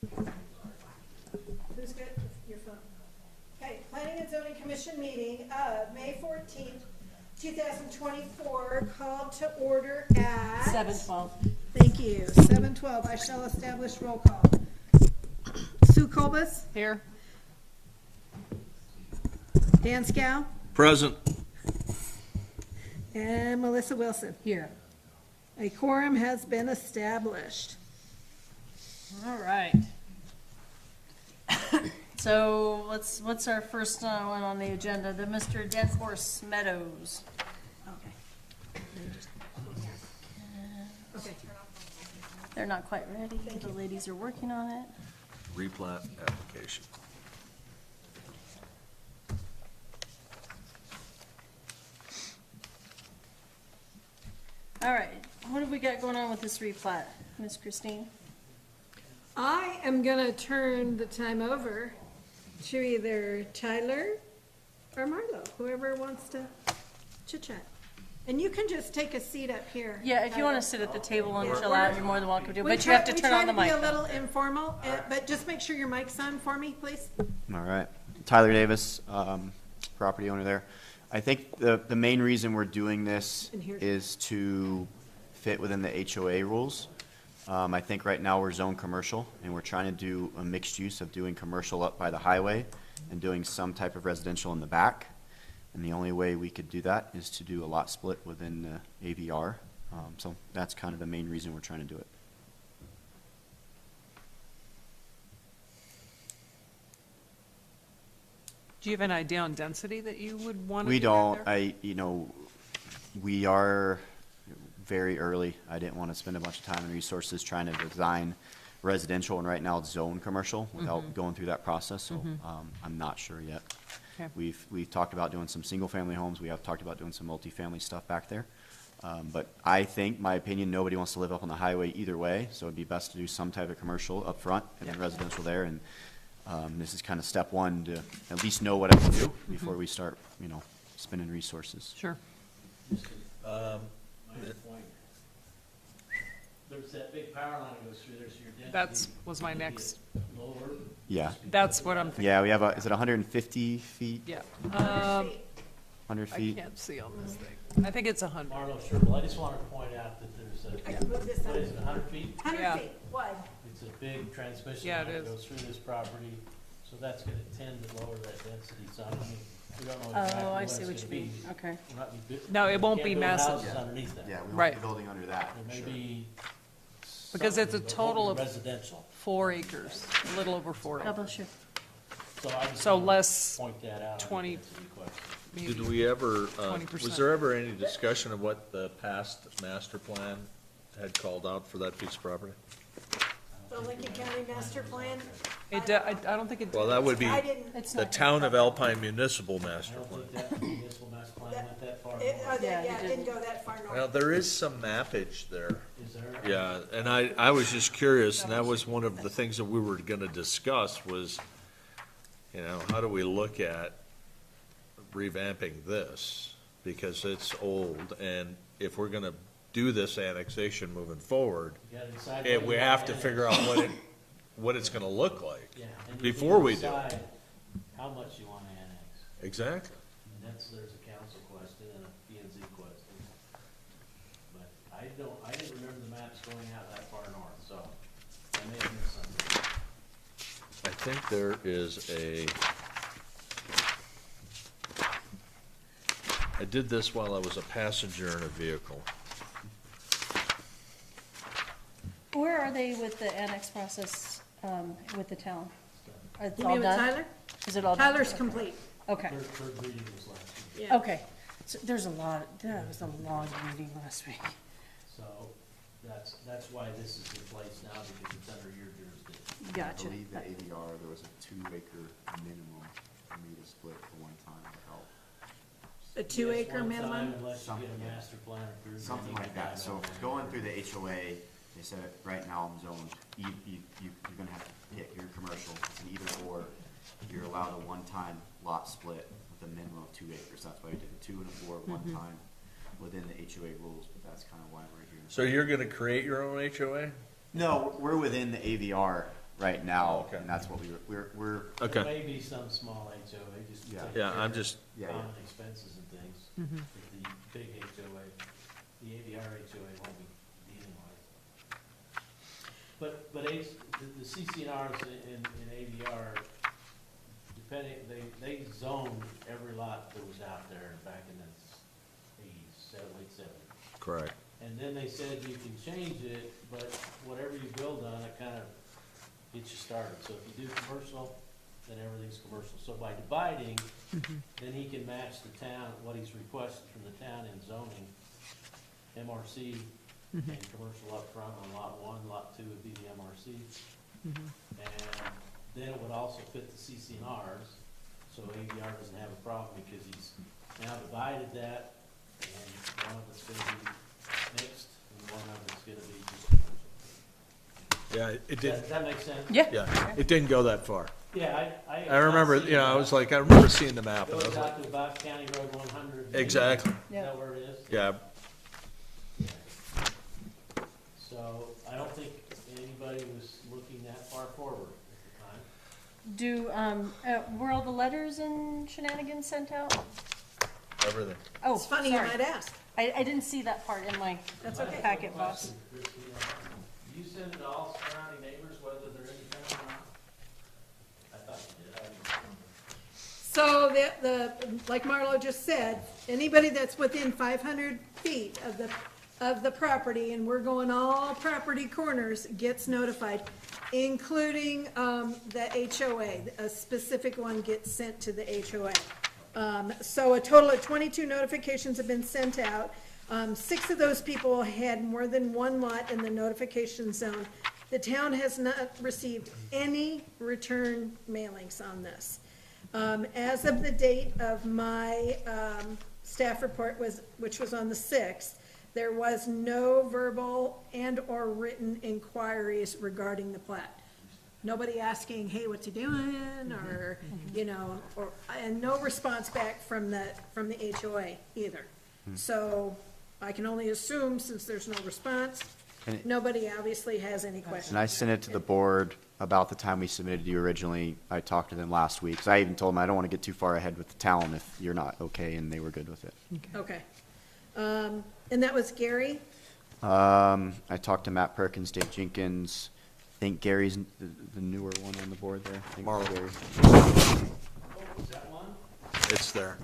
Who's got your phone? Okay, Planning and Zoning Commission meeting of May 14th, 2024, called to order at 7:12. Thank you. 7:12. I shall establish roll call. Sue Colbus, Here. Dan Scow, Present. and Melissa Wilson. Here. A quorum has been established. All right. So what's our first one on the agenda? The Mr. Dead Horse Meadows. Okay. Okay. They're not quite ready. The ladies are working on it. Replat application. All right, what have we got going on with this replat, Miss Christine? I am gonna turn the time over to either Tyler or Marlo, whoever wants to chit chat. And you can just take a seat up here. Yeah, if you want to sit at the table and Yeah. chill out, you're more than welcome to, We but you try- have to turn on the We try mic. to be a though. little informal, but just make sure your mic's on for me, please. All right. Tyler Davis, property owner there. I think the main reason we're doing this And here's- is to fit within the HOA rules. I think right now we're zone commercial, and we're trying to do a mixed use of doing commercial up by the highway and doing some type of residential in the back. And the only way we could do that is to do a lot split within the AVR. So that's kind of the main reason we're trying to do it. Do you have an idea on density that you would want to We do right don't, there? we are very early. I didn't want to spend a bunch of time and resources trying to design residential, and right now it's zone commercial without going through that process, so I'm not sure yet. Okay. We've talked about doing some single-family homes. We have talked about doing some multifamily stuff back there. But I think, my opinion, nobody wants to live up on the highway either way, so it'd be best to do some type of commercial up front and then Yeah. residential there. And this is kind of step one to at least know what I can do before we start, spending resources. Sure. There's that big power line that goes through there, so your density. That's, was my next, Lower. Yeah. that's what I'm thinking. Yeah, we have is it 150 feet? Yeah. 100 I feet? can't see on this thing. I think it's 100. Marlo, sure, well, I just want to point out that there's I a, can move this what is it, up. 100 feet? 100 Yeah. feet wide. It's a big transmission Yeah, line it that is. goes through this property, so that's going to tend to lower that density, so I mean, we don't know exactly Oh, I what see it's what gonna you mean, be. okay. We're not bu- No, it won't can't be build massive. houses underneath that. Yeah, we won't Right. be building under that, There may sure. be. Because it's a something, but total won't be of- residential, 4 acres, a little over 4 God acres. bless you. so I just So wanted to less point that out. I think 20 that's a good question. maybe. Did we ever, 20%. was there ever any discussion of what the past master plan had called out for that piece of property? The Lincoln County Master Plan. I don't think it Well, did. that would be I didn't, It's the not. town of Alpine Municipal I Master don't Plan. think that municipal master plan went that far. it, north. Yeah, yeah, it it didn't go that far north. Well, there is some mappage there. Is there? Yeah, and I was just curious, and that was one of the things that we were gonna discuss was, how do we look at revamping this? Because it's old, and if we're gonna do this annexation moving forward, You gotta decide and what we you have want to in it. figure out what it's gonna look like. Yeah, and you before need to we do. decide how much you wanna annex. Exactly. And there's a council question and a P and Z question. But I didn't remember the maps going out that far north, so I may have missed something. I think there is I did this while I was a passenger in a vehicle. Where are they with the annex process, with the town? It's You all mean with done? Tyler? Is it all done? Tyler's complete. Okay, Third reading was last week, Yeah. okay. So there's that was a long meeting last week. so that's why this is in place now, because it's under your jurisdiction. I Gotcha. believe the AVR, there was a 2-acre minimum for me to split for one time without, A 2-acre Yes, one minimum? time Unless you Something, get a yeah. master plan approved. then something you like can that. add So on there. going through the HOA, they said, right now I'm zoned, you're gonna have to pick your commercial, and either or, you're allowed a one-time lot split with a minimum of 2 acres. That's why we did a 2 and a 4 one time within the HOA rules, but that's kind of why we're here. So you're gonna create your own HOA? No, we're within the AVR right now, Okay. and that's what we're, Okay. There may be some small HOA, just to Yeah. take Yeah, care I'm of just, yeah, common expenses and things. But the big HOA, the ABR HOA won't be dealing with. But the CCNRs in ABR, depending, they zoned every lot that was out there back in the late seventies. correct. And then they said you can change it, but whatever you build on, it kind of gets you started. So if you do commercial, then everything's commercial. So by dividing, then he can match the town, what he's requested from the town in zoning, MRC, and commercial up front on lot one, lot two would be the MRC. And then it would also fit the CCNRs, so ABR doesn't have a problem because he's now divided that, and one of it's gonna be mixed, and one of it's gonna be just commercial. Yeah, it Does did, that make sense? Yeah. yeah, it didn't go that far. Yeah, I remember, you know, I was like, I remember seeing the map, and I Goes was like, out to about County Road 100. exactly, Is that where it is? yeah. So I don't think anybody was looking that far forward at Were all the letters and shenanigans sent out? Everything. Oh, It's funny you sorry. might ask. I didn't see that part in my the time. packet box. Christina, you send it to all surrounding neighbors, whether they're in town or not? I thought you did. I didn't remember. So like Marlo just said, anybody that's within 500 feet of the property, and we're going all property corners, gets notified, including, the HOA. A specific one gets sent to the HOA. So a total of 22 notifications have been sent out. 6 of those people had more than one lot in the notification zone. The town has not received any return mailings on this. As of the date of my staff report, which was on the 6th, there was no verbal and/or written inquiries regarding the plat. Nobody asking, hey, what you doing, or, and no response back from the HOA either. So I can only assume, since there's no response, And it- nobody obviously has any questions. and I sent it to the board about the time we submitted to you originally. I talked to them last week, because I even told them I don't want to get too far ahead with the town if you're not okay, and they were good with it. Okay. And that was Gary? I talked to Matt Perkins, Dave Jenkins, I think Gary's the newer one on the board there. I think Marlo. Gary. Oh, was that one? It's there.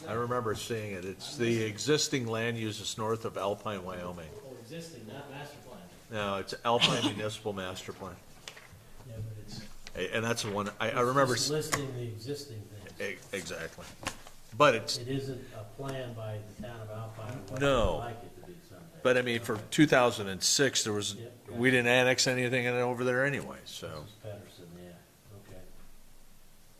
I remember seeing it. It's the existing land uses north of Alpine, Wyoming. Oh, existing, not master plan. No, it's Alpine Municipal Master Plan. Yeah, but it's. And that's the one, I remember, It's just listing the existing things. exactly. But it's, It isn't a plan by the town of Alpine, or what No. they'd like it to be someday. but I mean, for 2006, there was, Yep. we didn't annex anything in over there anyway, so. This is Patterson, yeah,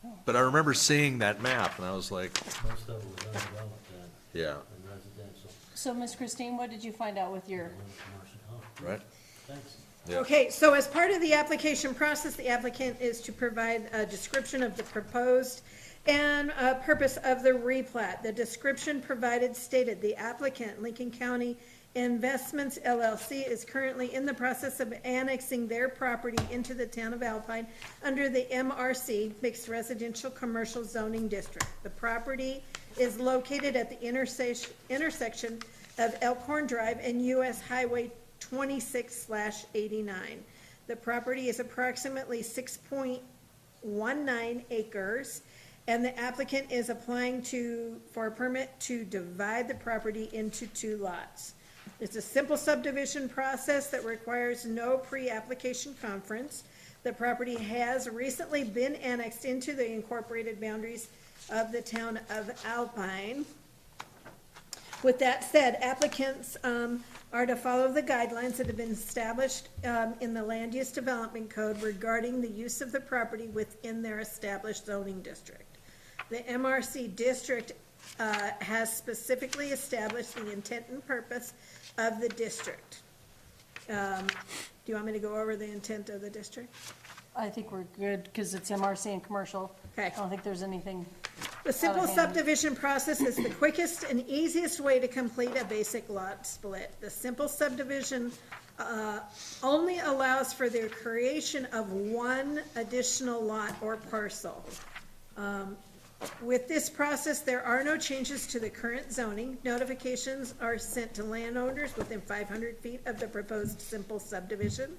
okay. But I remember seeing that map, and I was like, Most of it was undeveloped then, yeah, and residential, So, Miss Christine, what did you find out with your, and commercial. Oh, right? thanks. Yeah. Okay, so as part of the application process, the applicant is to provide a description of the proposed and purpose of the replat. The description provided stated the applicant, Lincoln County Investments LLC, is currently in the process of annexing their property into the town of Alpine under the MRC, Mixed Residential Commercial Zoning District. The property is located at the intersection of Elkhorn Drive and US Highway 26/89. The property is approximately 6.19 acres, and the applicant is applying for a permit to divide the property into 2 lots. It's a simple subdivision process that requires no pre-application conference. The property has recently been annexed into the incorporated boundaries of the town of Alpine. With that said, applicants are to follow the guidelines that have been established in the Land Use Development Code regarding the use of the property within their established zoning district. The MRC district has specifically established the intent and purpose of the district. Do you want me to go over the intent of the district? I think we're good, because it's MRC and commercial. Okay. I don't think there's anything, The simple hand. subdivision process is the quickest and easiest way to complete a basic lot split. The simple subdivision only allows for the creation of one additional lot or parcel. With this process, there are no changes to the current zoning. Notifications are sent to landowners within 500 feet of the proposed simple subdivision.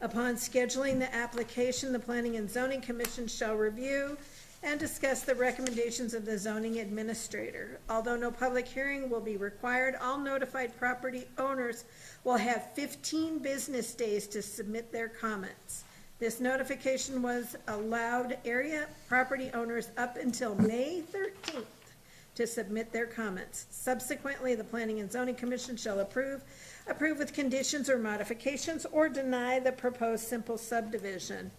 Upon scheduling the application, the Planning and Zoning Commission shall review and discuss the recommendations of the zoning administrator. Although no public hearing will be required, all notified property owners will have 15 business days to submit their comments. This notification was allowed area property owners up until May 13th to submit their comments. Subsequently, the Planning and Zoning Commission shall approve with conditions or modifications, or deny the proposed simple subdivision.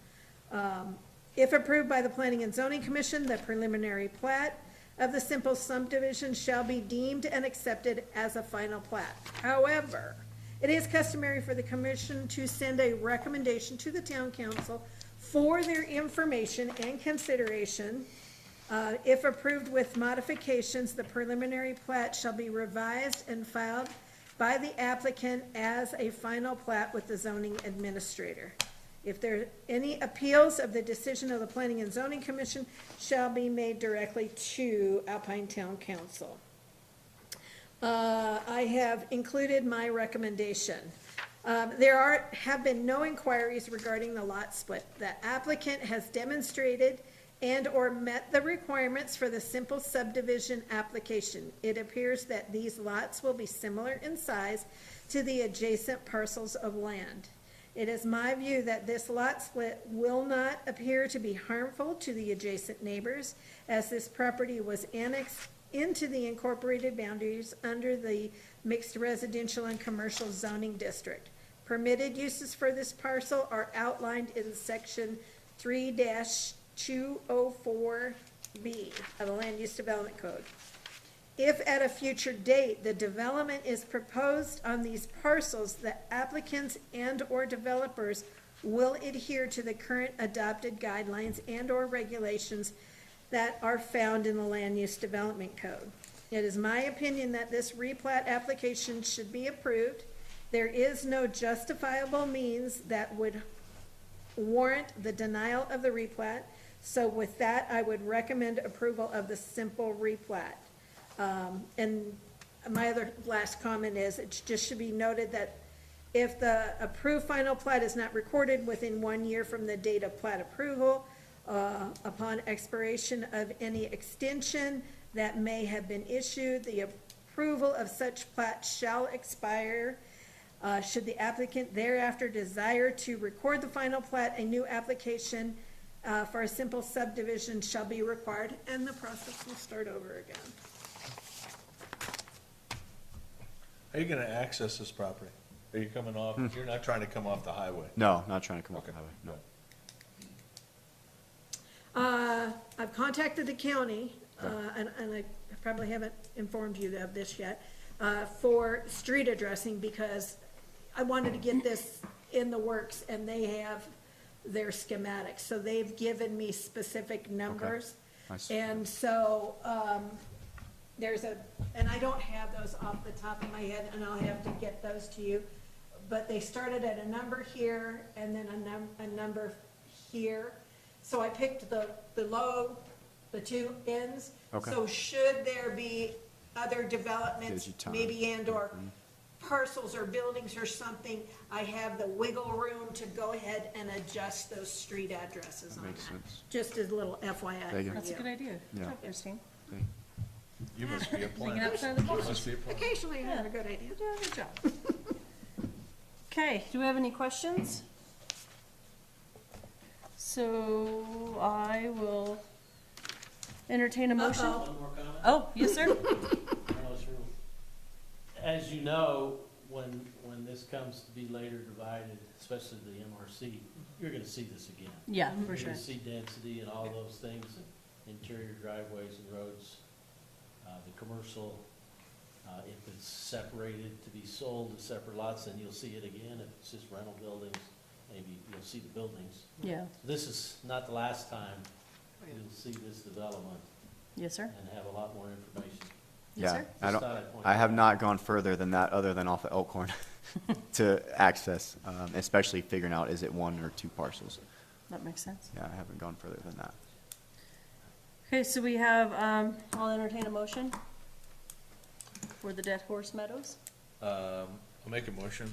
If approved by the Planning and Zoning Commission, the preliminary plat of the simple subdivision shall be deemed and accepted as a final plat. However, it is customary for the commission to send a recommendation to the town council for their information and consideration. If approved with modifications, the preliminary plat shall be revised and filed by the applicant as a final plat with the zoning administrator. If there are any appeals of the decision of the Planning and Zoning Commission, shall be made directly to Alpine Town Council. I have included my recommendation. There have been no inquiries regarding the lot split. The applicant has demonstrated and/or met the requirements for the simple subdivision application. It appears that these lots will be similar in size to the adjacent parcels of land. It is my view that this lot split will not appear to be harmful to the adjacent neighbors, as this property was annexed into the incorporated boundaries under the mixed residential and commercial zoning district. Permitted uses for this parcel are outlined in section 3-204B of the Land Use Development Code. If at a future date the development is proposed on these parcels, the applicants and/or developers will adhere to the current adopted guidelines and/or regulations that are found in the Land Use Development Code. It is my opinion that this replat application should be approved. There is no justifiable means that would warrant the denial of the replat. So with that, I would recommend approval of the simple replat. And my other last comment is, it just should be noted that if the approved final plat is not recorded within 1 year from the date of plat approval, upon expiration of any extension that may have been issued, the approval of such plat shall expire. Should the applicant thereafter desire to record the final plat, a new application for a simple subdivision shall be required, and the process will start over again. How are you gonna access this property? Are you coming off, you're not trying to come off the highway? No, not trying to come off the Okay. highway, no. I've contacted the county, and I probably haven't informed you of this yet, for street addressing, because I wanted to get this in the works, and they have their schematics, so they've given me specific numbers. Nice. And so, and I don't have those off the top of my head, and I'll have to get those to you, but they started at a number here, and then a number here. So I picked the low, the two ends. Okay. So should there be other Gives developments, you time. maybe and/or parcels or buildings or something, I have the wiggle room to go ahead and adjust those street addresses on that. Makes sense. Just as a little FYI Thank you. for That's a good you. idea. Yeah. Good job, Christine. You must be a Thinking planner. outside the box. Must be a planner. Occasionally I have a good idea. Yeah, good job. Okay, do we have any questions? So I will entertain a motion. Uh-oh. One more comment? Oh, yes, sir. I know it's real. As you know, when this comes to be later divided, especially the MRC, you're gonna see this again. Yeah, for You're sure. gonna see density and all those things, and interior driveways and roads, the commercial, if it's separated to be sold as separate lots, then you'll see it again. If it's just rental buildings, maybe you'll see the buildings. Yeah, This is not the last time you'll see this development yes, sir. and have a lot more information. Yeah, sir? I don't, Just thought I'd point I that have out. not gone further than that, other than off of Elkhorn, to access, especially figuring out, is it one or two parcels? That makes sense. Yeah, I haven't gone further than that. Okay, so we have, I'll entertain a motion for the Dead Horse Meadows. I'll make a motion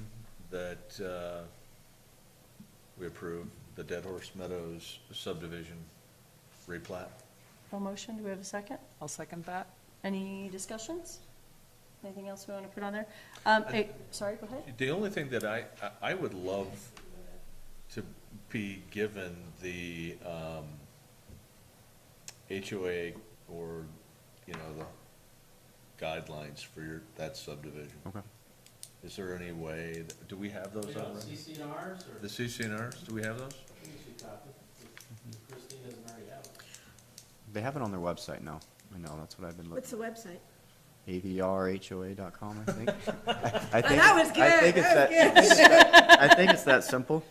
that, we approve the Dead Horse Meadows subdivision replat. A motion, do we have a second? I'll second that. Any discussions? Anything else we want to put on there? Sorry, go ahead. The only thing that I would love to be given the, HOA or, you know, the guidelines for that subdivision. Okay. Is there any way, do we have those You know, already? CCNRs or? The CCNRs, do we have those? I think you should copy, if Christine doesn't already have it. They have it on their website now. I know, that's what I've been What's looking. the website? AVRHOA.com, I think. I think That was I good, think it's that that, was good. I think it's that simple.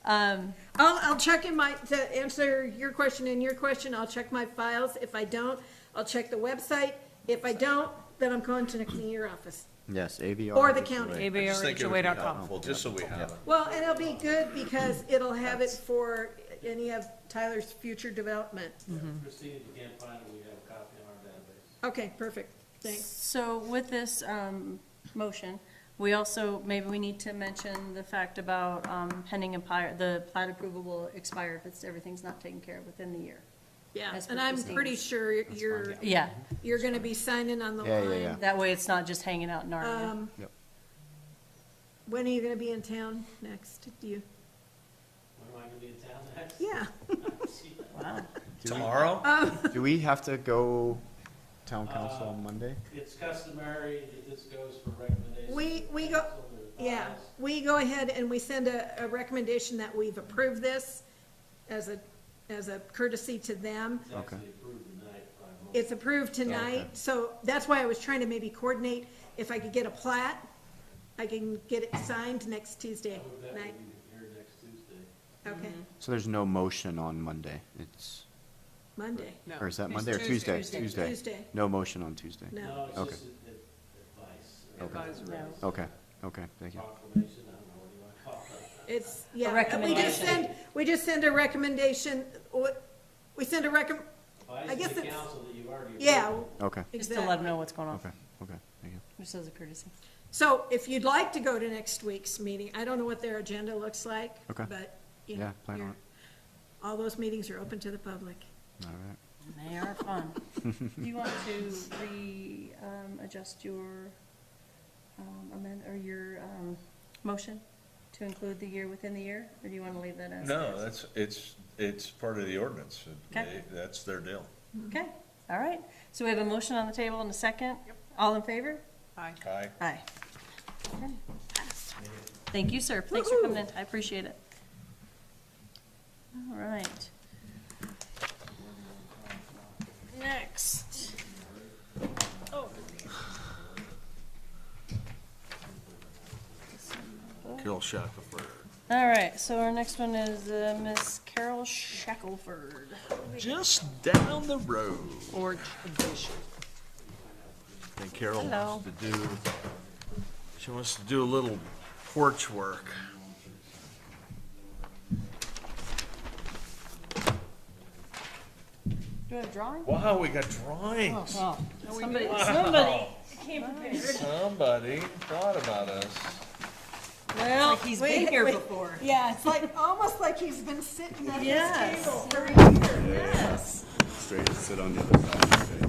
I'll check in to answer your question and your question, I'll check my files. If I don't, I'll check the website. If I don't, then I'm contacting your office. Yes, AVR. Or the county. I just think it would be ABRHOA.com. helpful, just so we have it. Well, and it'll be good because it'll have it for any of Tyler's future development. Christine, if you can't find it, we have a copy on our database. Okay, perfect, thanks. So with this motion, we also, maybe we need to mention the fact about pending the plat approval will expire if everything's not taken care of within the year. Yeah, As per and I'm Christine's. pretty sure you're, Yeah, you're gonna be signing on the Yeah, yeah, line. yeah. that way it's not just hanging out in our. Yep. When are you gonna be in town next? Do you, When am I gonna be in town next? yeah. See, Wow. Tomorrow? Do we have to go town council on Monday? It's customary that this goes for recommendations. We go, yeah, we go ahead and we send a recommendation that we've approved this as a courtesy to them. It's Okay. actually approved tonight by motion. It's approved tonight, so that's why I was trying to maybe coordinate if I could get a plat, I can get it signed next Tuesday I hope that will night. be here next Tuesday. Okay, So there's no motion on Monday. It's, Monday, No. or is that It's Monday or Tuesday. Tuesday? Tuesday. Tuesday, No motion on Tuesday. no. No, it's Okay. just advice. Advisory. No. Okay, okay, thank you. Proclamation, I don't know, what do you wanna call it? It's, yeah, recommendation. we just send a recommendation, we send a I Advice guess to the it's- council that you've already approved. yeah, Okay, Just to let them exactly. know what's going on, okay, okay, thank you. just as a courtesy. So if you'd like to go to next week's meeting, I don't know what their agenda looks like, Okay. but, you Yeah, know, plan on you're- all those meetings are open to the public. All right. They are fun. Do you want to adjust your, or your, motion to include the year within the year, or do you want to leave that as? No, is? it's part of the ordinance. Okay. That's their deal. Okay, all right. So we have a motion on the table and a second. All in favor? Aye. Aye. Aye. Okay, passed. Thank you, sir. Thanks for coming in. I appreciate it. All right. Next. Carol Shackelford. All right, so our next one is Miss Carol Shackelford. Just down the road. Porch addition. And Carol Hello. wants to do a little porch work. Do you have a drawing? Wow, we got drawings. Oh, somebody came prepared. Somebody thought about us. Well, he's been here wait. before. Yeah, it's like, almost like he's been sitting at Yes. this table for a year. Yes. Straight to sit on the other side.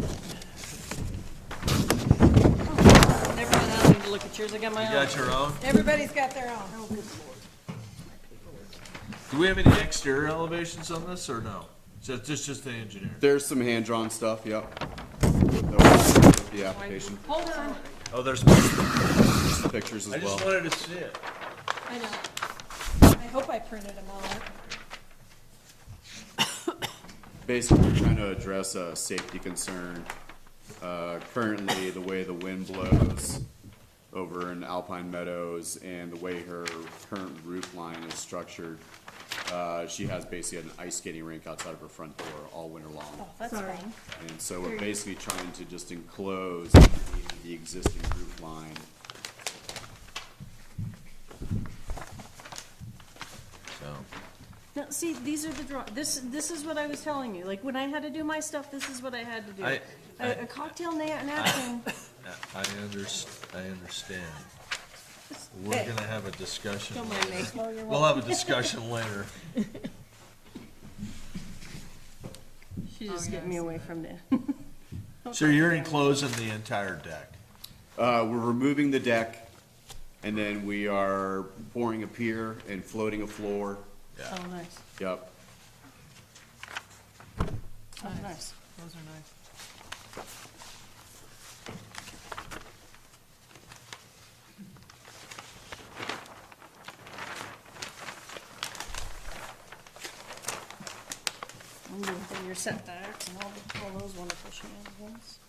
Never mind, I don't need to look at yours. I got my You own. got your own? Everybody's got their own. Do we have any exterior elevations on this or no? Just the engineer? There's some hand-drawn stuff, yep. The application, Hold on. Oh, there's, pictures I as well. just wanted to see it. I know. I hope I printed them all out. Basically, we're trying to address a safety concern. Currently, the way the wind blows over in Alpine Meadows and the way her current roof line is structured, She has basically an ice skating rink outside of her front door all winter Oh, long. that's Sorry. fun. And so we're Very- basically trying to just enclose the existing roof line. So, No, see, these are the this is what I was telling you, like, when I had to do my stuff, this is what I had to do. I- A cocktail napkin, I understand. We're gonna have a discussion. don't mind me. We'll have a discussion later. She's just getting me away from the. So you're enclosing the entire deck? We're removing the deck, and then we are pouring a pier and floating a floor. Oh, nice, Yep. oh, nice. Those are nice. And then your setbacks and all those wonderful shenanigans.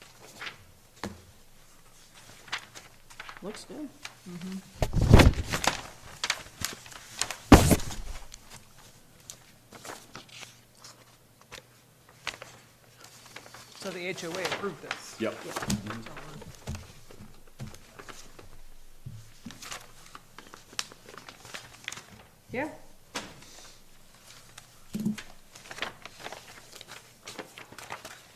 Looks good. So the HOA approved this. Yep. Yeah.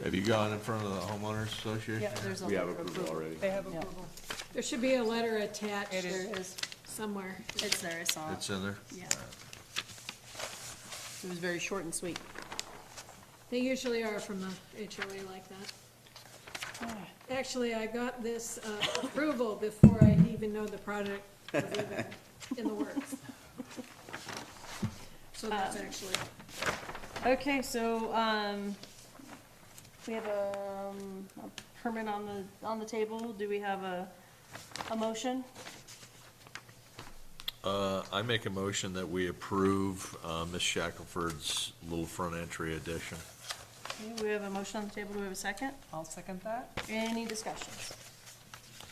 Have you gone in front of the homeowners association? Yeah, there's a. We have letter of approval already. They have Yeah. approval. There should be a letter attached It is. There is, somewhere. it's there, I saw it. It's in there? Yeah. It was very short and sweet. They usually are from the HOA like that. Actually, I got this approval before I even know the project was even in the works. So that's actually, Okay, so, we have a permit on the table. Do we have a motion? I make a motion that we approve, Ms. Shackelford's little front entry addition. Okay, we have a motion on the table. Do we have a second? I'll second that. Any discussions?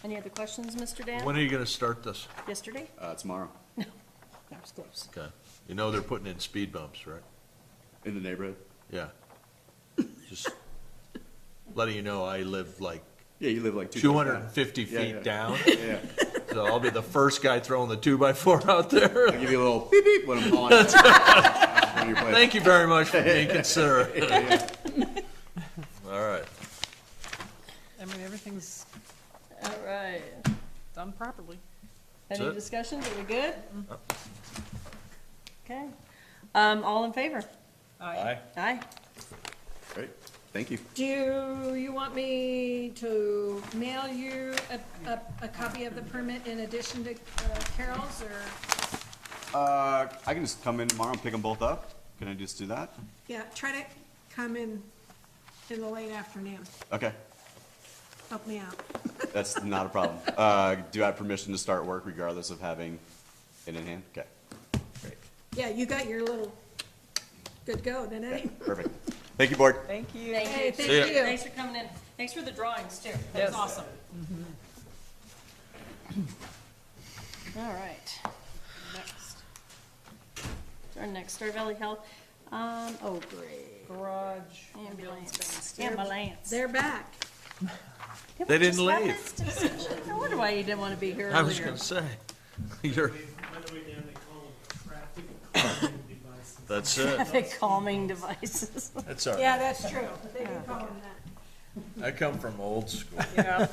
Any other questions, Mr. Dan? When are you gonna start this? Yesterday? Tomorrow, That was close. Okay. You know they're putting in speed bumps, right? in the neighborhood. Yeah. Just letting you know, I live like Yeah, you live like 250 Yeah, feet yeah. down, Yeah. so I'll be the first guy throwing the 2x4 out there. I'll give you a little beep beep when I'm calling. When you're playing. Thank you very much for being considerate. All right. I mean, everything's All right. done properly. That's Any it. discussions? Are we good? Okay. All in favor? Aye. Aye. Great, thank you. do you want me to mail you a copy of the permit in addition to Carol's, or? I can just come in tomorrow and pick them both up. Can I just do that? Yeah, try to come in the late afternoon. Okay, Help me out. that's not a problem. Do I have permission to start work regardless of having it in hand? Okay, great. Yeah, you got your little good go, then, eh? Perfect. Thank you, board. Thank you. Thank Hey, you. thank See ya. you. Thanks for coming in. Thanks for the drawings, too. That Yes. was awesome. All right. Next. Our next, Star Valley Health. Oh, great. Garage. Ambulance. Ambulance. They're back. Did They we didn't just have leave. this discussion? I wonder why you didn't want to be here I was earlier. gonna say, you're, By the way, Dan, they call them traffic calming devices. that's it. Traffic calming devices. That's all Yeah, right. that's true. They can call them that. I come from old school. Yeah,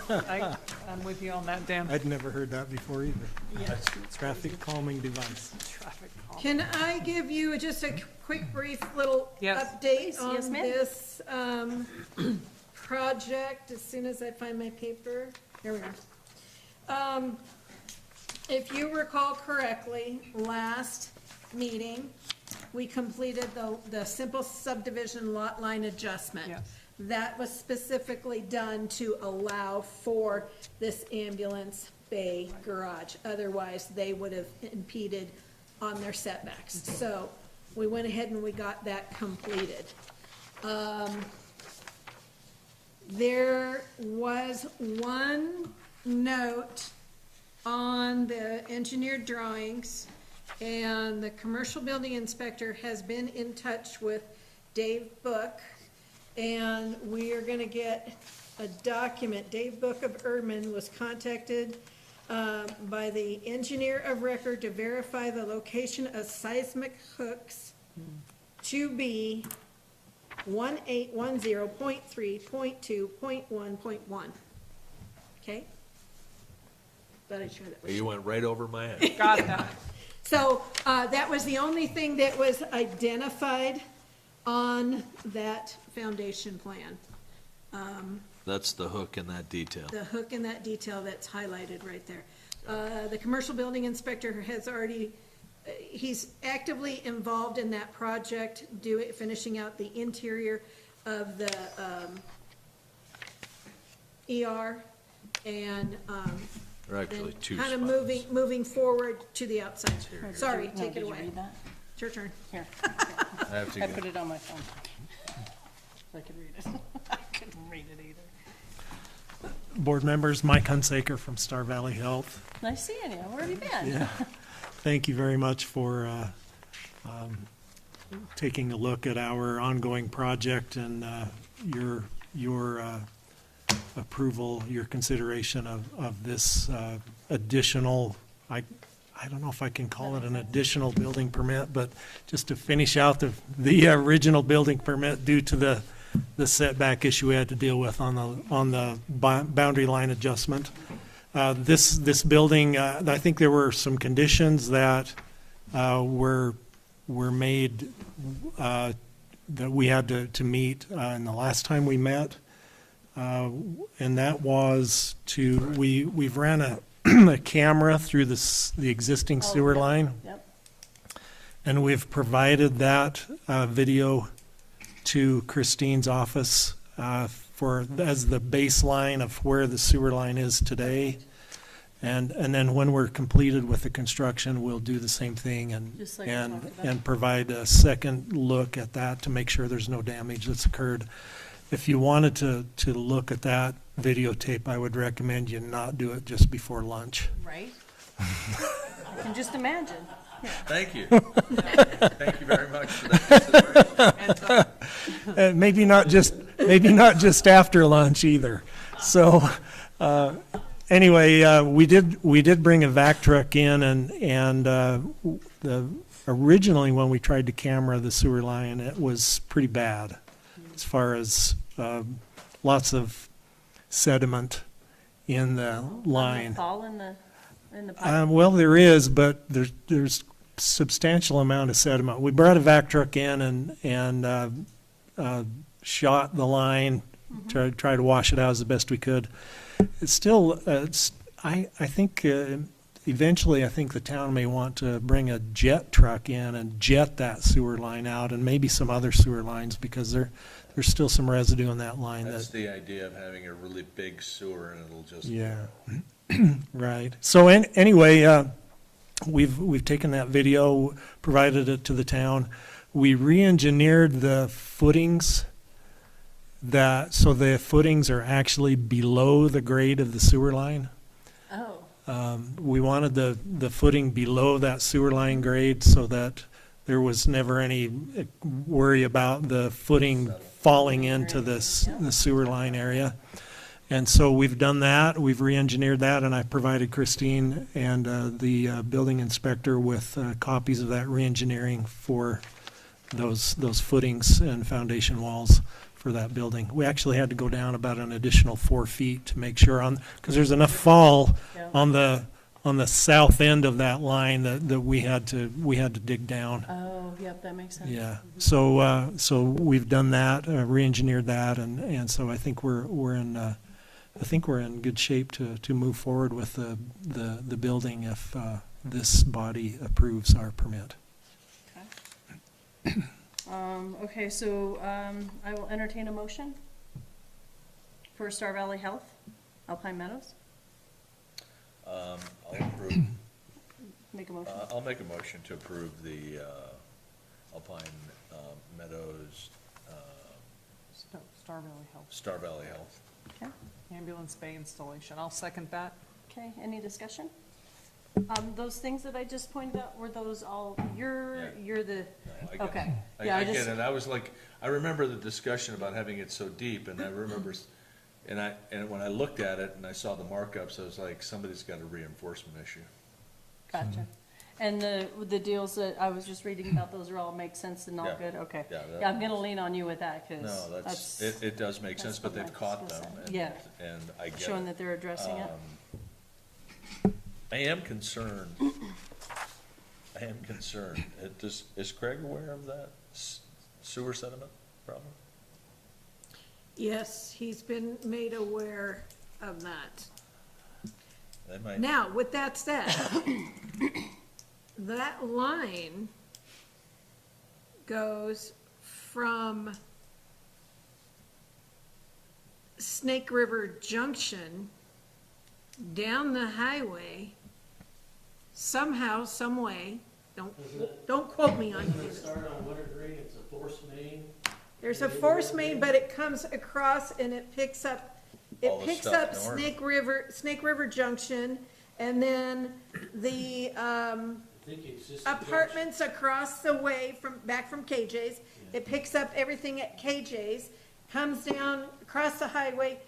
I'm with you on that, Dan. I'd never heard that before either. Traffic calming device. Traffic calm. Can I give you just a quick, brief little Yes. update Yes, on ma'am. this project as soon as I find my paper? Here we go. If you recall correctly, last meeting, we completed the simple subdivision lot line adjustment. Yes. That was specifically done to allow for this ambulance bay garage. Otherwise, they would have impeded on their setbacks. So we went ahead and we got that completed. There was one note on the engineered drawings And the commercial building inspector has been in touch with Dave Book, and we are gonna get a document. Dave Book of Erdman was contacted by the engineer of record to verify the location of seismic hooks to be 1810.3.2.1.1. Okay? Thought I'd share that with you. You went right over my head. Got that. So, that was the only thing that was identified on that foundation plan. That's the hook in that detail. The hook in that detail that's highlighted right there. The commercial building inspector has already, he's actively involved in that project, finishing out the interior of the, ER, and, There are actually two kind of spots. moving forward to the outside. Sorry, No, take did it you away. read that? It's your turn. Here, I have to I go. put it on my phone. So I could read it. I couldn't read it either. Board members, Mike Hunsaker from Star Valley Health. Nice seeing you. Where have you been? Yeah. Thank you very much for taking a look at our ongoing project and your approval, your consideration of this additional, I don't know if I can call it an additional building permit, but just to finish out the original building permit due to the setback issue we had to deal with on the boundary line adjustment. This building, I think there were some conditions that were made that we had to meet in the last time we met. And that was we've ran a camera through the existing Oh, sewer yep, line, Yep. and we've provided that video to Christine's office as the baseline of where the sewer line is today. And then when we're completed with the construction, we'll do the same thing Just like we talked about. and provide a second look at that to make sure there's no damage that's occurred. If you wanted to look at that videotape, I would recommend you not do it just before lunch. Right? I can just imagine. Thank you. Thank you very much for that consideration. Maybe not just after lunch either. So, anyway, we did bring a vac truck in, and originally when we tried to camera the sewer line, it was pretty bad as far as lots of sediment in the line. Fall in the pipe. Well, there is, but there's substantial amount of sediment. We brought a vac truck in and shot the line, try to wash it out as the best we could. It's still, I think eventually I think the town may want to bring a jet truck in and jet that sewer line out, and maybe some other sewer lines, because there's still some residue in that line. That's the idea of having a really big sewer and it'll just. Yeah, right. So anyway, we've taken that video, provided it to the town. We re-engineered the footings so the footings are actually below the grade of the sewer line. Oh, We wanted the footing below that sewer line grade so that there was never any worry about the footing falling into the sewer line area. And so we've done that, we've re-engineered that, and I provided Christine and the building inspector with copies of that re-engineering for those footings and foundation walls for that building. We actually had to go down about an additional 4 feet to make sure because there's enough fall yeah. on the south end of that line that we had to dig down. Oh, yep, that makes sense. Yeah, so we've done that, re-engineered that, and so I think we're in good shape to move forward with the building if this body approves our permit. Okay, so I will entertain a motion for Star Valley Health, Alpine Meadows. I'll approve, Make a motion. I'll make a motion to approve the Alpine Meadows, Star Valley Health, Star Valley Health. Okay, ambulance bay installation. I'll second that. okay, any discussion? Those things that I just pointed out, were those all, you're the, I get okay. it. Yeah, I I get just, it. I was like, I remember the discussion about having it so deep, and I remember, and when I looked at it and I saw the markups, I was like, somebody's got a reinforcement issue. gotcha. And the deals that I was just reading about, those are all make sense and all Yeah. good, okay. Yeah, that- Yeah, I'm gonna lean on you with that, cause No, it does make sense, that's but what they've my caught skill them, set. and, Yeah. and I get showing it. that they're addressing it. I am concerned. Is Craig aware of that sewer sediment problem? Yes, he's been made aware of that. They might, Now, with that said, that line goes from Snake River Junction down the highway, somehow, some way, don't quote me on Doesn't it this. start on Wintergreen, it's a force main? There's a force main, but it comes across and it picks up All the stuff north. Snake River Junction, and then the, I think it's just. a junction. apartments across the way back from KJ's. It picks up everything at KJ's, comes down across the highway,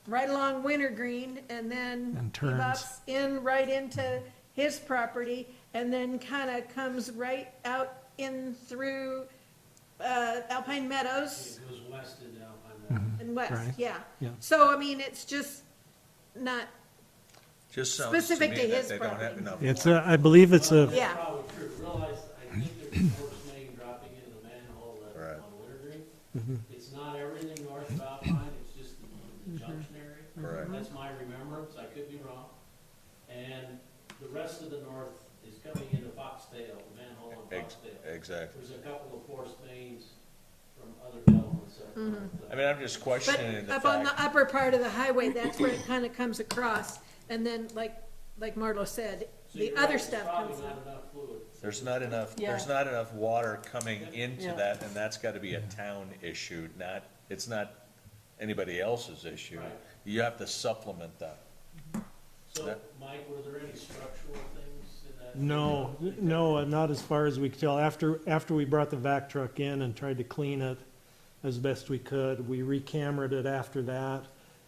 right along Wintergreen, and then And turns. bebop's in right into his property, and then kinda comes right out in through, Alpine Meadows It goes west into Alpine. and west, Right. yeah. Yeah. So, I mean, it's just not, just sounds to specific me to that his they don't have property. enough. It's water. I believe it's a, Yeah. That's probably true. Realize, I think there's a force main dropping into the manhole Right. on Wintergreen. Mm-hmm. It's not everything north of Alpine, it's just the junction area. Correct. That's my remembrance, I could be wrong. And the rest of the north is coming into Foxtail, the manhole on Foxtail. Exactly. There's a couple of force mains from other developments up north. I mean, I'm just but questioning the up on the fact, upper part of the highway, that's where it kinda comes across. And then, like Marlo said, So the you're other right, stuff there's comes probably in. not enough fluid. there's not enough, Yeah. there's not enough water coming into Yeah. that, and that's gotta be a town issue, it's not anybody else's issue. Right. You have to supplement that. So, That- Mike, were there any structural things in that? no, not as far as we could tell. After we brought the vac truck in and tried to clean it as best we could, we re-cameraed it after that,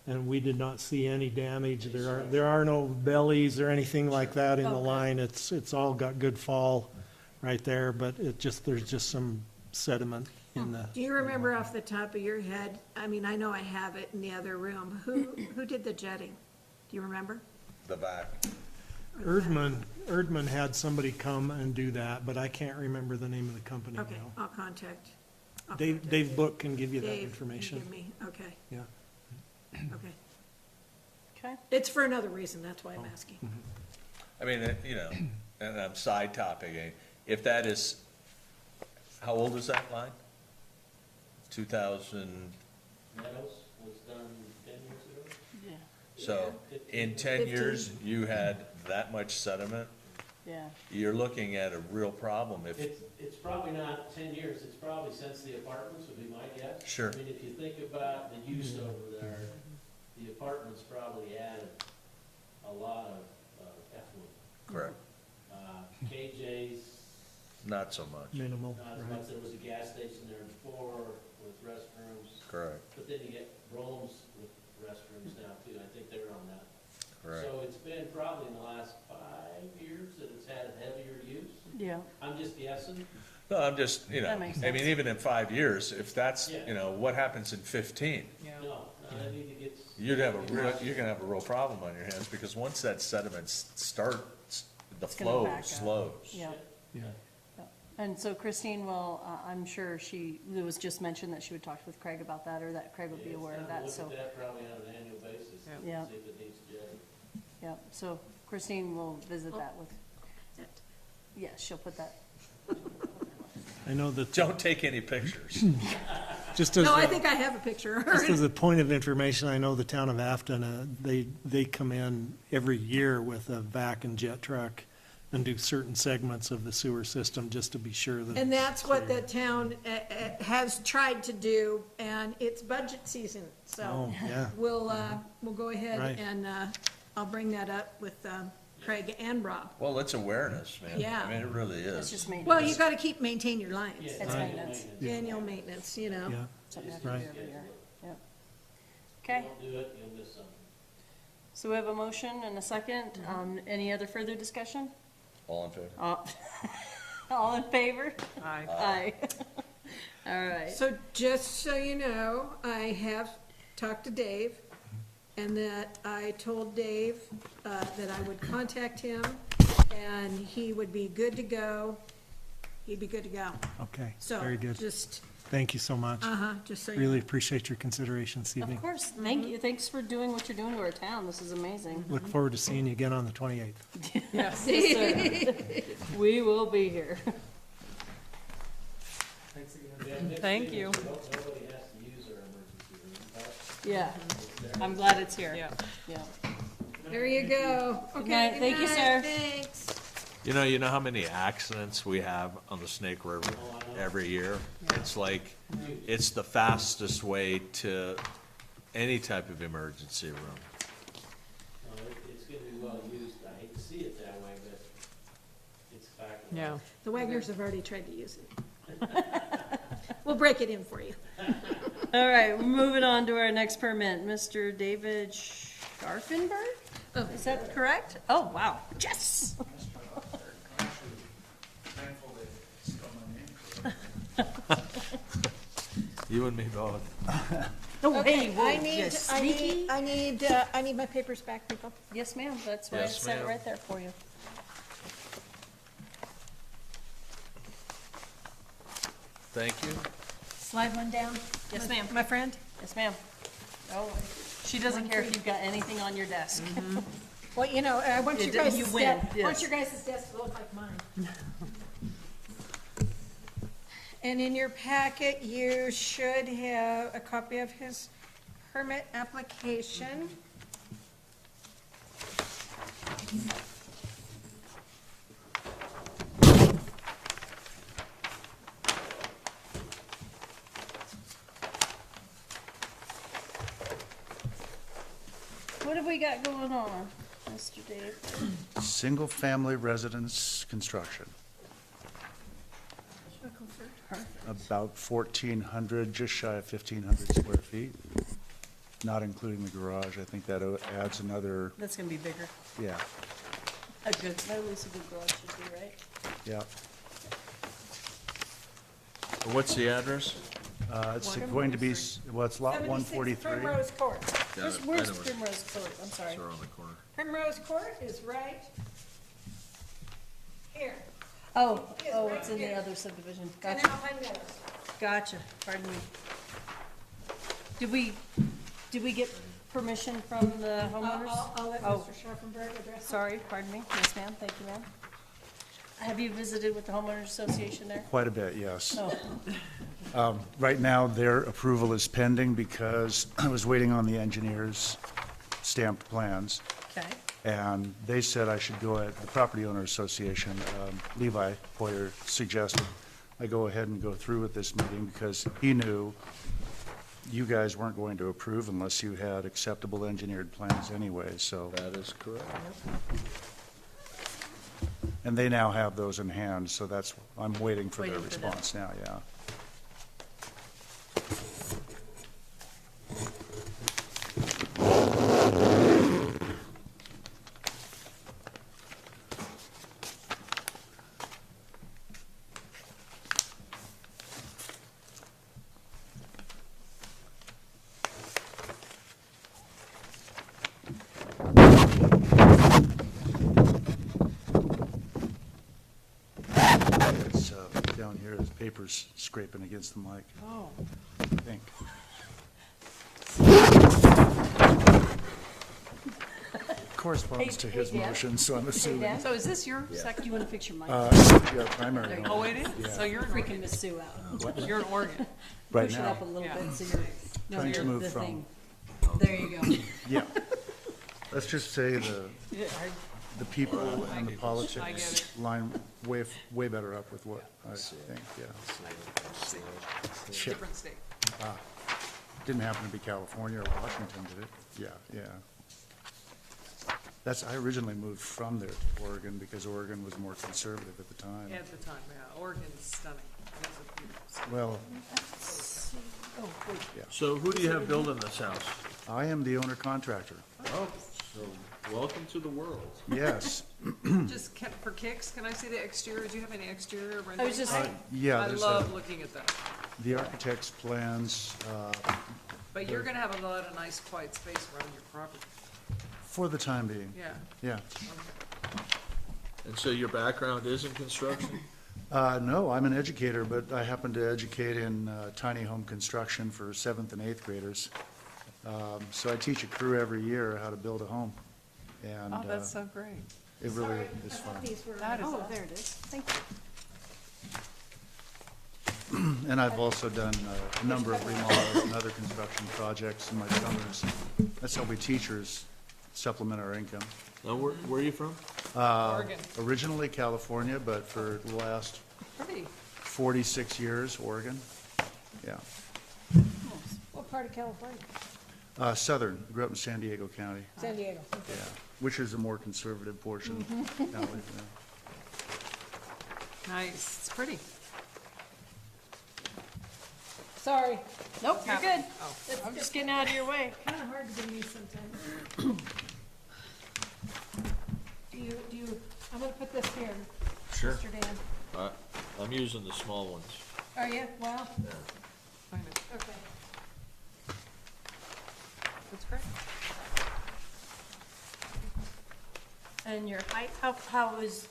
and we did not see any damage. There are no bellies or anything like that in the Okay. line. It's all got good fall right there, but there's just some sediment in the, Do you remember off the top of your head, I mean, I know I have it in the other room, who did the jetting? Do you remember? The back. Erdman had somebody come and do that, but I can't remember the name of the company Okay, now. I'll contact. Dave Book can give you that Dave, information. give me, okay, Yeah. okay. Okay, It's for another reason, that's why I'm asking. I mean, and I'm side topping, if that is, how old is that line? 2000, Meadows was done 10 years ago. yeah, so in 10 years, you had that much sediment, yeah, you're looking at a real problem if, It's probably not 10 years, it's probably since the apartments would be my guess. Sure. I mean, if you think about the use over there, the apartments probably added a lot of effluent. correct, KJ's, not so much, Minimal, not as right. much, there was a gas station there before with restrooms, correct, but then you get Rome's with restrooms now too, I think they're on that. correct. So it's been probably in the last 5 years that it's had heavier use. yeah, I'm just guessing. No, I'm just, That makes I mean, sense. even in 5 years, if that's, Yeah. What happens in 15? No, I need to get. You're gonna have a real problem on your hands, because once that sediment starts, the It's gonna flow back up. slows. yeah. Yeah. And so Christine will, I'm sure it was just mentioned that she would talk with Craig about that, or that Craig would be aware of that, so, Look at that probably on an annual basis, Yeah. see if it needs jetting. yeah, so Christine will visit that with, yeah, she'll put that, I know that, Don't take any pictures. just as, No, I think I have a picture. just as a point of information, I know the town of Afton, they come in every year with a vac and jet truck and do certain segments of the sewer system just to be sure that. And that's what the town has tried to do, and it's budget season, so Oh, yeah. we'll go ahead Right. and I'll bring that up with Craig and Rob. Well, it's awareness, man. Yeah. I mean, it really It's is. just Well, maintenance. you gotta maintain your lines, It's maintenance. annual maintenance, you know. Yeah, Something I have to do Right. every year. Yep. Okay, Don't do it, you'll miss something. so we have a motion and a second. Any other further discussion? All in favor? All in favor? Aye. Aye. All right. So just so you know, I have talked to Dave, and that I told Dave that I would contact him, and he would be good to go. He'd be good to go. okay, So very good. just, Thank you so much. just so you Really know. appreciate your consideration this evening. Of course, thank you. Thanks for doing what you're doing to our town. This is amazing. Look forward to seeing you again on the 28th. Yes. Yes, sir. We will be here. Yeah, next Thank thing you. is Nobody has to use our emergency room, right? Yeah, I'm glad it's here. Yeah. Yeah. There you go. Okay, night. good Thank you, night. sir. Thanks. You know how many accidents we have on the Snake River every year? It's like, it's the fastest way to any type of emergency room. No, it's gonna be well used, I hate to see it that way, but it's a fact. of Yeah. life. The Wagners have already tried to use it. We'll break it in for you. All right, we're moving on to our next permit. Mr. David Scharfenberg? Oh. Is that correct? Oh, wow. Yes. You and me both. No way. Okay, Whoa, I you need, I sneaky. need, I need my papers back, people. Yes, ma'am. That's why I Yes, set it ma'am. right there for you. Thank you. Slide one down. Yes, ma'am. My friend? Yes, ma'am. Oh, she doesn't care if you've got anything on your desk. Well, you know, I want You your did- guys' you desk, win, I want yes. your guys' desk to look like mine. And in your packet, you should have a copy of his permit application. What have we got going on, Mr. Dave? Single-family residence construction, about 1,400, just shy of 1,500 square feet, not including the garage. I think that adds another, That's gonna be bigger. yeah, At least a good garage should be, right? yeah. What's the address? It's going to be, well, it's lot 76 143. Primrose Court. Where's Primrose Court? I'm sorry. It's around the corner. Primrose Court is right here, Oh, Yes, oh, right it's in the here. other subdivision. in Gotcha, Alpine Meadows. gotcha. Pardon me. Did we get permission from the homeowners? I'll let Oh. Mr. Scharfenberg address it. Sorry, pardon me. Yes, ma'am. Thank you, ma'am. Have you visited with the homeowners association there? Quite a bit, yes. Oh, Right now, their approval is pending because I was waiting on the engineers' stamped plans. okay. And they said I should go at, the property owner association, Levi Poyer suggested I go ahead and go through with this meeting because he knew you guys weren't going to approve unless you had acceptable engineered plans anyway, so. That is correct. And they now have those in hand, so that's, I'm waiting for their Waiting for them. response now, yeah. It's down here, his paper's scraping against the mic, Oh. I think. Corresponds to Hey, his Dan. motion, so I'm Hey, assuming. Dan, So is this your second? you want to fix your mic? Yeah, primary. There you Oh, it is? Yeah. So you're in Freaking Oregon. Miss Sue out. You're in Oregon. Right Push it now. up a little Yeah. bit so you're, no, Trying to you're move the from- thing. There you go. Yeah. Let's just say Yeah, the people and the I get politics it. line way better up with what I think, yeah. Shit. different state. Didn't happen to be California or Washington, did it? Yeah, yeah. I originally moved from there to Oregon because Oregon was more conservative at the time. At the time, yeah, Oregon's stunning. It's a beautiful- Well, So who do you have building this house? I am the owner contractor. Oh, so welcome to the world. Yes. Just for kicks, can I see the exterior? Do you have any exterior I was renderings? just, Yeah, I there's love looking at that. the architect's plans, But you're gonna have a lot of nice quiet space around your property. for the time being, Yeah. yeah. And so your background is in construction? No, I'm an educator, but I happen to educate in tiny home construction for 7th and 8th graders. So I teach a crew every year how to build a home, and Oh, that's so great. it really is fun. These were. That is oh, awesome. there it is. Thank you. And I've also done a number of remodels and other construction projects in my summers. That's how we teachers supplement our income. Now, where are you from? Oregon, Originally California, but for the last pretty. 46 years, Oregon. Yeah. What part of California? Southern, grew up in San Diego County, San Diego. yeah, which is a more conservative portion. County, yeah. Nice, it's pretty. Sorry, Nope, you're good. Oh, I'm just getting out of your way. kind of hard to be me sometimes. Do you, I'm gonna put this here, Sure. Mr. Dan. I'm using the small ones. Are you? Well, I know. okay. That's great. And your height, how tall is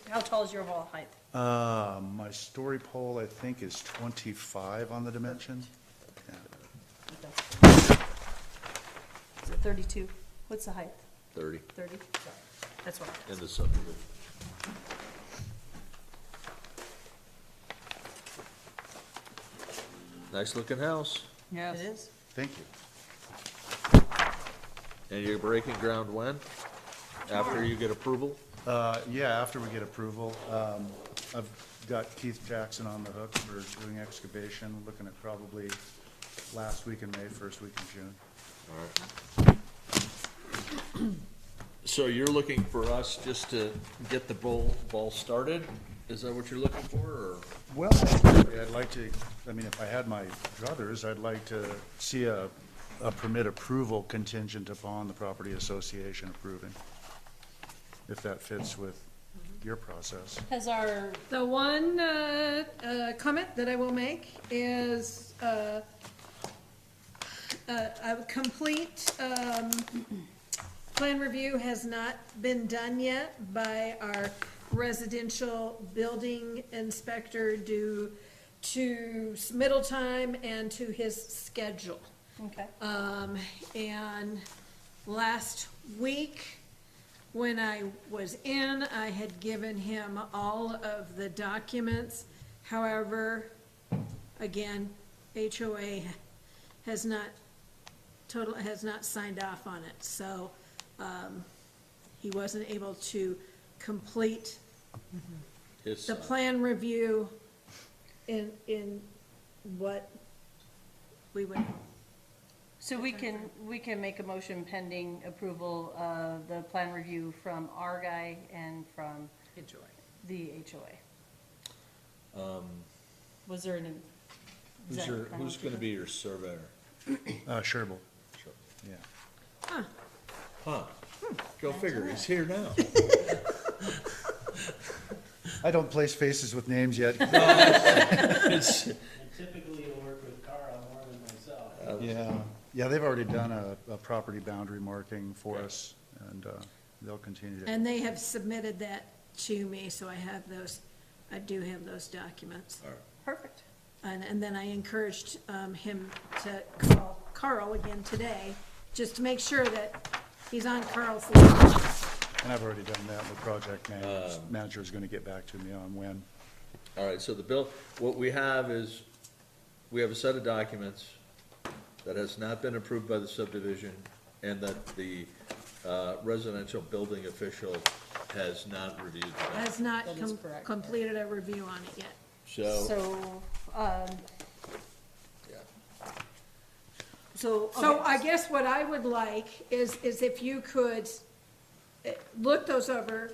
your wall height? My story pole, I think, is 25 on the dimension. Yeah. Is it 32? What's the height? 30 30? That's what I in the subdivision. Nice looking house. Yes. It is? Thank you. And you're breaking ground when? After you get approval? Yeah, after we get approval, I've got Keith Jackson on the hook for doing excavation, looking at probably last week in May, first week in June. So you're looking for us just to get the ball started? Is that what you're looking for, or? Well, I'd like to, I mean, if I had my druthers, I'd like to see a permit approval contingent upon the property association approving, if that fits with your process. Has our, The one comment that I will make is a complete plan review has not been done yet by our residential building inspector due to submittal time and to his schedule. okay, And last week, when I was in, I had given him all of the documents. However, again, HOA has not signed off on it, so, he wasn't able to complete It's, the plan review in what we would. so we can make a motion pending approval of the plan review from our guy and from Enjoy. the HOA. Was there an? who's gonna be your surveyor? Sherble, Sure. yeah. Huh, go figure, he's here now. I don't place faces with names yet. It's, And typically you'll work with Carl more than myself. Yeah, they've already done a property boundary marking for us, and they'll continue to. And they have submitted that to me, so I do have those documents. Perfect. And then I encouraged him to call Carl again today, just to make sure that he's on Carl's list. And I've already done that, the project manager is gonna get back to me on when. all right, so the bill, what we have is, we have a set of documents that has not been approved by the subdivision, and that the residential building official has not reviewed that. Has not That is correct. completed a review on it yet. So, So, yeah, So okay. I guess what I would like is if you could, look those over,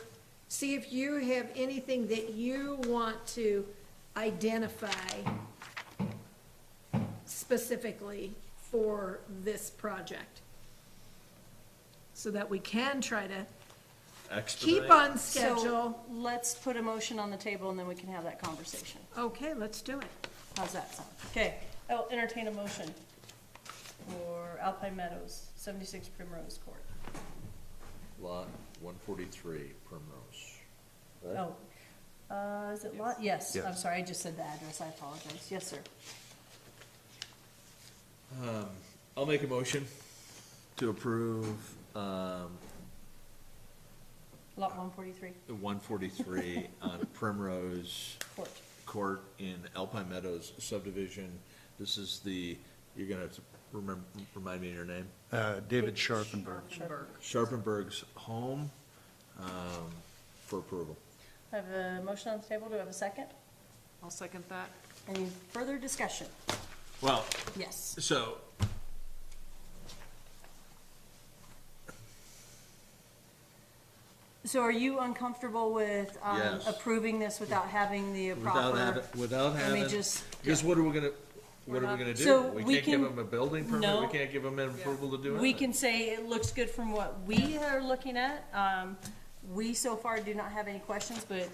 see if you have anything that you want to identify specifically for this project. So that we can try to keep Expedite. on So schedule. let's put a motion on the table and then we can have that conversation. Okay, let's do it. How's that sound? Okay, I'll entertain a motion for Alpine Meadows, 76 Primrose Court. Lot 143 Primrose. Right? Oh, is it lot? Yes, I'm Yes. sorry, I just said the address, I apologize. Yes, sir. I'll make a motion to approve, Lot 143, 143 on Primrose Court. Court in Alpine Meadows subdivision. This is the, you're gonna have to remind me of your name? David Sharpenberg. Sharpenberg's home, for approval. I have a motion on the table, do I have a second? I'll second that. Any further discussion? Well, Yes. so, So are you uncomfortable with Yes. approving this without having the proper? without Let me having, just- because what are we gonna do? So We we can't give can- them a building permit, No. we can't give them an approval to do anything. We can say it looks good from what we are looking at. We so far do not have any questions, but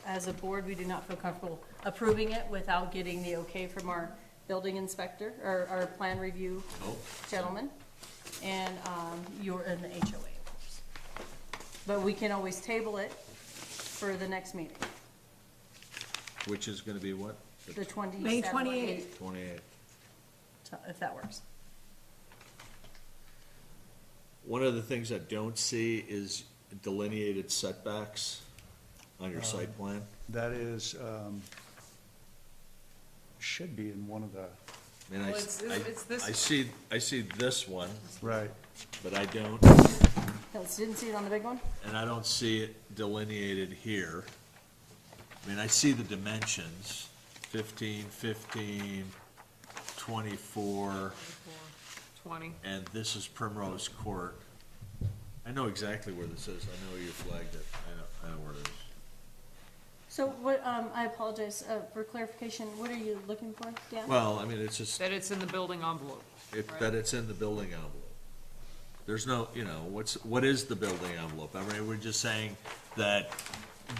as a board, we do not feel comfortable approving it without getting the okay from our building inspector, or our plan review Oh. gentleman, and you're in the HOA, of course. But we can always table it for the next meeting, Which is gonna be what? the 27th. May 28th. 28. If that works. One of the things I don't see is delineated setbacks on your site plan. That is, should be in one of the, I mean, Well, it's this- I see this one, right. but I don't, Didn't see it on the big one? and I don't see it delineated here. I mean, I see the dimensions, 15, 15, 24, 20. and this is Primrose Court. I know exactly where this is, I know you flagged it, I know where it is. So what, I apologize, for clarification, what are you looking for, Dan? Well, I mean, it's just, That it's in the building envelope. that it's in the building envelope. There's no, what is the building envelope? I mean, we're just saying that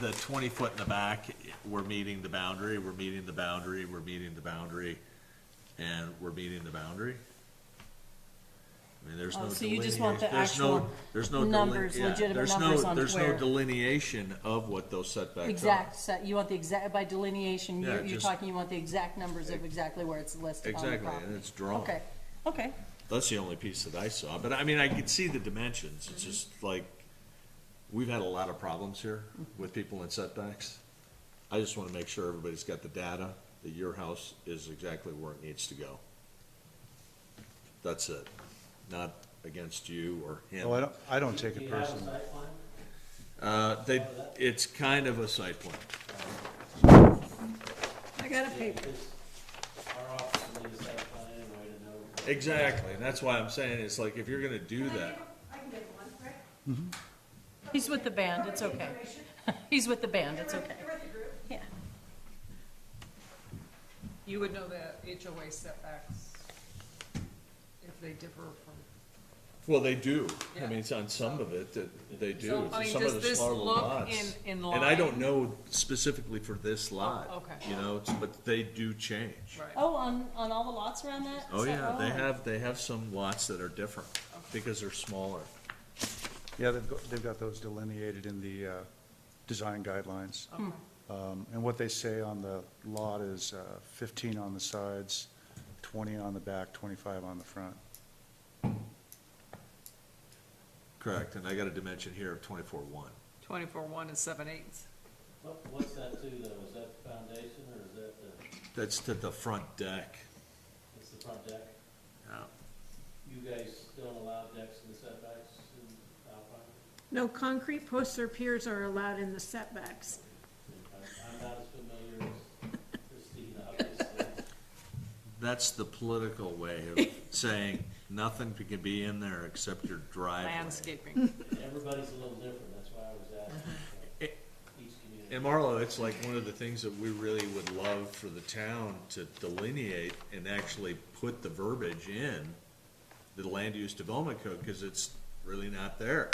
the 20 foot in the back, we're meeting the boundary, we're meeting the boundary, we're meeting the boundary, and we're meeting the boundary? I mean, there's Oh, no so you just want the delineation. There's no actual numbers, legitimate numbers on There's no where- delineation of what those setbacks are. Exact, you want the exact, by delineation, Yeah, you're just- talking, you want the exact numbers of exactly where it's listed on the Exactly, property. and it's drawn. Okay, okay. That's the only piece that I saw, but I mean, I could see the dimensions, it's just like, we've had a lot of problems here with people in setbacks. I just wanna make sure everybody's got the data, that your house is exactly where it needs to go. That's it, not against you or him. Oh, I don't take Do it you have a personally. site plan? It's kind of a site plan. I got a paper. Because our office will need a site plan anyway to know. Exactly, and that's why I'm saying, it's like, if you're gonna do that, He's with the band, it's okay. He's with the band, it's okay. Yeah. You would know the HOA setbacks if they differ from. well, they do, I Yeah. mean, it's on some of it that they do, So, it's I on mean, some does of the this smaller look lots. in And I don't line? know specifically for this lot. Oh, okay. But they do change. Right. Oh, on all the lots around that? Oh, yeah, Oh. they have some lots that are different, because they're smaller. Yeah, they've got those delineated in the design guidelines. Okay. And what they say on the lot is 15 on the sides, 20 on the back, 25 on the front. Correct, and I got a dimension here of 24.1. 24-1 is 7/8. What's that too, though? Is that the foundation, or is that That's to the front deck. that's the front deck? Yeah. You guys don't allow decks in the setbacks in Alpine? No concrete posts or piers are allowed in the setbacks. I'm not as familiar as Christine, obviously. That's the political way of saying nothing can be in there except your driveway. Landscaping. Everybody's a little different, that's why I was asking. It- Each community. And Marlo, it's like one of the things that we really would love for the town to delineate and actually put the verbiage in the land use development code, because it's really not there.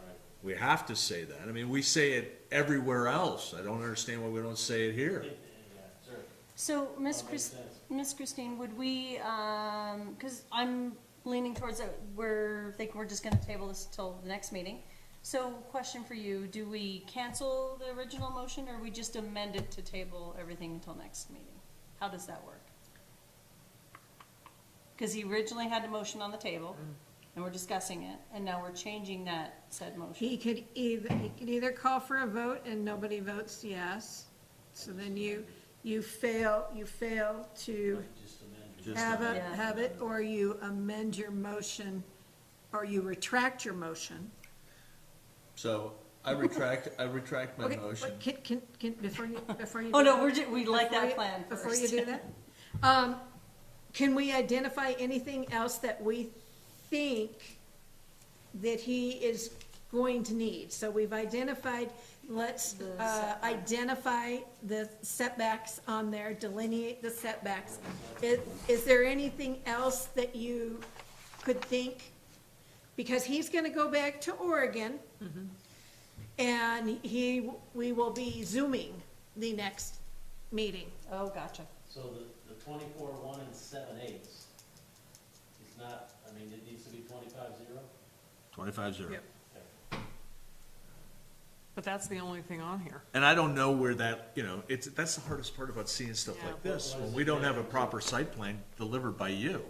Right. We have to say that. I mean, we say it everywhere else. I don't understand why we don't say it here. Yeah, sure. So, That makes sense. Miss Christine, would we, cause I'm leaning towards that, thinking we're just gonna table this till the next meeting. So, question for you, do we cancel the original motion, or we just amend it to table everything until next meeting? How does that work? Cause he originally had the motion on the table, and we're discussing it, and now we're changing that said motion. He could either call for a vote and nobody votes yes, so then you fail to Just amend it. Just Yeah. have it, or you amend your motion, or you retract your motion. So I retract my Okay, motion. but can, before you Oh, do no, that- we like before that you- plan Before first. you do that, can we identify anything else that we think that he is going to need? So we've identified, let's, The setbacks. identify the setbacks on there, delineate the setbacks. Is there anything else that you could think? Because he's gonna go back to Oregon, and we will be Zooming the next meeting. Oh, gotcha. So the 24, 1 and 7/8 is not, I mean, it needs to be 25-0? 25-0. Yep. But that's the only thing on here. And I don't know where that, that's the hardest part about seeing stuff like Yeah. this, when we don't have a proper site plan delivered by you.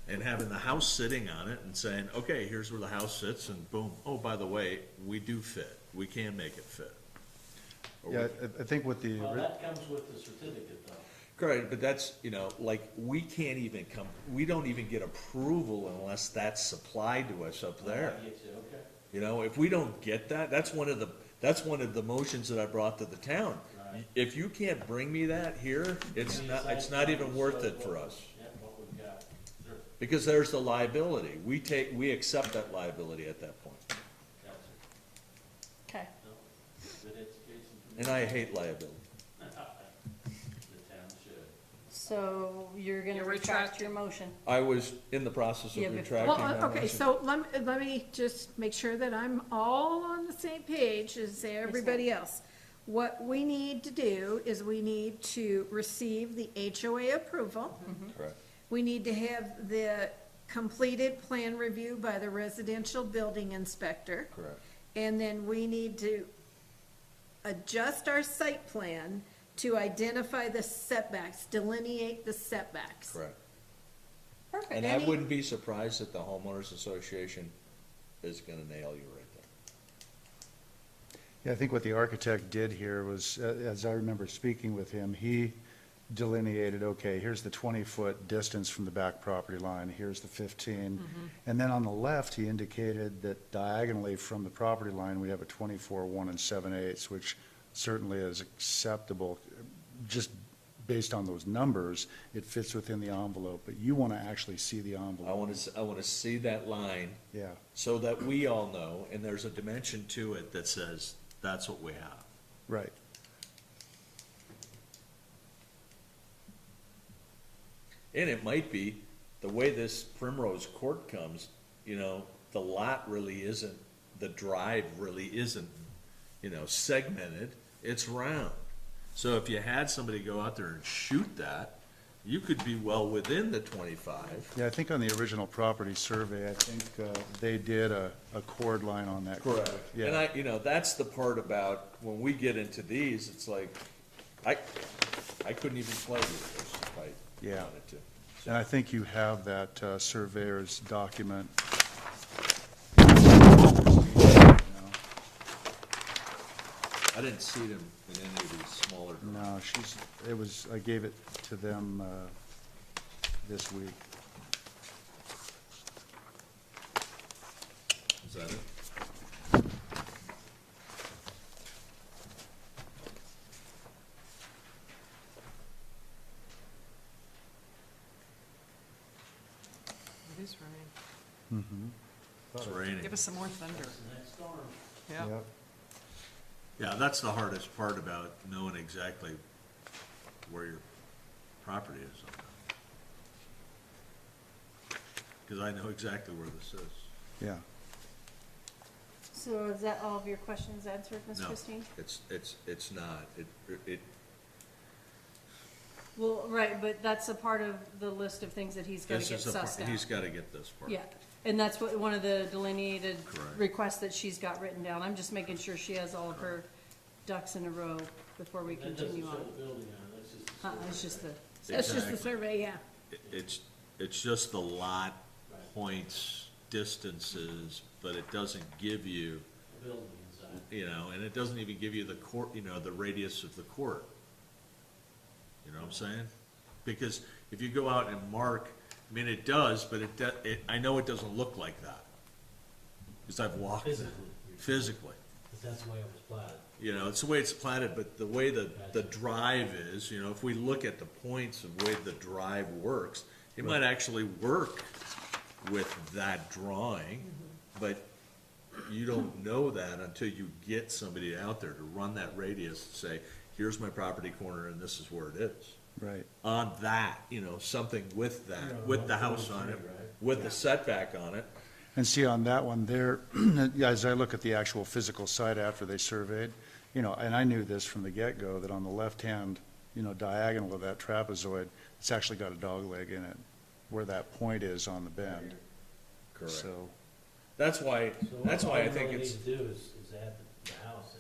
And having the house sitting on it and saying, okay, here's where the house sits, and boom, oh, by the way, we do fit, we can make it fit. Or we- Yeah, I think with the, Well, that comes with the certificate, though. Correct, but that's, like, we can't even we don't even get approval unless that's supplied to us up there. I get you, okay. If we don't get that, that's one of the motions that I brought to the town. Right. If you can't bring me that here, it's not even worth it for us. Yeah, what we've got, sure, Because there's the liability. We accept that liability at that point. gotcha. Okay. No, good education from And I hate liability. the town should. So you're gonna You're retract your motion? I was in the process Yeah, of but- retracting Well, my okay, motion. so let me just make sure that I'm all on the same page as everybody else. What we need to do is we need to receive the HOA approval. Correct. We need to have the completed plan review by the residential building inspector. Correct. And then we need to adjust our site plan to identify the setbacks, delineate the setbacks. Correct. Perfect. And I Any- wouldn't be surprised if the homeowners association is gonna nail you right there. yeah, I think what the architect did here was, as I remember speaking with him, he delineated, okay, here's the 20-foot distance from the back property line, here's the 15. And then on the left, he indicated that diagonally from the property line, we have a 24, 1 and 7/8, which certainly is acceptable, just based on those numbers, it fits within the envelope, but you want to actually see the envelope. I wanna see that line Yeah, so that we all know, and there's a dimension to it that says, that's what we have. right. And it might be, the way this Primrose Court comes, the lot really isn't, the drive really isn't, segmented, it's round. So if you had somebody go out there and shoot that, you could be well within the 25. Yeah, I think on the original property survey, I think they did a chord line on that. And Yeah, that's the part about, when we get into these, it's like, I couldn't even play with this if I Yeah. wanted to. and I think you have that surveyor's document. I didn't see them in any of these smaller drawings. No, I gave it to them this week. Is that it? is raining. It's raining. Give us some more thunder. Next storm. Yeah. Yep. Yeah, that's the hardest part about knowing exactly where your property is. Because I know exactly where this is. Yeah. So is that all of your questions answered, Ms. No, Christine? it's not. It, Well, right, but that's a part of the list of things that he's gotta this get is the part, sussed out. he's gotta get this part. Yeah, and that's what, one of the delineated Correct. requests that she's got written down. I'm just making sure she has all of her ducks in a row before we That doesn't continue show on. the building on it, that's just. It's just the, That's just the Exactly. survey, yeah. It's just the lot points, distances, but it doesn't give you, The building inside. you know, and it doesn't even give you the court, you know, the radius of the court. You know what I'm saying? Because if you go out and mark, I mean, it does, but I know it doesn't look like that. Because I've walked it physically. Because that's the way it was platted. You know, it's the way it's platted, but the way the drive is, you know, if we look at the points of the way the drive works, it might actually work with that drawing, but you don't know that until you get somebody out there to run that radius and say, here's my property corner and this is where it is. Right. On that, you know, something with that, You know, with the house on it, 143, right? with the setback on it. And see, on that one there, as I look at the actual physical site after they surveyed, you know, and I knew this from the get-go, that on the left-hand, you know, diagonal of that trapezoid, it's actually got a dog leg in it, where that point is on the bend. Correct. So, That's why, So that's all why I you think really it's need to do is add the house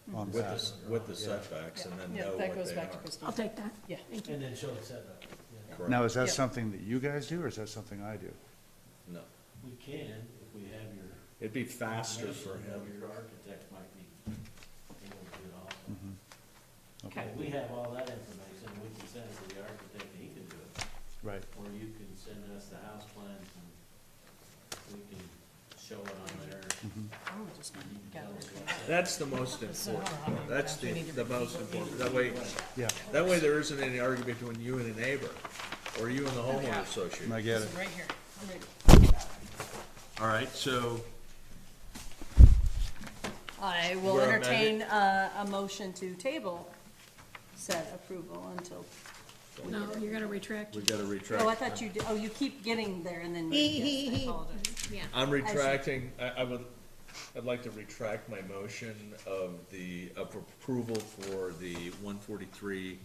in, on with that. the, with the setbacks and then yeah, know that what goes they back to are. Christine. I'll take that. Yeah. and then show the setback. Yeah. Correct. Now, is that Yeah. something that you guys do, or is that something I do? No, We can, if we have your. it'd be faster for him. Your architect might be able to do it also. Okay. If we have all that information, we can send it to the architect, and he can do it. Right. Or you can send us the house plans, and we can show it on there. I'm just gonna gather it. That's the most important. That's the most important. That way, Yeah, that way there isn't any argument between you and a neighbor, or you and the homeowner association. I get it. Right here. I'm ready. All right, so I will We're entertain a motion to table said approval until, No, you're gonna retract. we gotta oh, I retract. thought you did, oh, you keep getting there and then, He- yes, I he- apologize. Yeah. I'm retracting, I'd like to retract my motion of approval for the 143,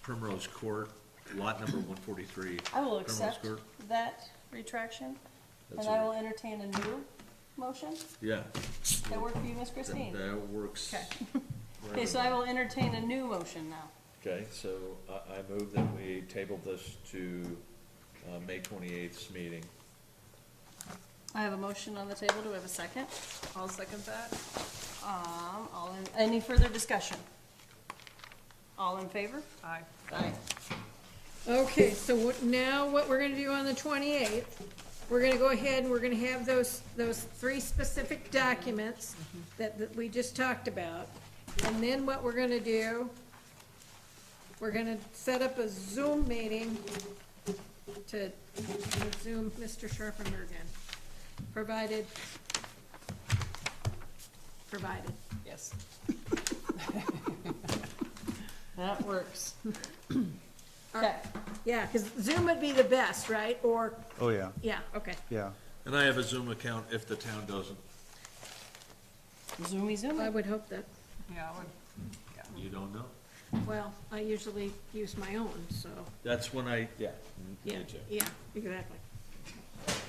Primrose Court, lot number 143. I will Primrose accept Court. that retraction, That's and I a- will entertain a new motion. Yeah, That work for you, Miss Christine? that works. Okay. Okay, so I will entertain a new motion now. Okay, so I move that we table this to May 28th's meeting. I have a motion on the table. Do we have a second? I'll second that. Any further discussion? All in favor? Aye. Aye. Okay, so now what we're gonna do on the 28th, we're gonna go ahead and we're gonna have those three specific documents that we just talked about. And then what we're gonna do, we're gonna set up a Zoom meeting to Zoom Mr. Sharpenberg in, provided. Yes. That works. Okay. Yeah, because Zoom would be the best, right? Or, Oh, yeah, yeah, okay. yeah. And I have a Zoom account if the town doesn't. Zoomy, I zoomy. would hope that, Yeah, I would, You don't know? well, I usually use my own, so, That's when I, yeah. yeah, me too. yeah, exactly.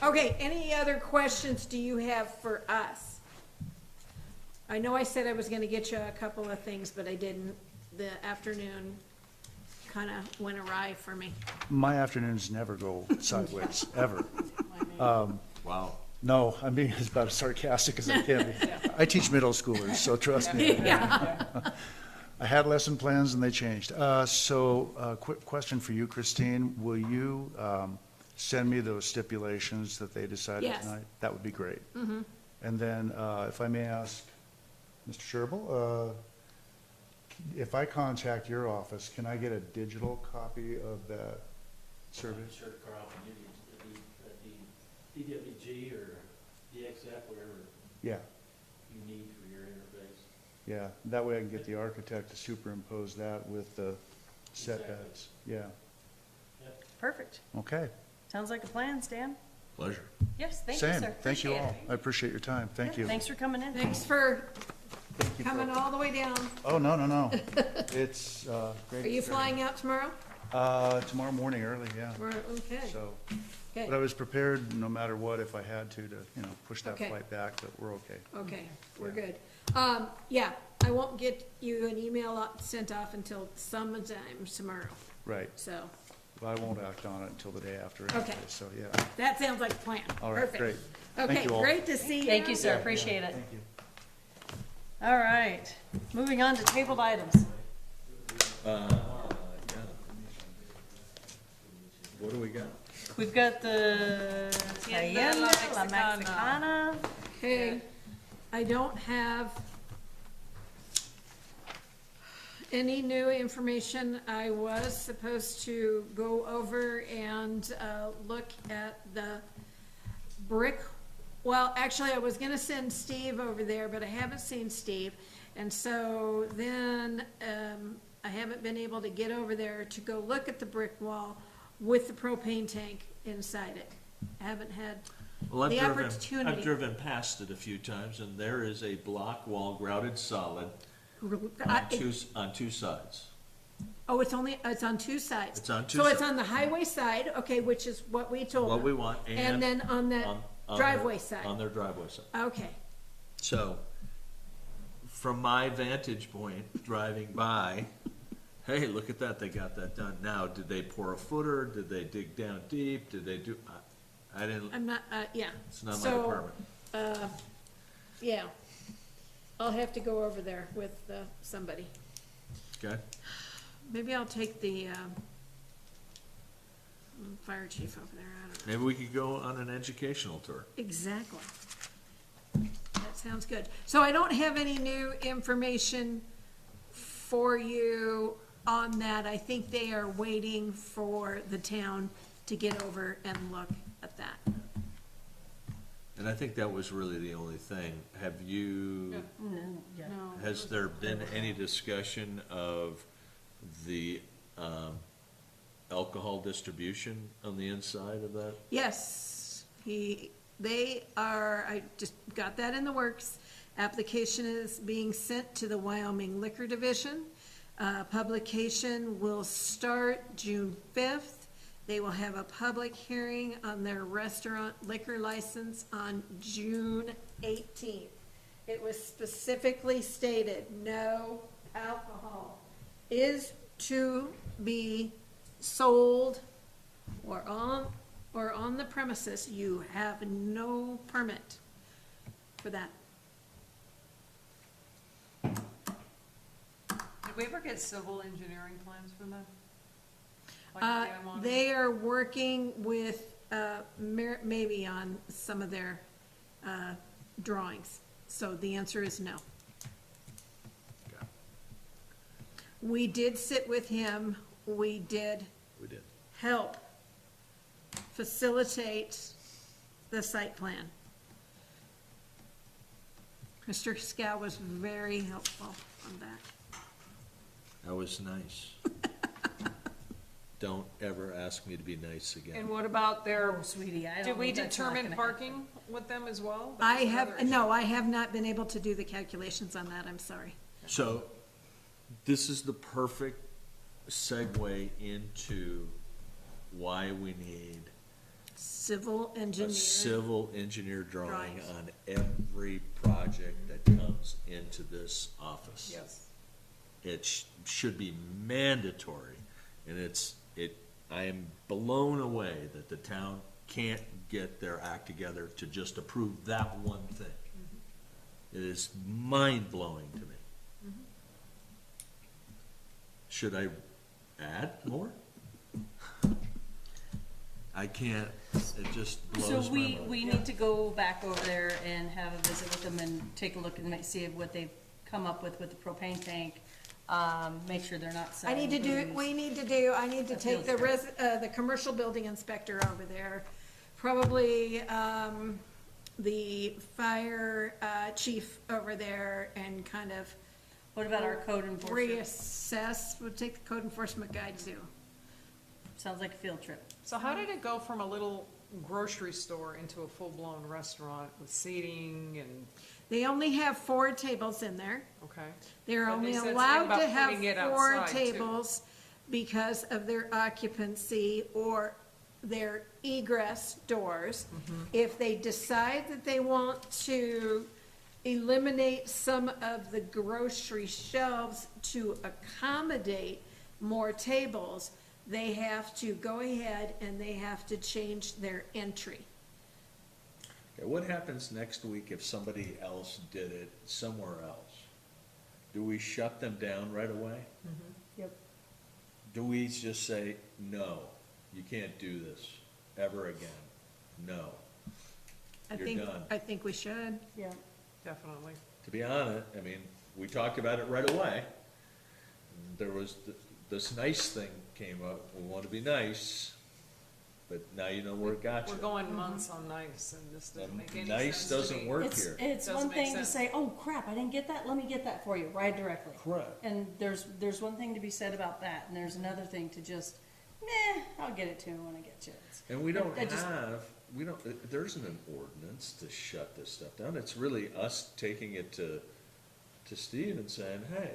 Okay, any other questions do you have for us? I know I said I was gonna get you a couple of things, but I didn't. The afternoon kinda went awry for me. My afternoons never go sideways, ever. Wow. No, I'm being about as sarcastic as I can be. I teach middle schoolers, so trust me. Yeah. I had lesson plans and they changed. Quick question for you, Christine. Will you send me those stipulations that they decided Yes. tonight? That would be great. And then, if I may ask, Mr. Sherbel, if I contact your office, can I get a digital copy of that survey? I'm sure Carl can give you a DWG or DXF, whatever Yeah, you need for your interface. yeah. That way I can get the architect to superimpose that with the setbacks. Yeah, Perfect. okay. Sounds like a plan, Stan. Pleasure. Yes, thank you, Same, sir. thank you Appreciate all. it. I appreciate your time. Thank Yeah, you. Thanks for coming in. Thanks for Thank you for- coming all the way down. Oh, no, no, no. It's, great. Are you flying out tomorrow? Tomorrow morning early, yeah. Okay, So, okay, but I was prepared no matter what if I had to, push that Okay. flight back, but we're okay. okay, we're Yeah. good. Yeah, I won't get you an email sent off until sometime tomorrow, Right. so But I won't act on it until the day after Okay. anyway, so, yeah. that sounds like a plan. All right, Perfect. great. Thank Okay, you all. great to see you. Thank you, sir. Appreciate it. Thank you. All right, moving on to tabled items. What do we got? We've got the Tienda La Mexicana. Okay, I don't have any new information. I was supposed to go over and look at the brick. Well, actually, I was gonna send Steve over there, but I haven't seen Steve. And so then, I haven't been able to get over there to go look at the brick wall with the propane tank inside it. I haven't had Well, the I've opportunity. driven past it a few times, and there is a block wall grouted solid I- on two sides. Oh, it's on two sides. It's on two So it's sides. on the highway side, okay, which is what we told them. What we want, And then on the on their- driveway side. On their driveway side. Okay, So, from my vantage point, driving by, hey, look at that, they got that done. Now, did they pour a footer? Did they dig down deep? Did they do, I didn't, I'm not, yeah. it's not my So, department. Yeah, I'll have to go over there with somebody. Okay? Maybe I'll take the fire chief over there, I don't know. Maybe we could go on an educational tour. Exactly. That sounds good. So I don't have any new information for you on that. I think they are waiting for the town to get over and look at that. And I think that was really the only thing. Have you, Yeah. No. has there been any discussion of the alcohol distribution on the inside of that? Yes, they are, I just got that in the works. Application is being sent to the Wyoming Liquor Division. Publication will start June 5th. They will have a public hearing on their restaurant liquor license on June 18th. It was specifically stated, no alcohol is to be sold or on the premises. You have no permit for that. Did we ever get civil engineering plans from them? Like them on- They are working with, maybe on some of their, drawings. So the answer is no. Okay. We did sit with him, we did We did. help facilitate the site plan. Mr. Scow was very helpful on that. That was nice. Don't ever ask me to be nice And again. what about their, Oh, sweetie, I don't did we think that's not determine gonna parking with them as well? I That's another have, issue. no, I have not been able to do the calculations on that, I'm sorry. So, this is the perfect segue into why we need Civil a engineer. civil engineer drawing Drawings. on every project that comes into this office. Yes. It should be mandatory, and I am blown away that the town can't get their act together to just approve that one thing. It is mind-blowing to me. Should I add more? I can't, it just So blows my we mind. need to go back over there and have a visit with them and take a look and see what they've come up with the propane tank. make sure they're not I selling need to do, booze. I need to A take field the commercial building inspector over there. Probably, the fire, chief over there and kind of What about our code enforcement? reassess, we'll take the code enforcement guy too. Sounds like a field trip. So how did it go from a little grocery store into a full-blown restaurant with seating and, They only have 4 tables in there. okay? They're But they only said something allowed about to have putting it 4 outside, too. tables because of their occupancy or their egress doors. Mm-hmm. If they decide that they want to eliminate some of the grocery shelves to accommodate more tables, they have to go ahead and they have to change their entry. Okay, what happens next week if somebody else did it somewhere else? Do we shut them down right away? Yep. Do we just say, no, you can't do this ever again? No. You're done. I think we should. Yeah. Definitely. To be honest, I mean, we talked about it right away. There was, this nice thing came up, we want to be nice, but now you know where it got you. We're going months on nice, and this doesn't make any sense Nice to me. doesn't work It's, here. it's Doesn't one make thing to sense. say, oh crap, I didn't get that, let me get that for you, right directly. Correct. And there's one thing to be said about that, and there's another thing to just, I'll get it to him when I get you. And we don't I just- there isn't an ordinance to shut this stuff down. It's really us taking it to Steve and saying, hey,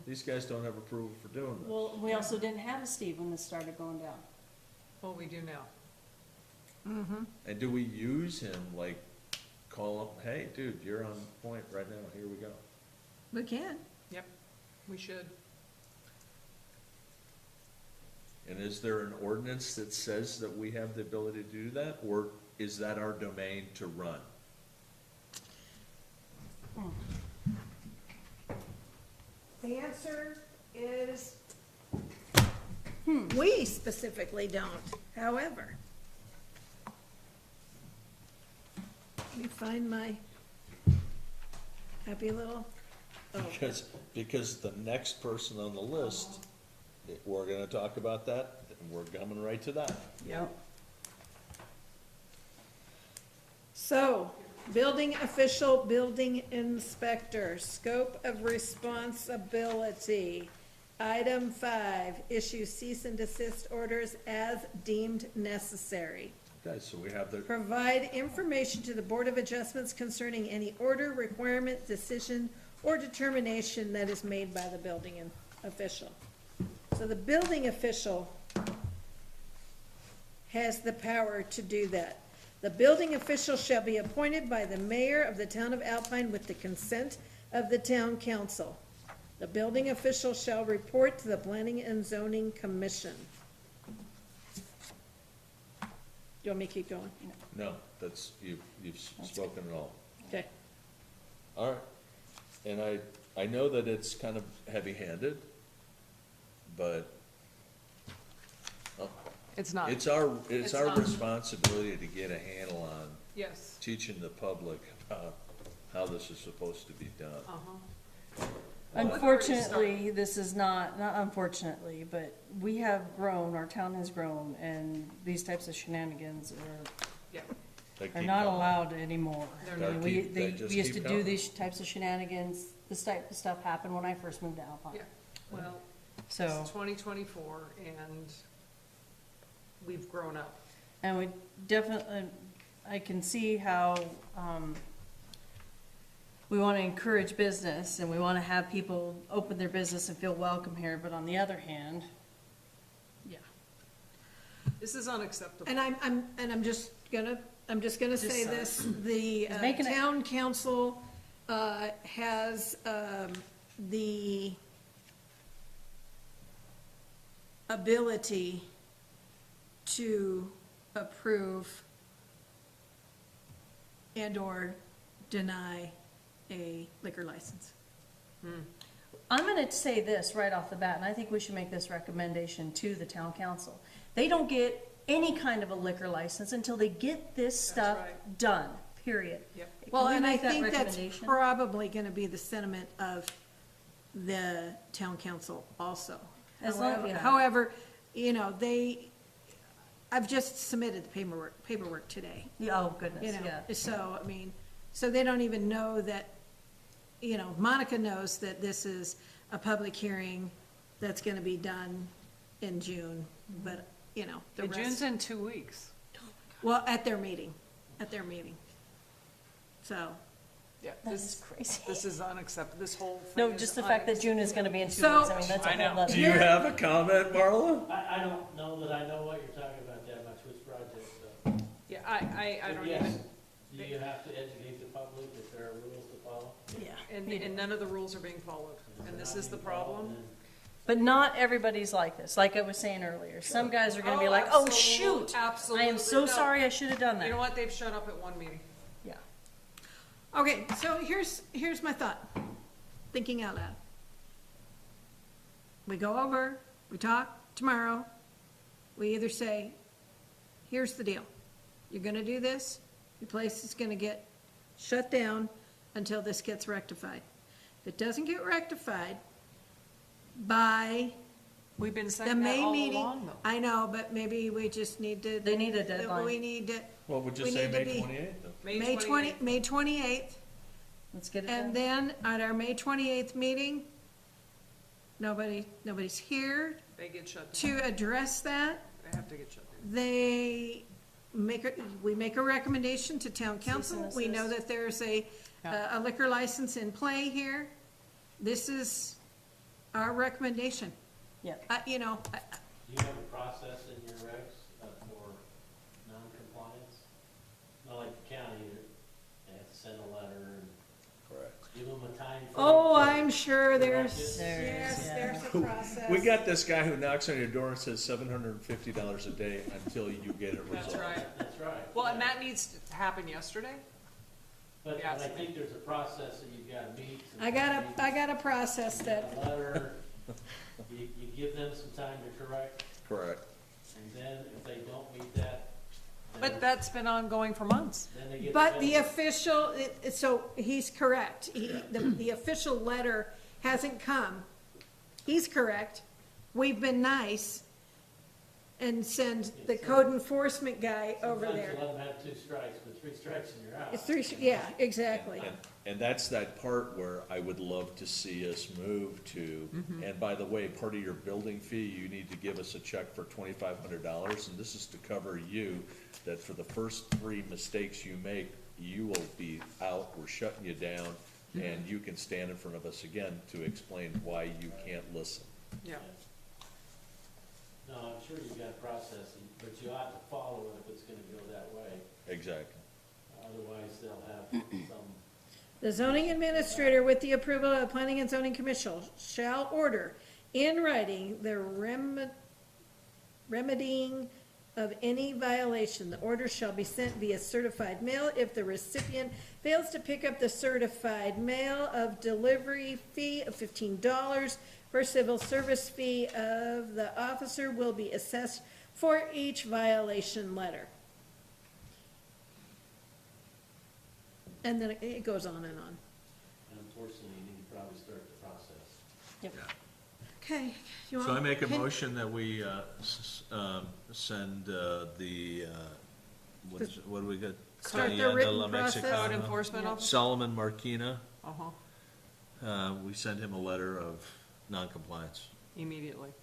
these guys don't have approval for doing this. Well, we also didn't have a Steve when this started going down. Well, we do now. And do we use him, like, call him, hey, dude, you're on point right now, here we go. We can. Yep, we should. And is there an ordinance that says that we have the ability to do that, or is that our domain to run? The answer is, we specifically don't, however. Let me find my happy little, Because the next person on the list, we're gonna talk about that, and we're coming right to that. Yep. so, building official, building inspector, scope of responsibility. Item 5, issue cease and desist orders as deemed necessary. Okay, so we have the, Provide information to the Board of Adjustments concerning any order, requirement, decision, or determination that is made by the building official. So the building official has the power to do that. The building official shall be appointed by the mayor of the town of Alpine with the consent of the town council. The building official shall report to the Planning and Zoning Commission. Do you want me to keep going? no, that's, you've spoken it all. Okay. All right, and I know that it's kind of heavy-handed, but It's not. it's our It's not. responsibility to get a handle on Yes. teaching the public about how this is supposed to be done. Uh-huh. Unfortunately, this is not unfortunately, but we have grown, our town has grown, and these types of shenanigans Yeah. They are keep not coming. allowed anymore. They're I not. mean, They just we used to keep do coming. these types of shenanigans, this type of stuff happened when I first moved to Alpine. Yeah. Well, So, it's 2024, and we've grown up. and we definitely, I can see how, we want to encourage business and we want to have people open their business and feel welcome here, but on the other hand, yeah. This is unacceptable. And I'm just gonna say Just, this, the He's making it- town council, has, the ability to approve and/or deny a liquor license. I'm gonna say this right off the bat, and I think we should make this recommendation to the town council. They don't get any kind of a liquor license until they get this stuff right. done, period. Yep. Can Well, we and I make that think that's recommendation? probably gonna be the sentiment of the town council also. As long- yeah. However, you know, I've just submitted the paperwork today. Yeah, oh, You goodness, know, yeah. so, I mean, so they don't even know that, you know, Monica knows that this is a public hearing that's gonna be done in June, but, you know, the And June's rest, in 2 weeks. well, at their meeting. So, Yeah, That this is crazy. This is unacceptable, this whole thing No, is just the fact that June is gonna be in 2 weeks, I mean, that's a I know. whole nother. Do you have a comment, Marla? I don't know that I know what you're talking about that much, which project, so. Yeah, I don't Yes. even, Do you have to educate the public if there are rules to follow? Yeah. and none of the rules are being followed, and this is the problem. But not everybody's like this, like I was saying earlier. Some guys are gonna be like, oh, shoot! I am so no. sorry, I should have done You know that. what, they've shown up at one meeting. Yeah. okay, so here's my thought, thinking out loud. We go over, we talk tomorrow, we either say, here's the deal. You're gonna do this, your place is gonna get shut down until this gets rectified. If it doesn't get rectified by We've been the saying that May all meeting, along, though. I know, but maybe we just need to. They need a deadline. We need to, What would you We say, need to May be- 28th? May 28th, Let's get it and done. then at our May 28th meeting, nobody's here They get shut down, to address that. they have to get shut down. We make a recommendation to town council. and We know desist. that there's a liquor license in play here. This is our recommendation. Yeah. You know, Do you have a process in your regs for non-compliance? Not like the county, they have to send a letter and Correct. give them a time frame. oh, to- I'm sure there's, There yes, is, yeah. there's a process. We got this guy who knocks on your door and says $750 a day until you get it resolved. That's right. That's right. Well, and that needs to happen yesterday. But yes. I think there's a process that you've got to meet. I got a process that, A letter, you give them some time to correct, Correct. and then if they don't meet that, But that's been ongoing for months. then they get. but the bill. official, so he's correct. The official letter hasn't come. He's correct. We've been nice and send the code enforcement guy over there. Sometimes you let them have 2 strikes, but 3 strikes and you're out. It's three, yeah, exactly. And that's that part where I would love to see us move to, and by the way, part of your building fee, you need to give us a check for $2,500, and this is to cover you, that for the first 3 mistakes you make, you will be out, we're shutting you down, and you can stand in front of us again to explain why you can't listen. Yeah. No, I'm sure you've got a process, but you ought to follow it if it's gonna go that way. Exactly. Otherwise, they'll have some, The zoning administrator, with the approval of the planning and zoning commission, shall order in writing the remedying of any violation. The order shall be sent via certified mail. If the recipient fails to pick up the certified mail, of delivery fee of $15 for civil service fee of the officer will be assessed for each violation letter. And then it goes on and on. and unfortunately, you need to probably start the process. Yep. Okay. You So I want- make a okay. motion that we send what do we got? Start the Cayenne de written la process. Mexicana. Code enforcement officer? Solomon Marquina, Uh-huh, we send him a letter of noncompliance. immediately.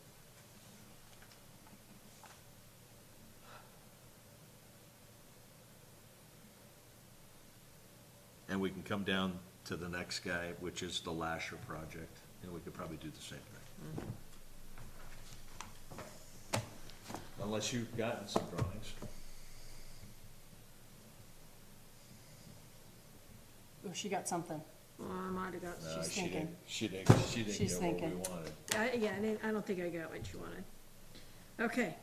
And we can come down to the next guy, which is the Lasher project, and we could probably do the same thing. Unless you've gotten some drawings. Oh, she got something. Oh, I might have got, No, She's she thinking. didn't- She didn't She's get what we thinking. wanted. yeah, I don't think I got what you wanted. Okay,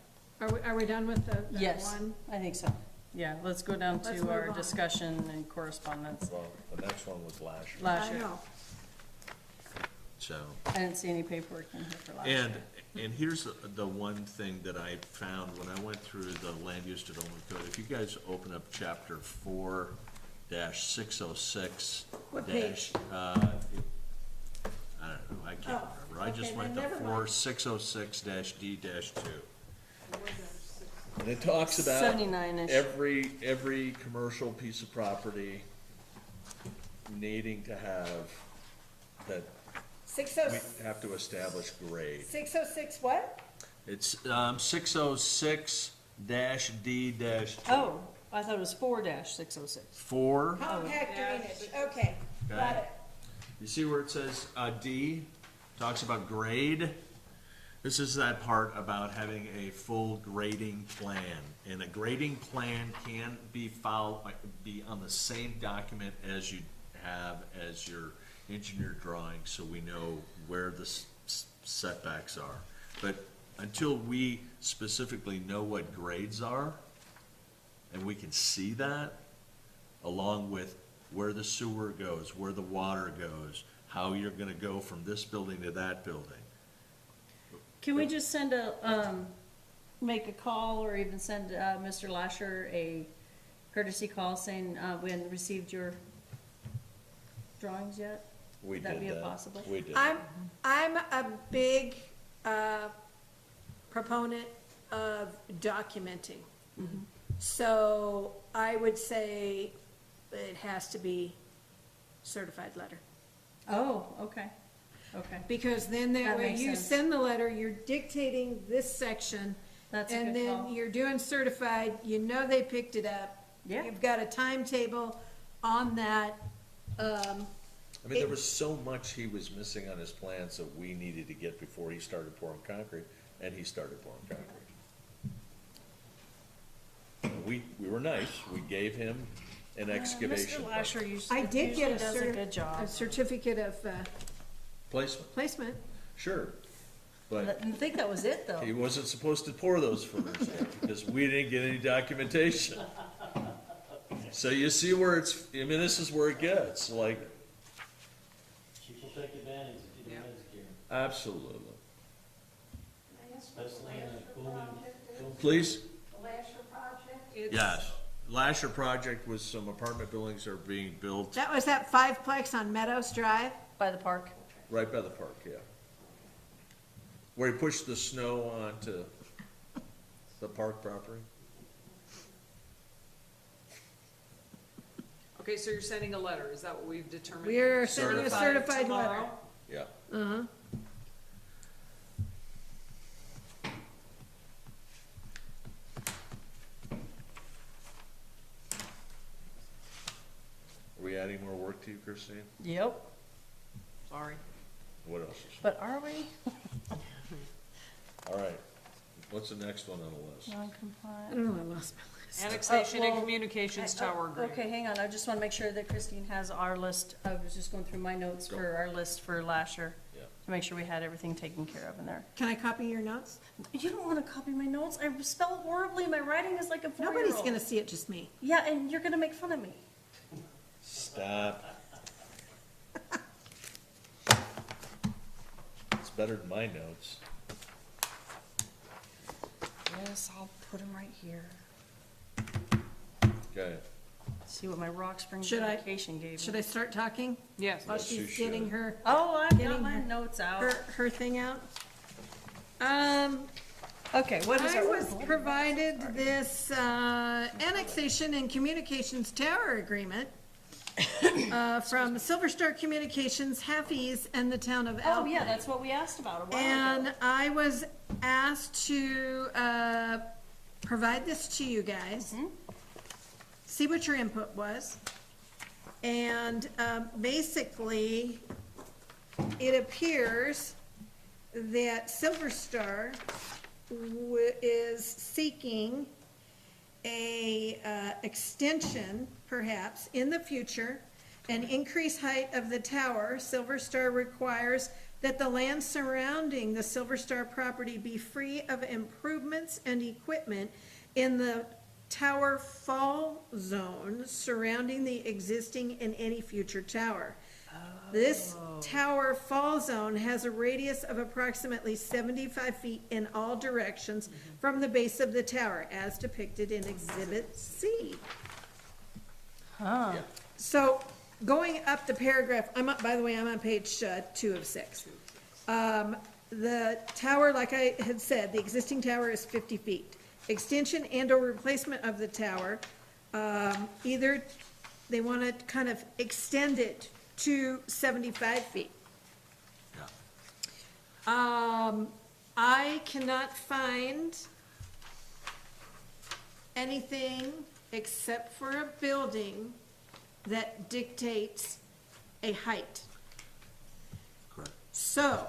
are we done with that Yes, one? I think so. Yeah, let's go down Let's to our move on. discussion and correspondence. Well, the next one was Lasher, I Last year, know. so. I didn't see any paperwork in here for last year. And here's the one thing that I found when I went through the land use development code. If you guys open up chapter 4-606 What page? I don't know, I can't Oh, remember. I just okay, went then to never mind. 4606-D-2. And it talks about 79-ish. every commercial piece of property needing to have that, we have to establish grade. 606 what? It's, 606-D-2. Oh, I thought it was 4-606. 4. Compact drainage, okay, got it. You see where it says, D, talks about grade? This is that part about having a full grading plan. And a grading plan can be be on the same document as you have as your engineer drawing, so we know where the setbacks are. But until we specifically know what grades are, and we can see that, along with where the sewer goes, where the water goes, how you're gonna go from this building to that building. Can we just send make a call or even send Mr. Lasher a courtesy call saying we hadn't received your drawings yet? We Would that did be that. possible? We did. I'm a big proponent of documenting. So I would say it has to be certified letter. Oh, okay, okay. Because then that That way makes you sense. send the letter, you're dictating this section. That's a And good then call. you're doing certified, you know they picked it up. Yeah. You've got a timetable on that. I mean, there was so much he was missing on his plans that we needed to get before he started pouring concrete, and he started pouring concrete. We were nice, we gave him an excavation Mr. Lasher I usually did get does a good job. a certificate of placement, placement. sure. I But didn't think that was it, though. he wasn't supposed to pour those for us yet, because we didn't get any documentation. So you see where it's, I mean, this is where it gets, like, People take advantage of getting educated, absolutely. especially in a booming. Please? It's- Yes. Lasher project was some apartment buildings are being built That was that fiveplex on Meadows Drive. By the park. right by the park, yeah. Where he pushed the snow onto the park property. Okay, so you're sending a letter, is that what we've determined? We're sending a certified letter. Tomorrow? Yeah. Uh-huh. Are we adding more work to you, Christine? Yep. Sorry. What else? But are we All right. What's the next one on the list? I non-compliant? don't know, I lost my list. Annexation and well, communications tower agreement. Okay, hang on, I just wanna make sure that Christine has our list, I was just going through my notes Go. for our list for Lasher. Yeah. To make sure we had everything taken care of in there. Can I copy your notes? You don't wanna copy my notes, I spell horribly, my writing is like a 4-year-old. Nobody's gonna see it, just me. Yeah, and you're gonna make fun of me. Stop. It's better than my notes. Yes, I'll put them right here. Okay. See what my Rock Springs Should I- education gave me. Should I start talking Yes. while Yes, you she's getting should. her, Oh, I've got Getting my her- notes out. her thing out? Okay, what is I it? was provided this annexation and communications tower agreement from Silver Star Communications, Half-Ease, and the town of Oh, Alpine. yeah, that's what we asked about a while ago. And I was asked to provide this to you guys, see what your input was. And basically, it appears that Silver Star is seeking a extension, perhaps, in the future, an increased height of the tower. Silver Star requires that the land surrounding the Silver Star property be free of improvements and equipment in the tower fall zone surrounding the existing and any future tower. This tower fall zone has a radius of approximately 75 feet in all directions from the base of the tower, as depicted in Exhibit C. Huh. So, going up the paragraph, I'm up, by the way, I'm on page 2 of 6. The tower, like I had said, the existing tower is 50 feet. Extension and/or replacement of the tower, either they want to kind of extend it to 75 feet. I cannot find anything except for a building that dictates a height. Correct. So,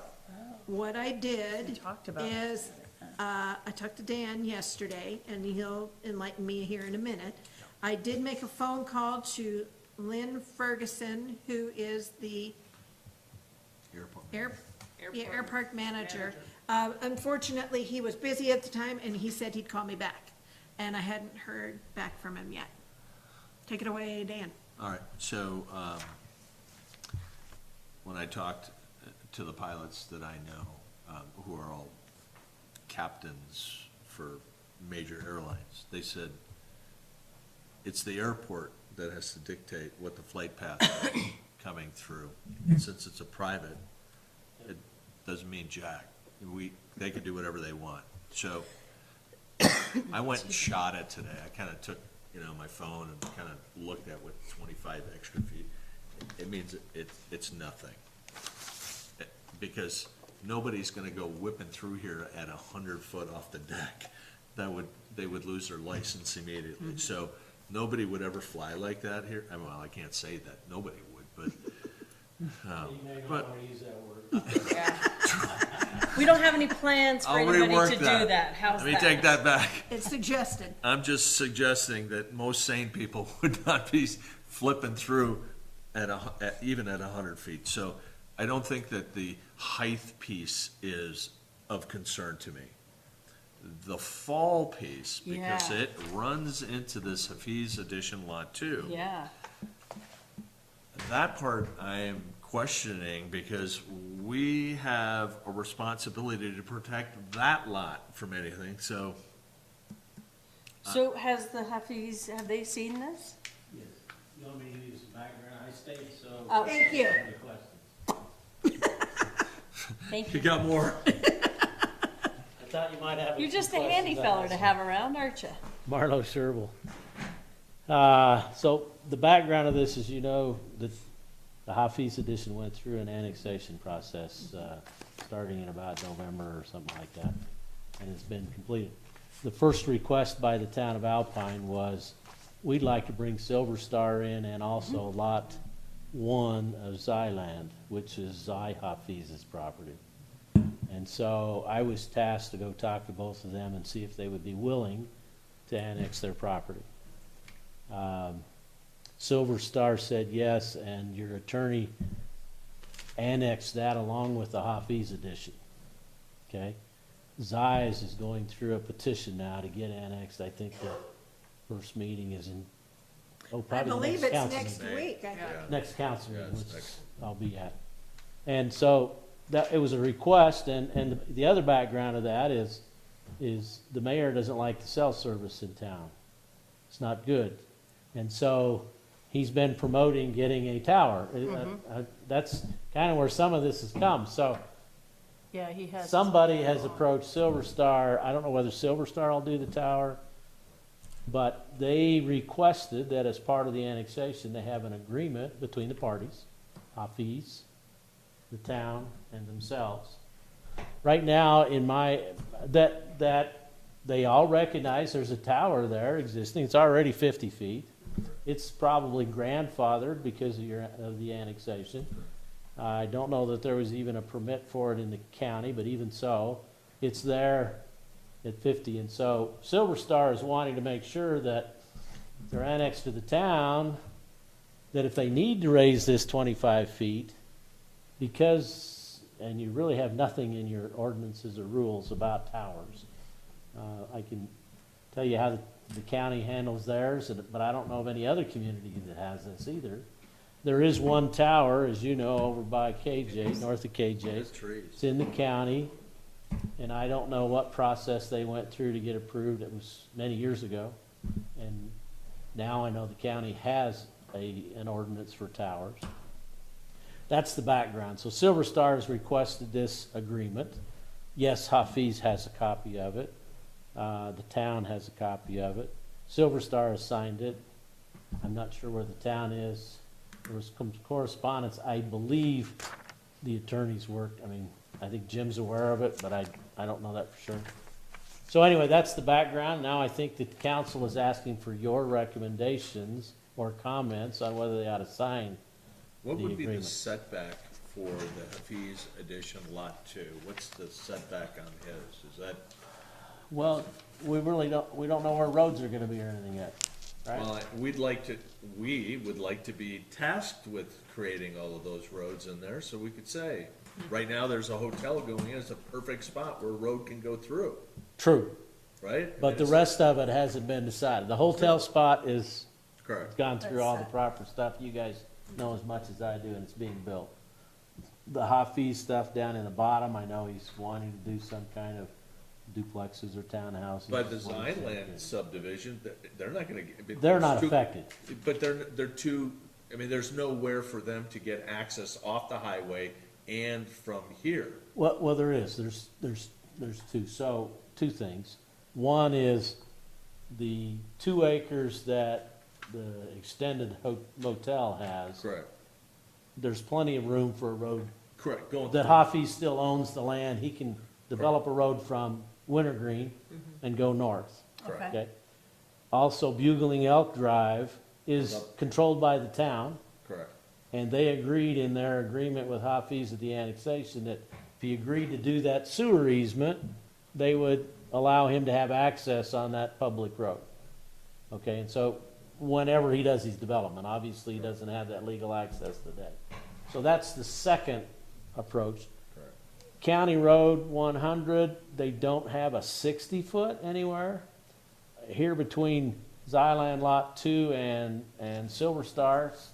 what I did We talked about is, I talked to Dan yesterday, and he'll enlighten me here in a minute. I did make a phone call to Lynn Ferguson, who is the air park manager. Unfortunately, he was busy at the time, and he said he'd call me back, and I hadn't heard back from him yet. Take it away, Dan. All right, so, when I talked to the pilots that I know, who are all captains for major airlines, they said it's the airport that has to dictate what the flight path is coming through. And since it's a private, it doesn't mean jack. They can do whatever they want. So I went and shot it today. I kind of took, my phone and kind of looked at what 25 extra feet. It means it's nothing. Because nobody's gonna go whipping through here at 100 foot off the deck. They would lose their license immediately. So nobody would ever fly like that here. Well, I can't say that, nobody would, but, You may not but- wanna use that word. Yeah. We don't have any plans for I'll anybody rework to do that. that. How's Let me that? take that back. It's suggested. I'm just suggesting that most sane people would not be flipping through even at 100 feet. So I don't think that the height piece is of concern to me. The fall piece, because Yeah. it runs into this Hafiz Edition Lot 2. Yeah, That part I am questioning because we have a responsibility to protect that lot from anything, so. so has the Hafiz, have they seen this? Yes. You want me to use the background? I stayed, so. Oh. Thank you. Any questions? Thank You you. got more? I thought you might have. You're few just a handy questions on feller this. to have around, aren't you? Marlo Sherville. So the background of this is, the Hafiz edition went through an annexation process, starting in about November or something like that, and it's been completed. The first request by the town of Alpine was, we'd like to bring Silver Star in and also Lot 1 of Zyland, which is Zy Hafiz's property. And so I was tasked to go talk to both of them and see if they would be willing to annex their property. Silver Star said yes, and your attorney annexed that along with the Hafiz edition. Okay? Zy's is going through a petition now to get annexed. I think the first meeting is in, I probably the believe next it's council next meeting. week. Next council Yeah, meeting, it's which next. I'll be at. And so that, it was a request, and the other background of that is the mayor doesn't like the cell service in town. It's not good. And so he's been promoting getting a tower. That's kind of where some of this has come. So Yeah, he has. somebody has approached Silver Star. I don't know whether Silver Star will do the tower, but they requested that as part of the annexation, they have an agreement between the parties, Hafiz, the town, and themselves. Right now, that they all recognize there's a tower there existing. It's already 50 feet. It's probably grandfathered because of the annexation. I don't know that there was even a permit for it in the county, but even so, it's there at 50. And so Silver Star is wanting to make sure that they're annexed to the town, that if they need to raise this 25 feet, because, and you really have nothing in your ordinances or rules about towers. I can tell you how the county handles theirs, but I don't know of any other community that has this either. There is one tower, as you know, over by KJ, north of KJ. Trees. It's in the county, and I don't know what process they went through to get approved. It was many years ago. And now I know the county has an ordinance for towers. that's the background. So Silver Star has requested this agreement. Yes, Hafiz has a copy of it. The town has a copy of it. Silver Star has signed it. I'm not sure where the town is. There was some correspondence. I believe the attorneys worked. I mean, I think Jim's aware of it, but I don't know that for sure. So anyway, that's the background. Now I think the council is asking for your recommendations or comments on whether they ought to sign. What The would be the agreement. setback for the Hafiz addition lot 2? What's the setback on his? Is that, Well, we don't know where roads are gonna be or anything yet, right? well, we would like to be tasked with creating all of those roads in there, so we could say, right now, there's a hotel going in, it's a perfect spot where a road can go through, True, right? but the rest of it hasn't been decided. The hotel spot is Correct. gone through all the proper stuff. You guys know as much as I do, and it's being built. The Hafiz stuff down in the bottom, I know he's wanting to do some kind of duplexes or townhouses. But the is what he said. Zineland subdivision, they're not gonna get. They're not there's too- affected. But they're too, I mean, there's nowhere for them to get access off the highway and from here. Well, there is. There's two. So, two things. One is the 2 acres that the extended motel has. Correct. There's plenty of room for a road. Correct, going That through. Hafiz still owns the land. He can develop a road from Wintergreen and go north. Correct. Okay? Also, Bugling Elk Drive is Yep. controlled by the town. Correct. And they agreed in their agreement with Hafiz at the annexation that if he agreed to do that sewer easement, they would allow him to have access on that public road. Okay, and so whenever he does his development, obviously he doesn't have that legal access today. So that's the second approach. Correct. County Road 100, they don't have a 60-foot anywhere. Here between Zyland Lot 2 and Silver Stars,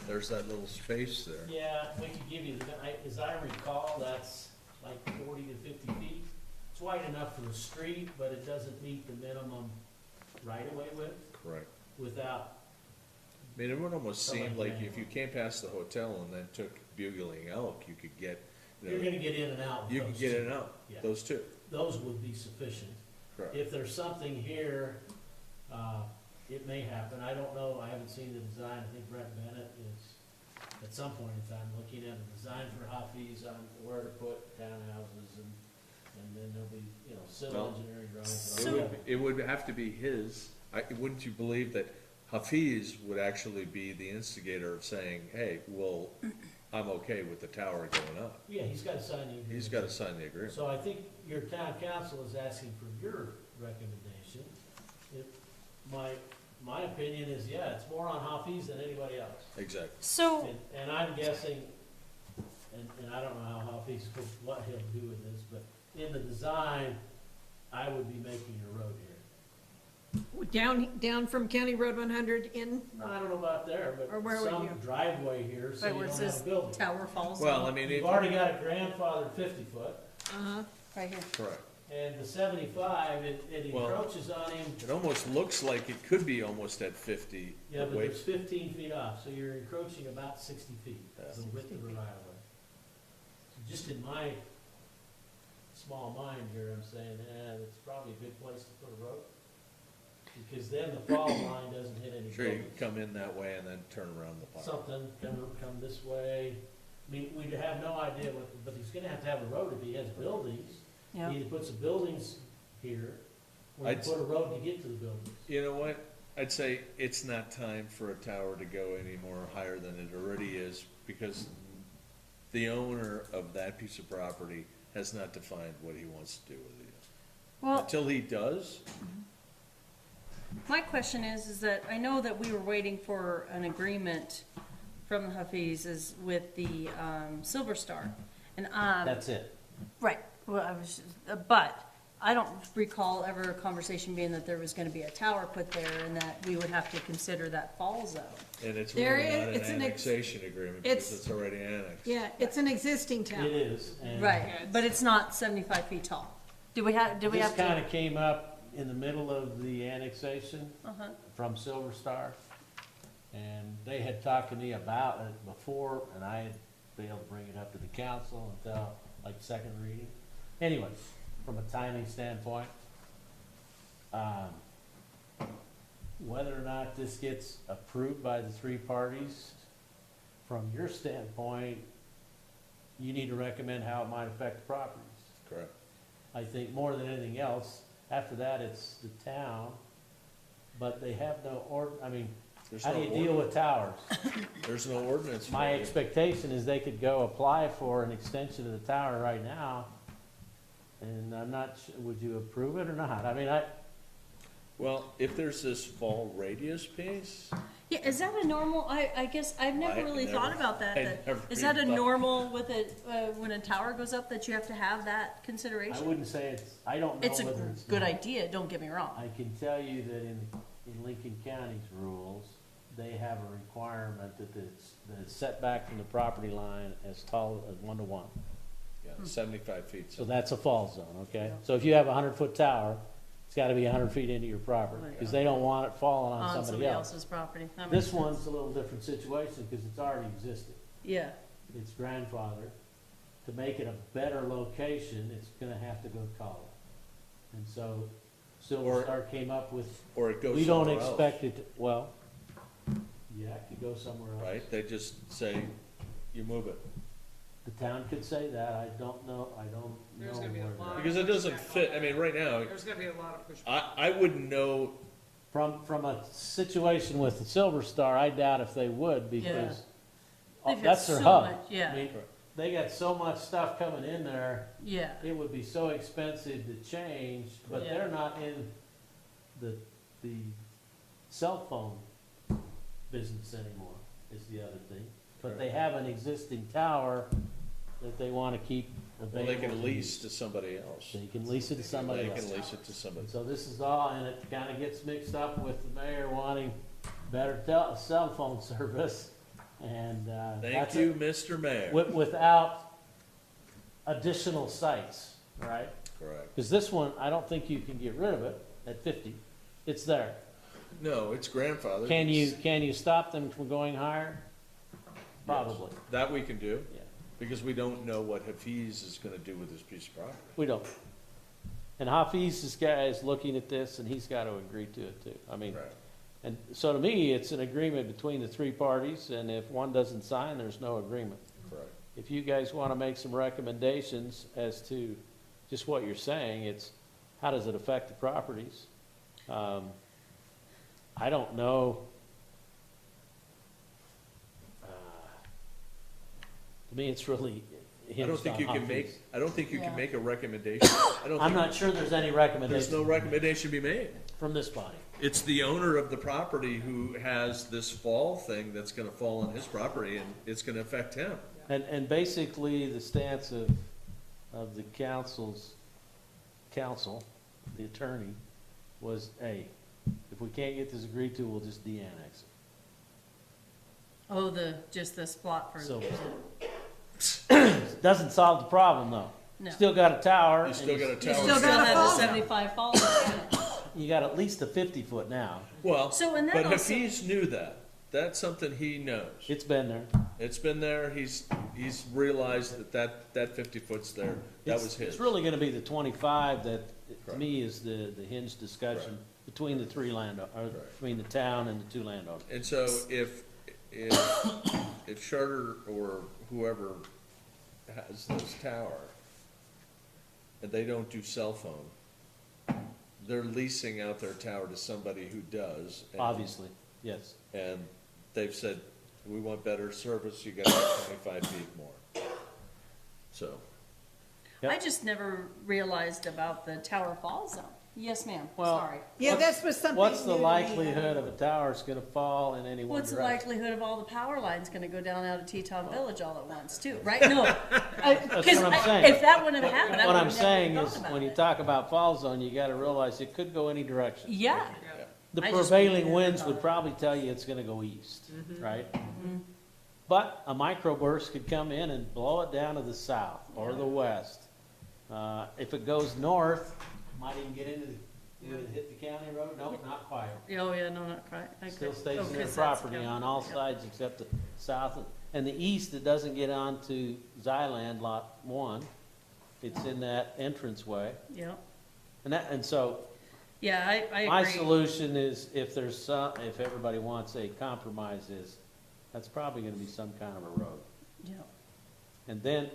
There's that little space there. yeah, we could give you, as I recall, that's like 40 to 50 feet. It's wide enough for the street, but it doesn't meet the minimum right-of-way width Correct. without, I mean, it would almost seem Somebody like can- if you came past the hotel and then took Bugling Elk, you could get, you're gonna get in and out. with you could those get two. in and out, Yeah. those two. Those would be sufficient. Correct. If there's something here, it may happen. I don't know. I haven't seen the design. I think Brett Bennett is, at some point in time, looking at a design for Hafiz on where to put townhouses and then there'll be, civil Well, engineering drawings. It and all would, it would have to be his, wouldn't you believe that Hafiz would actually be the instigator of saying, hey, well, I'm okay with the tower going up? Yeah, he's got to sign the agreement. He's gotta sign the agreement. So I think your town council is asking for your recommendation. My opinion is, yeah, it's more on Hafiz than anybody else. Exactly. So, And I'm guessing, and I don't know how Hafiz, what he'll do with this, but in the design, I would be making a road here. Down from County Road 100 in, I don't know about there, Or but where would some you? driveway here, so right you where it don't have says a building. tower falls Well, I on, mean, You've it, already got a grandfathered 50-foot, right here. correct. and the 75, it Well- encroaches on him. It almost looks like it could be almost at 50. Yeah, but Wait, it's 15 feet off, so you're encroaching about 60 feet, Yeah. the width of the right of way. So just in my small mind here, I'm saying, it's probably a good place to put a road. Because then the fall line doesn't hit any Sure, you buildings. could come in that way and then turn around the park. Something, come this way. I mean, we'd have no idea what, but he's gonna have to have a road if he has buildings. Yeah. He either puts the buildings here, or you I'd- put a road to get to the buildings. You know what? I'd say it's not time for a tower to go any more higher than it already is, because the owner of that piece of property has not defined what he wants to do with it. Well, Until he does, my question is that I know that we were waiting for an agreement from the Hafizes with the Silver Star. And, That's it. right, well, I was, but I don't recall ever a conversation being that there was gonna be a tower put there and that we would have to consider that fall zone. and it's There really is- not it's an an ex- annexation agreement, it's- because it's already annexed. yeah, it's an existing It town. is. and Right, but it's not 75 feet tall. Do we have This to? kinda came up in the middle of the annexation Uh-huh. from Silver Star. And they had talked to me about it before, and I had failed to bring it up to the council until like second reading. Anyway, from a timing standpoint, whether or not this gets approved by the three parties, from your standpoint, you need to recommend how it might affect the properties. Correct. I think more than anything else, after that, it's the town, but they have no There's how do no you deal with towers? There's no ordinance. My for it. expectation is they could go apply for an extension of the tower right now, and I'm not, would you approve it or not? I mean, Well, if there's this fall radius piece, Yeah, is that a normal, I guess, I've never I really never- thought about that. I that- never Is that a even thought- normal with a, when a tower goes up, that you have to have that I consideration? wouldn't say it's, I don't know It's a whether it's. good not. idea, don't get me wrong. I can tell you that in Lincoln County's rules, they have a requirement that the setback from the property line as tall as 1 to 1. yeah, 75 feet. So that's a fall zone, okay? So if you have a 100-foot tower, it's gotta be 100 feet into your property, because they don't want it falling on somebody else. else's property. That makes This sense. one's a little different situation, because it's already existed. Yeah, It's grandfathered. To make it a better location, it's gonna have to go taller. And so Silver Star came up with, Or it goes we don't somewhere else, expect it, well, yeah, it could go somewhere else. right? They just say, you move it. The town could say that, I don't know There's gonna be a where lot. that- Because it doesn't fit, I mean, right now, There's gonna be a lot of pushback. I wouldn't know, From a situation with the Silver Star, I doubt if they would, because They've got that's their so hub. much, yeah. I mean, they got so much stuff coming in there, yeah. it would be so expensive to change, but Yeah. they're not in the cell phone business anymore, is the other thing. But they have an existing tower that they wanna keep well, available. they can to lease use. to somebody else. They can lease it to somebody They else. can lease it to somebody. So this is all, and it kinda gets mixed up with the mayor wanting better cell phone service, and, Thank that's you, Mr. Mayor. without additional sites, right? Correct. Because this one, I don't think you can get rid of it at 50. It's there. No, it's grandfathered. Can you stop them from going higher? Probably. That we can do, Yeah. because we don't know what Hafiz is gonna do with this piece of property. We don't. And Hafiz is looking at this, and he's got to agree to it too. I mean, Right. and so to me, it's an agreement between the three parties, and if one doesn't sign, there's no agreement. Correct. If you guys want to make some recommendations as to just what you're saying, it's how does it affect the properties? I don't know. To me, it's really I don't hinged think on you can Hafiz. make, I don't think you Yeah. can make a recommendation. I don't I'm think, not sure there's any there's recommendation no recommendation to be made. from this body. It's the owner of the property who has this fall thing that's gonna fall on his property, and it's gonna affect him. And basically, the stance of the council, the attorney, was, hey, if we can't get this agreed to, we'll just de-annex it. Oh, just the spot for. So, doesn't solve the problem, though. No. Still got a tower. You still and got a You tower. still got a have fall the zone. 75 fall zone. You got at least a 50-foot now. Well, So, and that but also- Hafiz knew that. That's something he knows. It's been there. It's been there, he's realized that 50 foot's there. That It's- was his. It's really gonna be the 25 that, to Correct. me, is the hinge discussion between the three or between the town and the two landowners. And so if Charter or whoever has this tower, and they don't do cell phone, they're leasing out their tower to somebody who does. and- Obviously, yes. And they've said, we want better service, you gotta have 25 feet more. So, Yep. I just never realized about the tower fall zone. Yes, ma'am, Well, sorry. Yeah, What's- this was something. What's the new to me. likelihood of a tower's gonna fall in any one What's the direction? likelihood of all the power lines gonna go down out of Teton Village all at once, too, right? No. That's what I'm saying. If that wouldn't have happened, I What would I'm have saying never is, thought about when you it. talk about fall zone, you gotta realize it could go any direction. Yeah, The I just prevailing never winds thought would of it. probably tell you it's gonna go east, right? But a microburst could come in and blow it down to the south or the west. If it goes north, might even get into Would it hit the county road? No, not quite. Oh, yeah, no, not quite. I Still agree. stays Oh, in their 'cause that's property county. on all Yep. sides except the south and the east. It doesn't get onto Zyland Lot 1. It's in that entranceway. Yep. And so Yeah, I my agree. solution is if if everybody wants a compromise is, that's probably gonna be some kind of a road. Yep. And then,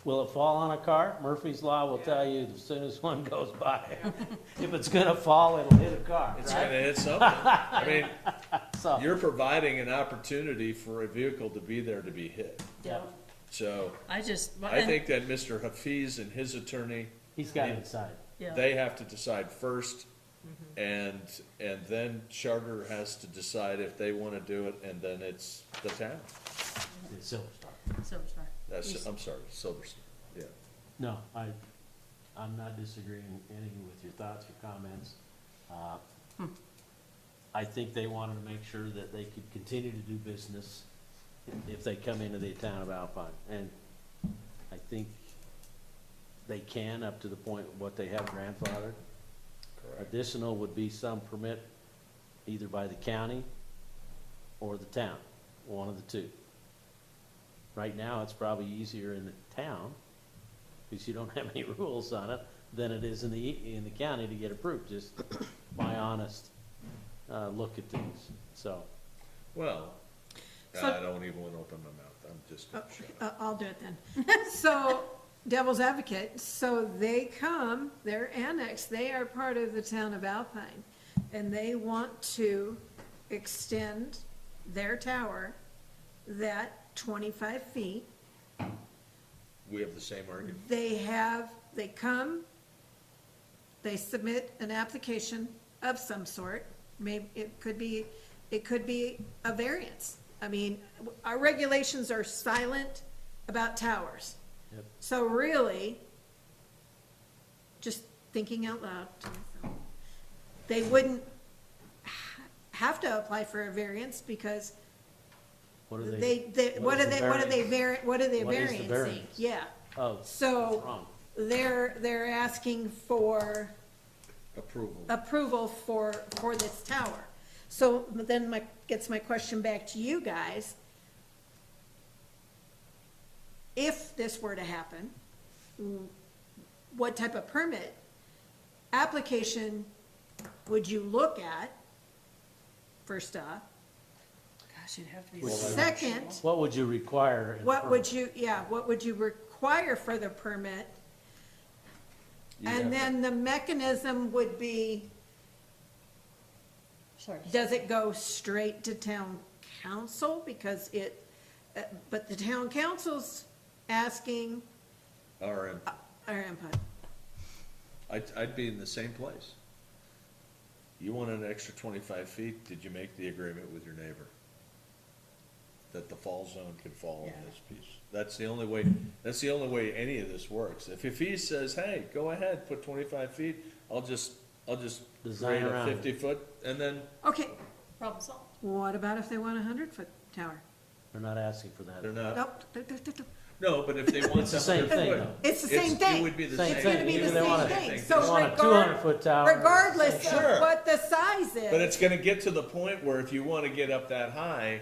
will it fall on a car? Murphy's Law will tell you as soon as one goes by. If it's gonna fall, it'll hit a car, It's right? gonna hit something. I mean, So, you're providing an opportunity for a vehicle to be there to be hit. Yep. So I just, I think that Mr. Hafiz and his attorney, he's got to decide. yeah. they have to decide first, and then Charter has to decide if they wanna do it, and then it's the town. It's Silver Star. Silver Star. That's, I'm sorry, Silver Star, yeah. No, I'm not disagreeing any with your thoughts, your comments. I think they wanted to make sure that they could continue to do business if they come into the town of Alpine. And I think they can up to the point what they have grandfathered. Additional would be some permit either by the county or the town, one of the two. Right now, it's probably easier in the town, because you don't have any rules on it, than it is in the county to get approved, just my honest, look at things, so. Well, So- I don't even wanna open my mouth, I'm just gonna shut up. I'll do it then. So, devil's advocate, so they come, they're annexed, they are part of the town of Alpine, and they want to extend their tower that 25 feet. We have the same argument. They come, they submit an application of some sort. Maybe it could be a variance. I mean, our regulations are silent about towers. Yep. So really, just thinking out loud to myself, they wouldn't have to apply for a variance because What are they? what are they What is the variancing? variance? Yeah. Oh, So wrong. they're asking for Approval. for this tower. So then gets my question back to you guys. If this were to happen, what type of permit application would you look at, first off? Gosh, you'd have to be. Well, Second, What would you require? in what permit? what would you require for the permit? You'd have And to- then the mechanism would be, Sorry. does it go straight to town council? Because but the town council's asking Our input. our input. I'd be in the same place. You want an extra 25 feet, did you make the agreement with your neighbor? That the fall zone could fall in this piece? That's the only way any of this works. If he says, hey, go ahead, put 25 feet, I'll just Design create a around it. 50-foot, and then, Okay, Problem solved. what about if they want a 100-foot tower? They're not asking for that. they're not, Nope. no, but if they want It's the something same thing, 100 though. foot. It's the same thing. It would be the Same same. It's gonna thing. be Either the they same want a- thing. They So want a 200-foot tower. regardless Sure. of what the size is. But it's gonna get to the point where if you wanna get up that high,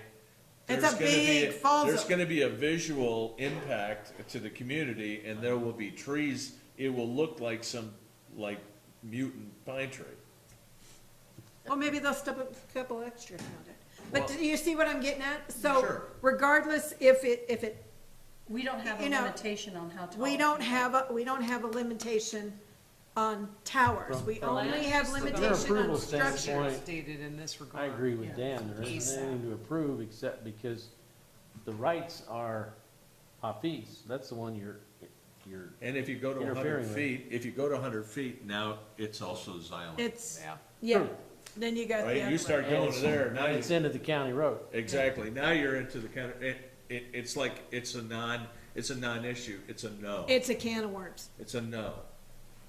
It's there's a gonna be big fall there's zone. gonna be a visual impact to the community, and there will be trees, it will look like some, like mutant pine tree. Well, maybe they'll step a couple extras on it. Well- But do you see what I'm getting at? So Sure. regardless if it, We don't have a You know, limitation on how tall. we don't have a limitation on towers. We From only land have use limitation approval on standpoint, structures. Stated in this I regard. agree with Yeah. Dan, there Piece. isn't anything to approve except because the rights are Hafiz, that's the one you're, And if you go to Interfering 100 with. feet, if you go to 100 feet, now it's also Xylem. It's, Yeah. yeah, then you got the Right, other you one. start going to there, now and it's you, into the county road. exactly, now you're into the kind of, it's like, it's a non-issue, it's a no. It's a can of worms. It's a no.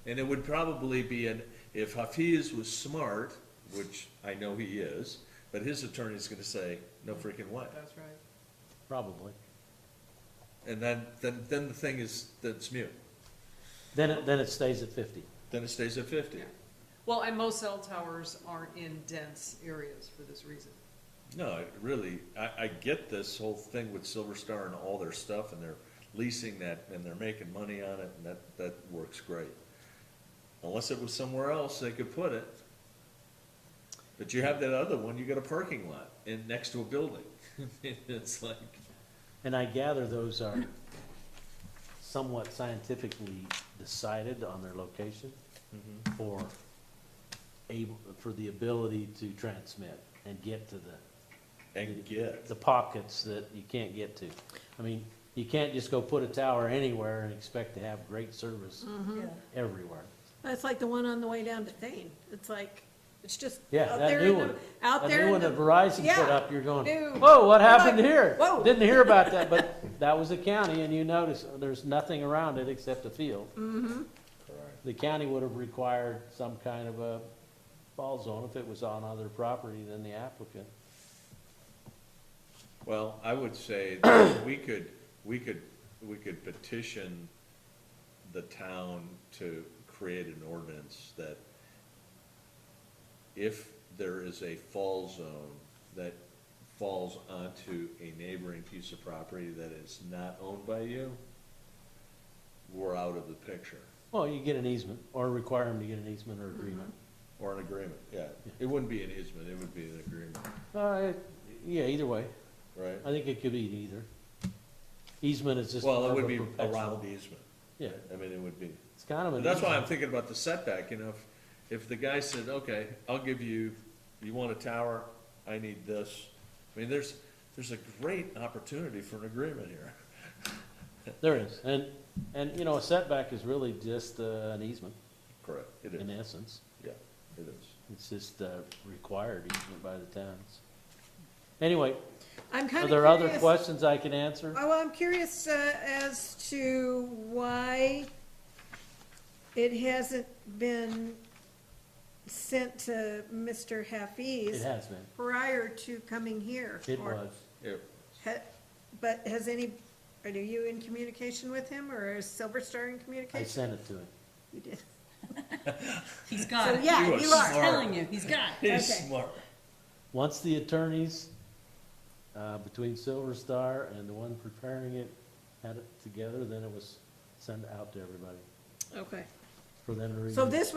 And it would probably be if Hafiz was smart, which I know he is, but his attorney's gonna say, no freaking way. That's right. Probably. And then the thing is, that's mute. Then it stays at 50. Then it stays at 50. Well, and most cell towers aren't in dense areas for this reason. No, it really, I get this whole thing with Silver Star and all their stuff, and they're leasing that, and they're making money on it, and that works great. Unless it was somewhere else they could put it. But you have that other one, you got a parking lot next to a building. It's like, And I gather those are somewhat scientifically decided on their location for for the ability to transmit and get to the pockets that you can't get to. I mean, you can't just go put a tower anywhere and expect to have great service everywhere. That's like the one on the way down to Thane. It's like, it's just Yeah, out that there new in the, one. out That there new in one the. that Verizon put Yeah. up, you're going, Dude. whoa, what You're happened like, here? whoa. Didn't hear about that, but that was the county, and you notice there's nothing around it except a field. The county would have required some kind of a fall zone if it was on other property than the applicant. well, I would say that we could petition the town to create an ordinance that if there is a fall zone that falls onto a neighboring piece of property that is not owned by you, we're out of the picture. Well, you get an easement, or require them to get an easement or agreement. Or an agreement, yeah. It wouldn't be an easement, it would be an agreement, Yeah, either way. right? I think it could be either. Easement is just. Well, more it of would a be perpetual- around the easement. Yeah, I mean, it would be. it's kind of an. That's why I'm easement. thinking about the setback, you know, if the guy said, okay, I'll give you, you want a tower, I need this. I mean, there's a great opportunity for an agreement here. There is, and, you know, a setback is really just an easement, Correct, it in is, essence. yeah, it is. It's just required easement by the towns. Anyway, I'm are kind of there other curious. questions I can answer? Oh, well, I'm curious as to why it hasn't been sent to Mr. It Hafiz has been. prior to coming here. It or was. But has are you in communication with him, or is Silver Star in I communication? sent it to him. You did. He's got So, it. yeah, You you are are. I'm telling you, he's got it. He's Okay. smart. Once the attorneys, between Silver Star and the one preparing it, had it together, then it was sent out to everybody Okay. for them to review. So this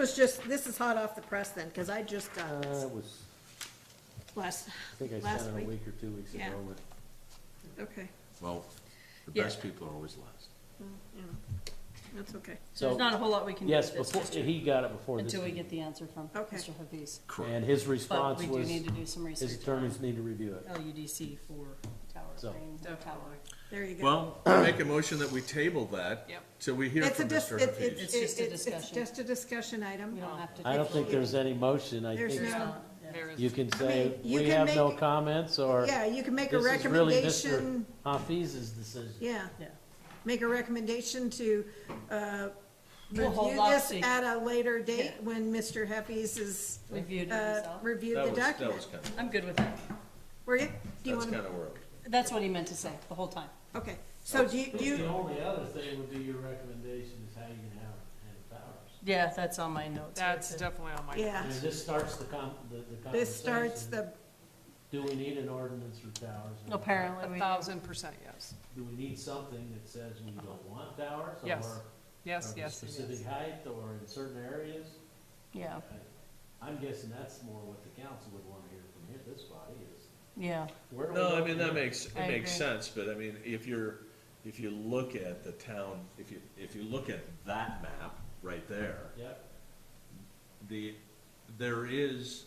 is hot off the press then, because I just got this It was, last, I think I last sent it a week. week or 2 weeks Yeah. ago, but Okay, Well, the Yeah. best people are always last. yeah, that's okay. So there's not a whole lot we can do yes, with this, before, Mr. he got it before this. until we meeting. get the answer from Okay. Mr. Hafiz. And his But response we do was, need to do some his research attorneys on need to review it. LUDC for tower So- crane, tower. Definitely. There you go. Well, I make a motion that we table that Yep. till we hear It's a from dis- Mr. it- Hafiz. It's just a It's discussion. just a discussion item. We don't have to. I don't think there's any motion. I There's think no- Yeah. There is- you can I say, mean, you we can have no make- comments, or Yeah, you can make a this is really Mr. recommendation, Hafiz's decision. yeah, Yeah. make a recommendation to, We'll hold review off, this see. at a later date Yeah. when Mr. Hafiz has, Reviewed it himself. reviewed That the was document. kind of, I'm good with that. Were you? Do you that's want, kind of where, That's what he meant to say the whole time. okay, so do The you, only other thing would be your recommendation is how you can have towers. Yeah, that's on my notes. That's right definitely on my. yeah, And this starts the conversation. this starts the, Do we need an ordinance for towers? there. Apparently, we do. 1,000% yes. Do we need something that says we don't want towers? Yes. Or Yes, of a yes, it specific is. height, or in certain areas? Yeah, I'm guessing that's more what the council would want to hear from here, this body is. yeah. Where do we no, go I mean, from that here? makes, it I makes agree. sense, but I mean, if you look at the town, if you look at that map right there, Yep, there is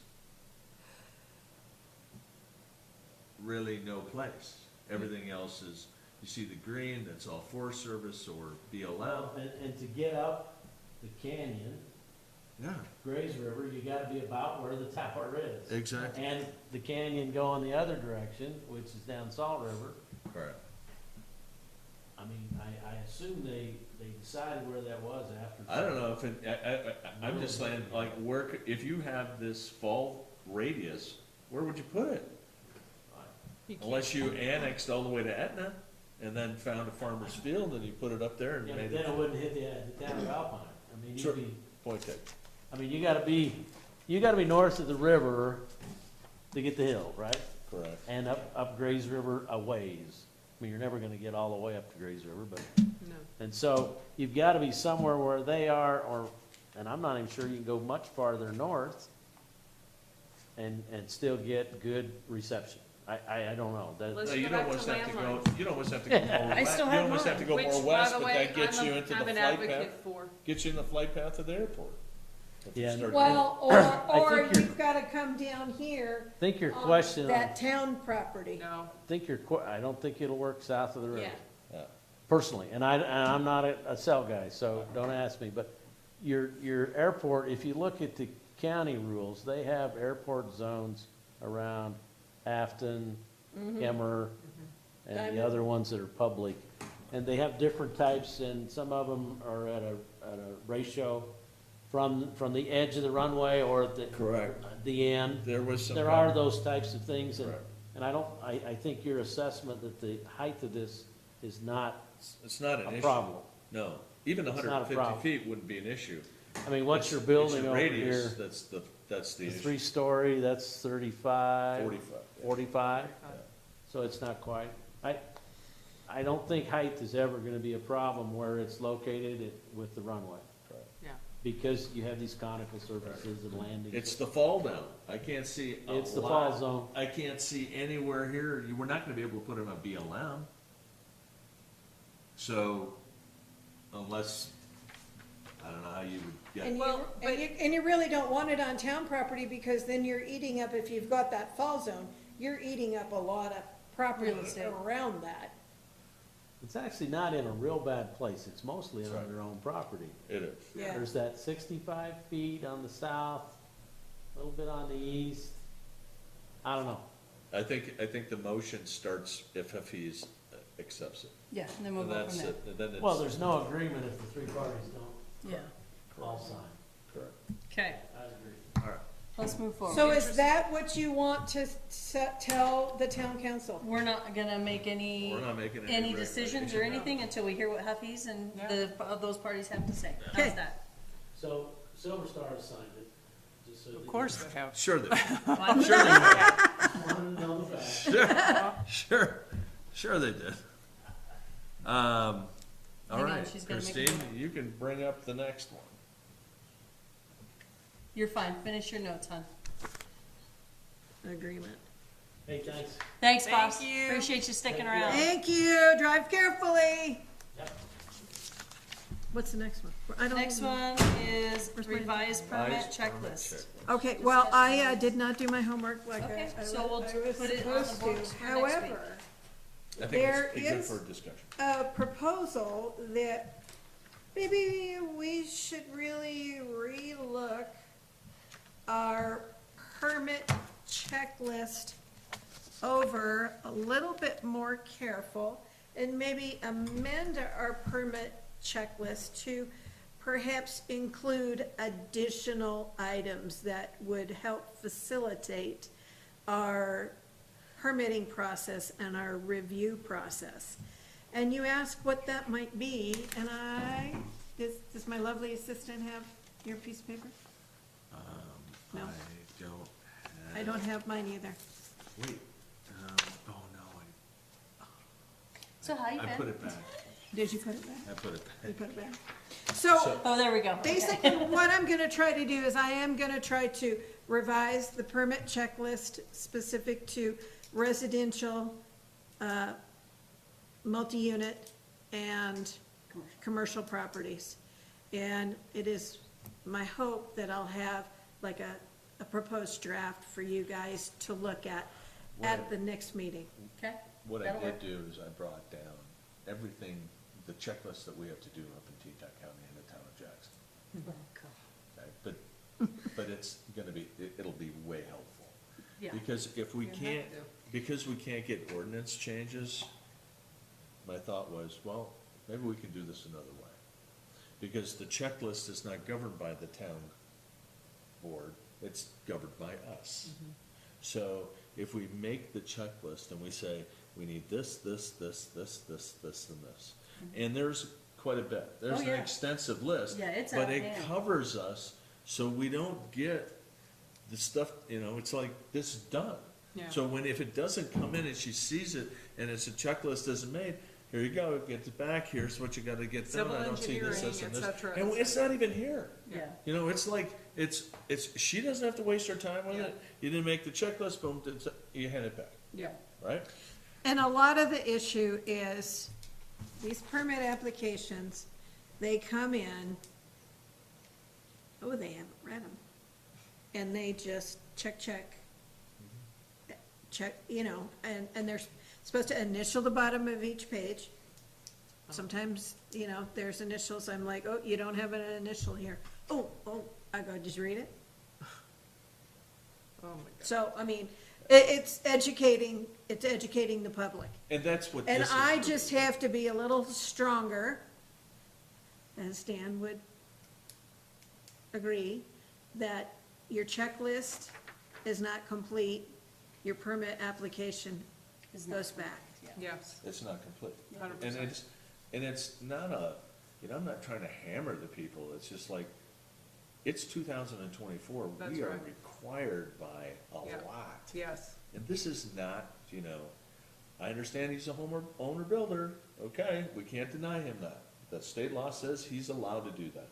really no place. Everything else is, you see the green, that's all Forest Service or BLM. and to get up the canyon, Yeah, Grays River, you gotta be about where the tower is. exactly. And the canyon going the other direction, which is down Salt River. Right. I mean, I assume they decided where that was after. I don't know if it, I'm just saying, like, if you have this fall radius, where would you put it? You can't- Unless you annexed all the way to Etna and then found a farmer's field and you put it up there and Yeah, but made then it it. wouldn't hit the town of Alpine. I mean, Sure. you'd be, Point taken. I mean, you gotta be north of the river to get the hill, right? Correct. And up Grays River a ways. I mean, you're never gonna get all the way up to Grays River, but, No. and so you've gotta be somewhere where they are, and I'm not even sure you can go much farther north and still get good reception. I don't know. That- Let's No, go you back don't to almost have to go, landlines. you don't almost have to go more I west, still you have almost have to go Which, more by west, the but way, that gets you into the I'm an flight advocate path, for. gets you in the flight path to the airport. If you Yeah. start- Well, I or think you're- you've gotta come down here. I think your on question, That town property. No, I don't think it'll work south of the river. yeah. Yeah. Personally, and I'm not a cell guy, so don't ask me, but your airport, if you look at the county rules, they have airport zones around Afton, Kemmer, and the Diamond. other ones that are public. And they have different types, and some of them are at a ratio from the edge of the runway or at Correct. the end. There was some. There are those types of things, and, Correct. and I think your assessment that the height of this is not It's not an a issue. problem. No, even It's not a hundred and fifty problem. feet wouldn't be an issue. I mean, what It's- you're it's building your over radius here, That's the the issue. 3-story, that's 35, 45. yeah. 45, so it's not quite. I don't think height is ever gonna be a problem where it's located with the runway, Yeah. because you have these conical surfaces and landings. It's the fall down. I can't see a It's the lot- fall zone. I can't see anywhere here, we're not gonna be able to put in a BLM. So, unless, I don't know how you would get. And Well, and you really don't want it on town property, because then you're eating up, if you've got that fall zone, you're eating up a lot of property Real estate. around that. It's actually not in a real bad place, it's mostly That's on right. their own property. It is. Yeah. There's that 65 feet on the south, a little bit on the east. I don't know. I think the motion starts if FE's accepts it. Yeah, and then we'll And go that's from there. it, and then it's. Well, there's no agreement if the three parties don't Yeah, all sign. Correct. okay, I agree. All right. let's move forward. So is that what you want to tell the town council? We're not gonna make any, We're not making any any decisions or recommendation. anything until we hear what Huffy's and those parties have to say. Okay. How's that? So Silver Star has signed it, just so. Of course they have. Sure, they, Well, sure they Wanted to know the facts. sure they did. All Hang on, right, she's gonna make a Christine, you can bring up the next one. You're fine, finish your notes, hon. Agreement. Hey, thanks. Thanks, Thank boss. you. Appreciate you sticking Thank you. around. Thank you, drive carefully. Yep. What's the next one? I don't Next know. one is Where's my- revised permit Revised permit checklist. Okay, well, I did not do my homework like Okay, I so we'll was put it on the supposed books to. for next week. However, I think There it's good is- for a discussion. a proposal that maybe we should really relook our permit checklist over a little bit more careful, and maybe amend our permit checklist to perhaps include additional items that would help facilitate our permitting process and our review process. And you ask what that might be, and does my lovely assistant have your piece of paper? No. I don't have mine either. Wait, oh no, So how you I put been? it back, Did you put it back? I put it You back. put it back? So, Oh, there we go. Okay. basically, what I'm gonna try to do is I am gonna try to revise the permit checklist specific to residential, multi-unit, and commercial properties. And it is my hope that I'll have like a proposed draft for you guys to look at the next meeting. Okay, What I That'll did work. do is I brought down everything, the checklist that we have to do up in Teton County and the town of Jackson. Okay, but it's gonna be, it'll be way helpful. yeah. Because if we You have can't, to. because we can't get ordinance changes, my thought was, well, maybe we can do this another way. Because the checklist is not governed by the town board, it's governed by us. Mm-hmm. So if we make the checklist and we say, we need this, and this, and there's quite a bit, there's Mm-hmm. Oh, an yeah. extensive list. Yeah, it's But out it there. covers us so we don't get the stuff, it's like, this is done. Yeah. So if it doesn't come in and she sees it, and it's a checklist isn't made, here you go, get it back, here's what you gotta get done, Civil I don't see this, this, engineering, and et this. cetera, And et it's not even here. Yeah. It's like, she doesn't have to waste her time with Yeah. it, you didn't make the checklist, boom, you hand it back, Yeah. right? And a lot of the issue is, these permit applications, they come in, they haven't read them. And they just check, and they're supposed to initial the bottom of each page. Sometimes, there's initials, I'm like, oh, you don't have an initial here. Oh, I go, did you read it? Oh, my God. So, I mean, it's educating the public. And that's what And this is. I just have to be a little stronger, as Dan would agree, that your checklist is not complete, your permit application Is not goes back. Yes, It's not complete. 100%. And it's not I'm not trying to hammer the people, it's just like, it's 2024, That's we are right. required by a Yeah. lot. yes, And this is not, I understand he's a owner builder, okay, we can't deny him that. The state law says he's allowed to do that.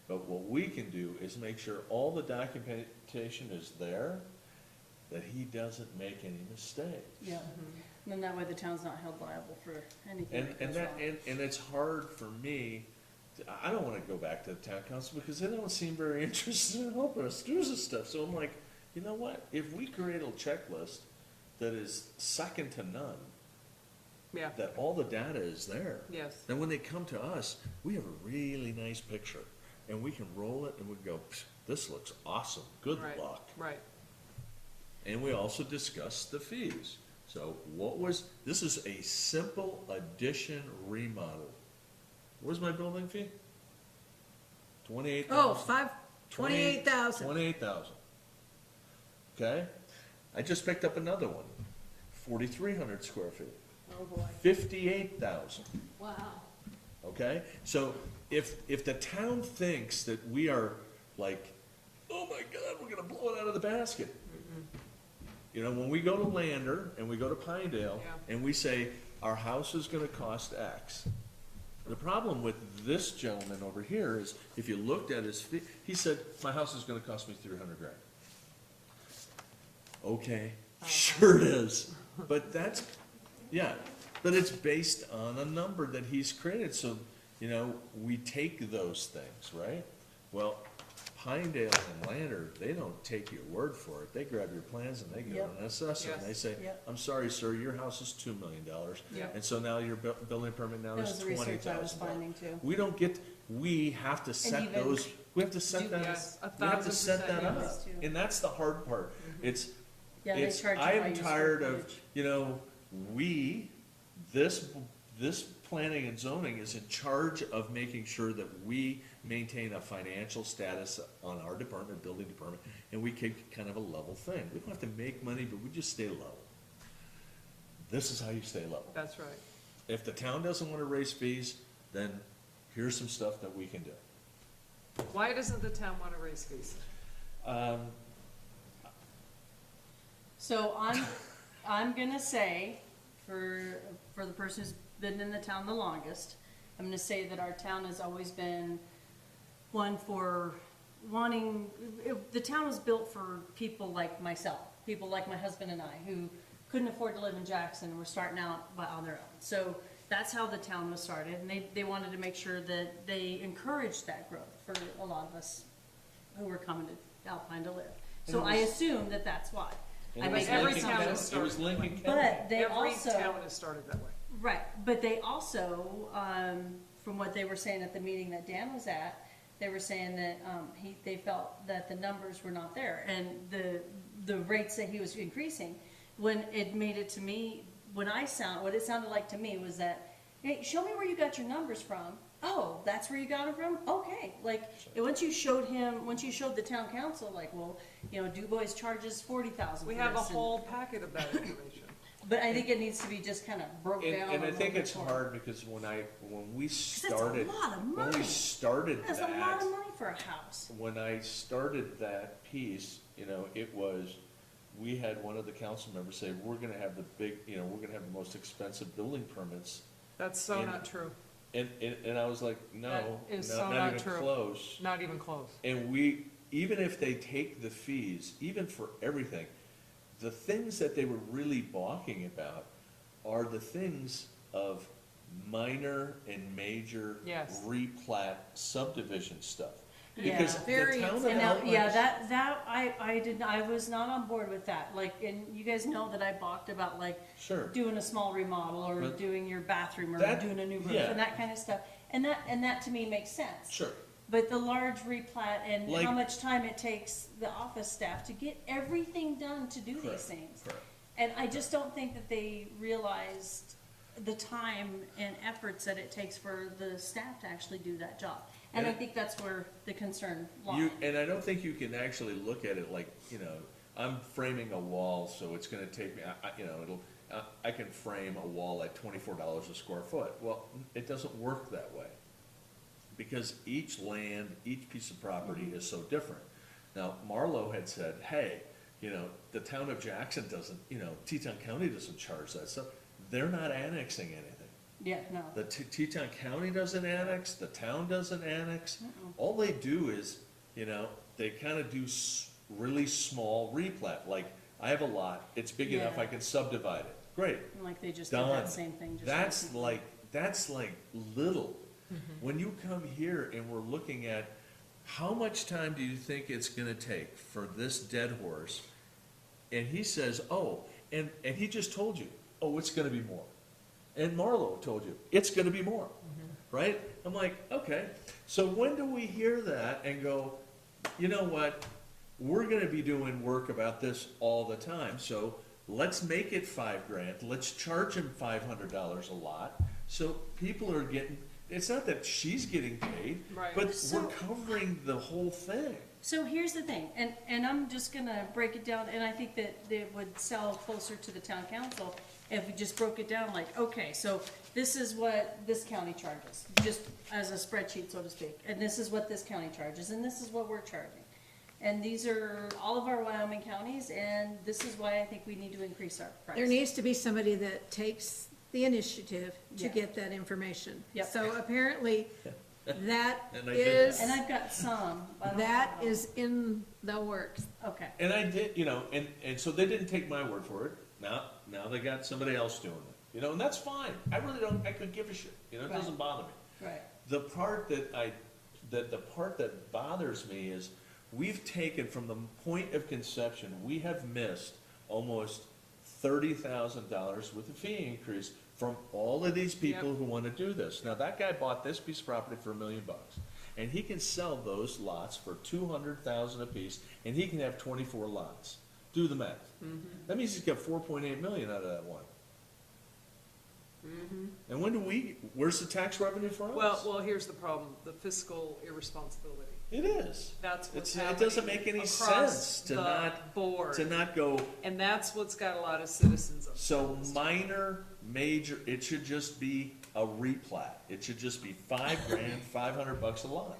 But what we can do is make sure all the documentation is there, that he doesn't make any mistakes. Yeah, and then that way the town's not held liable for anything And, that and goes that, wrong. and it's hard for me, I don't wanna go back to the town council because they don't seem very interested in helping us do this stuff. So I'm like, you know what, if we create a checklist that is second to none, yeah, that all the data is there. yes, Then when they come to us, we have a really nice picture, and we can roll it and we go, this looks awesome, good right, luck. right. And we also discuss the fees. So this is a simple addition remodel. What was my building fee? $28,000. Oh, 28,000. 28,000. Okay? I just picked up another one, 4,300 square feet, Oh, boy. 58,000. Wow. Okay, so if the town thinks that we are like, oh my God, we're gonna blow it out of the basket. When we go to Lander and we go to Pinedale Yeah. and we say, our house is gonna cost X. The problem with this gentleman over here is, if you looked at his fee, he said, my house is gonna cost me 300 grand. Okay, sure it is, but but it's based on a number that he's created, so, we take those things, right? Well, Pinedale and Lander, they don't take your word for it, they grab your plans and they go Yep. and assess it, and Yes. they say, Yep. I'm sorry, sir, your house is $2 million. Yep. And so now your building permit now That is was the $20,000. research I was finding too. We have to set even those, we have to set do- that, Yes, we have to set 1,000%, that up, yes, too. and that's the hard part, it's, Yeah, they it's, charge you I by am your tired square of, footage. this planning and zoning is in charge of making sure that we maintain a financial status on our department, building department, and we keep kind of a level thing. We don't have to make money, but we just stay level. This is how you stay level. That's right. If the town doesn't wanna raise fees, then here's some stuff that we can do. Why doesn't the town want to raise fees? So I'm gonna say, for the person who's been in the town the longest, I'm gonna say that our town has always been one for wanting, the town was built for people like myself, people like my husband and I, who couldn't afford to live in Jackson and were starting out on their own. So that's how the town was started, and they wanted to make sure that they encouraged that growth for a lot of us who were coming to Alpine to live. So I assume that that's why. And I it make was every Lincoln town County- is It was Lincoln County. But they Every also, town has started that way. right, but they also, from what they were saying at the meeting that Dan was at, they were saying that, they felt that the numbers were not there, and the rates that he was increasing, when it made it to me, what it sounded like to me was that, hey, show me where you got your numbers from. Oh, that's where you got them from? Okay, once you showed the town council, well, Du Bois charges 40,000 We for have a this, and- whole packet of that information. But I think it needs to be just kind of broke down. And I a think little it's bit more. hard because when we that's a started, lot of when we money. started That's a lot of money for for a house. when I started that piece, you know, it was, we had one of the council members say, we're gonna have the big, you know, we're gonna have the most expensive building permits. That's so And- not true, And I was like, no, That is no, so not not even true. close. not even close. And we, even if they take the fees, even for everything, the things that they were really balking about are the things of minor and major Yes. replat subdivision stuff. Yeah. Because the Very town of And now, yeah, Alpine, I was not on board with that, like, and you guys know that I balked about like sure, doing a small remodel, or But doing your bathroom, or that- doing a new roof, yeah. and that kind of stuff, and that to me makes sense. sure. But the large replat and Like- how much time it takes the office staff to get everything done to do these Correct, things. correct. And I just don't think that they realized the time and efforts that it takes for the staff to actually do that job. And I And- think that's where the concern lies. And I don't think you can actually look at it like, you know, I'm framing a wall, so it's gonna take me, you know, I can frame a wall at $24 a square foot. Well, it doesn't work that way. Because each land, each piece of property is so different. Now, Marlowe had said, hey, you know, the town of Jackson doesn't, you know, Teton County doesn't charge that stuff. They're not annexing anything. Yeah, no. The Teton County doesn't annex, the town doesn't annex. All they do is, you know, they kind of do really small replat, like, I have a lot, it's big enough, I Yeah. can subdivide it. Great, And like they just did done. that same thing. just That's recently. that's like little. When you come here and we're looking at, how much time do you think it's gonna take for this dead horse? And he says, oh, and he just told you, oh, it's gonna be more. And Marlowe told you, it's gonna be more, right? I'm like, okay, so when do we hear that and go, you know what? We're gonna be doing work about this all the time, so let's make it $5,000, let's charge him $500 a lot, so people are getting, it's not that she's getting paid, Right. but So- we're covering the whole thing. So here's the thing, and I'm just gonna break it down, and I think that it would sell closer to the town council if we just broke it down like, okay, so this is what this county charges, just as a spreadsheet, so to speak, and this is what this county charges, and this is what we're charging. And these are all of our Wyoming counties, and this is why I think we need to increase our price. There needs to be somebody that takes the initiative to Yeah. get that information. Yep. So apparently, that And I did is, And I've got some, but I don't that have them. is in the works. Okay, And I did, you know, and so they didn't take my word for it. Now they got somebody else doing it, you know, and that's fine. I really don't, I could give a shit, you know, it doesn't Right. bother me. right, The part the part that bothers me is, we've taken from the point of conception, we have missed almost $30,000 with a fee increase from all of these people Yep. who wanna do this. Now, that guy bought this piece of property for $1 million, and he can sell those lots for $200,000 apiece, and he can have 24 lots. Do the math. That means he's got 4.8 million out of that one. And where's the tax revenue for us? Well, here's the problem, the fiscal irresponsibility. It is. That's what's It happening doesn't make any across sense to the not, board. to not go, And that's what's got a lot of citizens upset. so minor, major, it should just be a replat. It should just be $5,000, $500 a lot.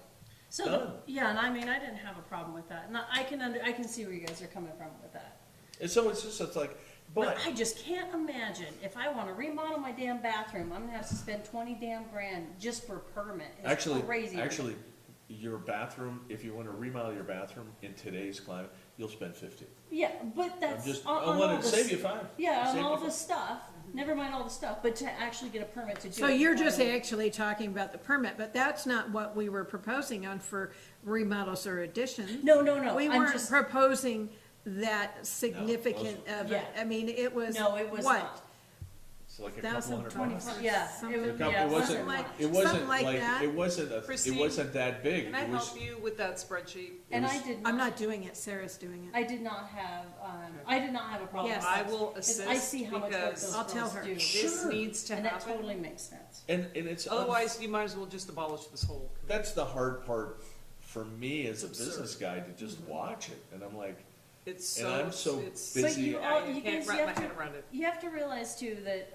so, Done. yeah, and I mean, I didn't have a problem with that, and I can see where you guys are coming from with that. And so it's like, But but, I just can't imagine, if I wanna remodel my damn bathroom, I'm gonna have to spend 20 damn grand just for permit. It's crazy. actually, your bathroom, if you wanna remodel your bathroom in today's climate, you'll spend 50. Yeah, but that's. I'm just, on I all wanna the save s- you 5. Yeah, on Save all you the 5. stuff, never mind all the stuff, but to actually get a permit to do it. So you're just um, actually talking about the permit, but that's not what we were proposing on for remodels or additions. No, We I'm weren't just, proposing that significant of it. Yeah. I mean, it was, no, it was what? not. It's like a couple hundred 1,020 bucks. Yeah, Something- it was, It yeah. wasn't, something like- it wasn't something like like, that. it wasn't Christine, that big. Can I It was- help you with that spreadsheet? And it I was- did I'm not, not doing it, Sarah's doing it. I did not have, I did not have a problem. Yes. with I that. will 'Cause assist I see how much work because those I'll tell girls her. do. This Sure. needs to And that happen. totally makes sense. And it's. Otherwise, you might as well just abolish this whole. That's the hard part for me as a It's absurd. business guy, to just watch it, and I'm like, It's And so, I'm so it's. But busy. you I all, you can't guys, wrap you my have head to, around it. you have to realize too that,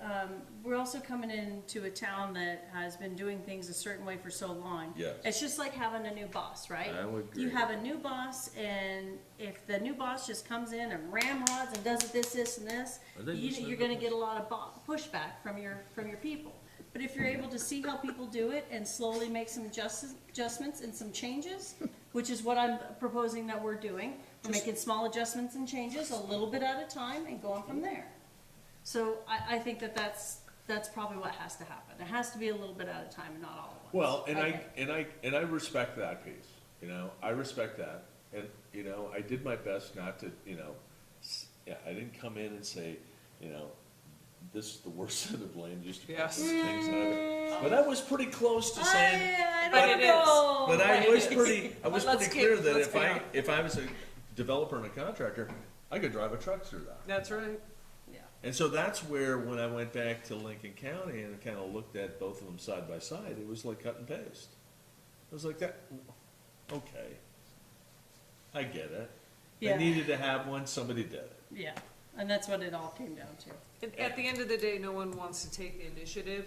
we're also coming into a town that has been doing things a certain way for so long. Yes. It's just like having a new boss, right? I would You agree. have a new boss, and if the new boss just comes in and ramrods and does this, and this, Are they listening you're to gonna this? get a lot of pushback from your people. But if you're able to see how people do it and slowly make some adjustments and some changes, which is what I'm proposing that we're doing, we're making small adjustments and changes a little bit at a time and going from there. So I think that's probably what has to happen. It has to be a little bit at a time and not all at once. Well, and think. I respect that piece, you know, I respect that, and, you know, I did my best not to, you know, yeah, I didn't come in and say, you know, this is the worst set of land use Yes. things ever. But I was pretty close to saying, I But don't it is. know. but I Right. was pretty, But let's clear keep- that let's go. if I was a developer and a contractor, I could drive a truck through that. That's right. Yeah. And so that's where, when I went back to Lincoln County and kind of looked at both of them side by side, it was like cut and paste. It was like that, okay, I get it. Yeah. They needed to have one, somebody did it. Yeah, and that's what it all came down to. At the end of the day, no one wants to take the initiative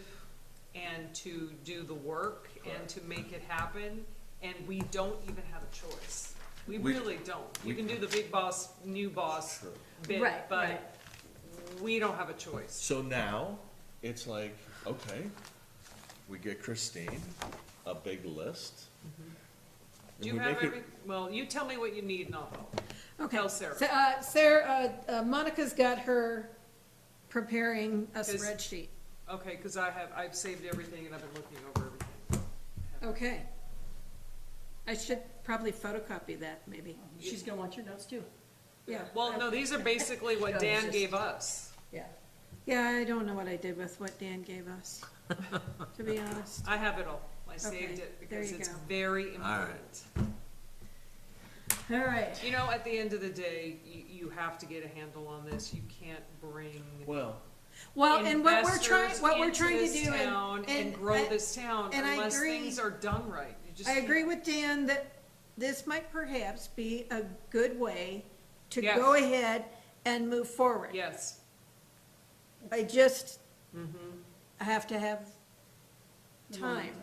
and to do the work and to make it happen, and we don't even have a choice. We really don't. You can do the big boss, new boss bit, Right, right. but we don't have a choice. So now, it's like, okay, we get Christine, a big list. Do and you we have make it- every, well, you tell me what you need and I'll help. Okay. Tell Sarah. So, Sarah, Monica's got her preparing a 'Cause- spreadsheet. Okay, cause I've saved everything and I've been looking over everything. Okay. I should probably photocopy that, maybe. She's gonna want your notes too. Yeah. Well, no, these are basically what No, it's Dan just- gave us. Yeah. Yeah, I don't know what I did with what Dan gave us, to be honest. I have it all. I saved Okay, it there because you it's go. very All right. important. All right. You know, at the end of the day, you have to get a handle on this. You can't bring Well, Well, and what we're investors trying into to this do, town and grow this town and I unless agree. things are done right. You just I agree can't. with Dan that this might perhaps be a good way to Yes. go ahead and move forward. Yes. I just Mm-hmm. have to have time,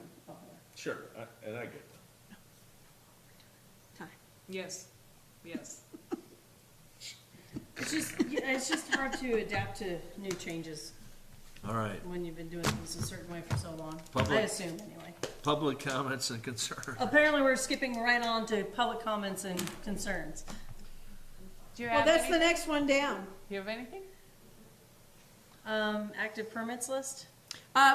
sure, and I get that. time. Yes. Yes. It's just hard to adapt to new changes All right, when you've been doing things a certain way for so long. I Public- assume, anyway. public comments and concerns. Apparently, we're skipping right on to public comments and concerns. Do you Well, that's the next one down. You have anything? Active permits list?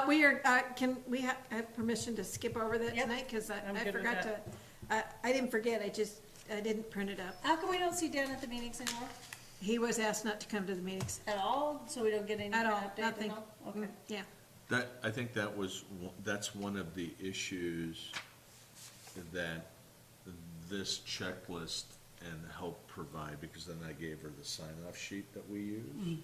We are, can we have permission to skip over that Yep. tonight? Cause I'm I good with forgot to, I didn't forget, I didn't print it up. How come we don't see Dan at the meetings anymore? He was asked not to come to the meetings. At all? So we don't get any At all, update? nothing. at all? Okay. Yeah. That, I think that was, that's one of the issues that this checklist and help provide, because then I gave her the sign-off sheet that we use,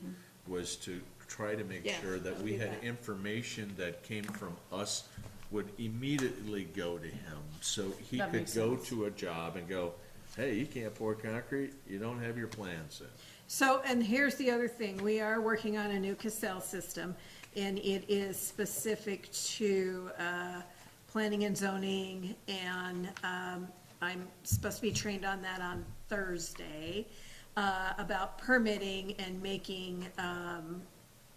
was to try to make Yeah, sure that I'll we do had that. information that came from us would immediately go to him, so he That could makes go sense. to a job and go, hey, you can't pour concrete, you don't have your plans in. So, and here's the other thing, we are working on a new Cassell system, and it is specific to, planning and zoning, and, I'm supposed to be trained on that on Thursday, about permitting and making,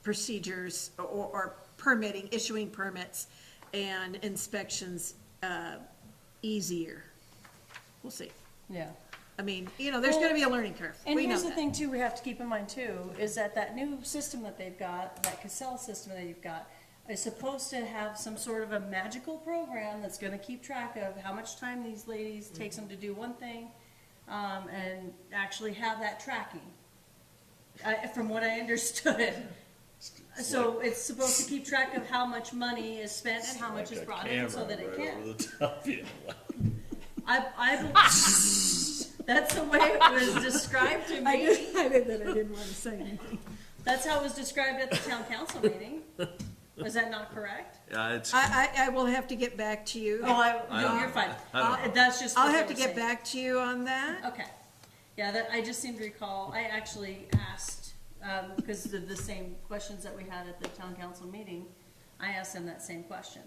procedures, or permitting, issuing permits and inspections, easier. We'll see. Yeah. I mean, there's gonna be a learning curve, And we know here's the that. thing too, we have to keep in mind too, is that new system that they've got, that Cassell system that you've got, is supposed to have some sort of a magical program that's gonna keep track of how much time these ladies takes them to do one thing, and actually have that tracking. From what I understood. So it's supposed to keep track of how much money is spent and how much is Like a brought in so that it camera right can. over the top, you know. That's the way it was described to I me. decided that I didn't want to say anything. That's how it was described at the town council meeting. Was that not correct? Yeah, it's, I will have to get back to you. Oh, no, you're fine. I don't- That's just I'll what have they to were get saying. back to you on that. Okay. Yeah, that, I just seem to recall, I actually asked, because of the same questions that we had at the town council meeting, I asked them that same question.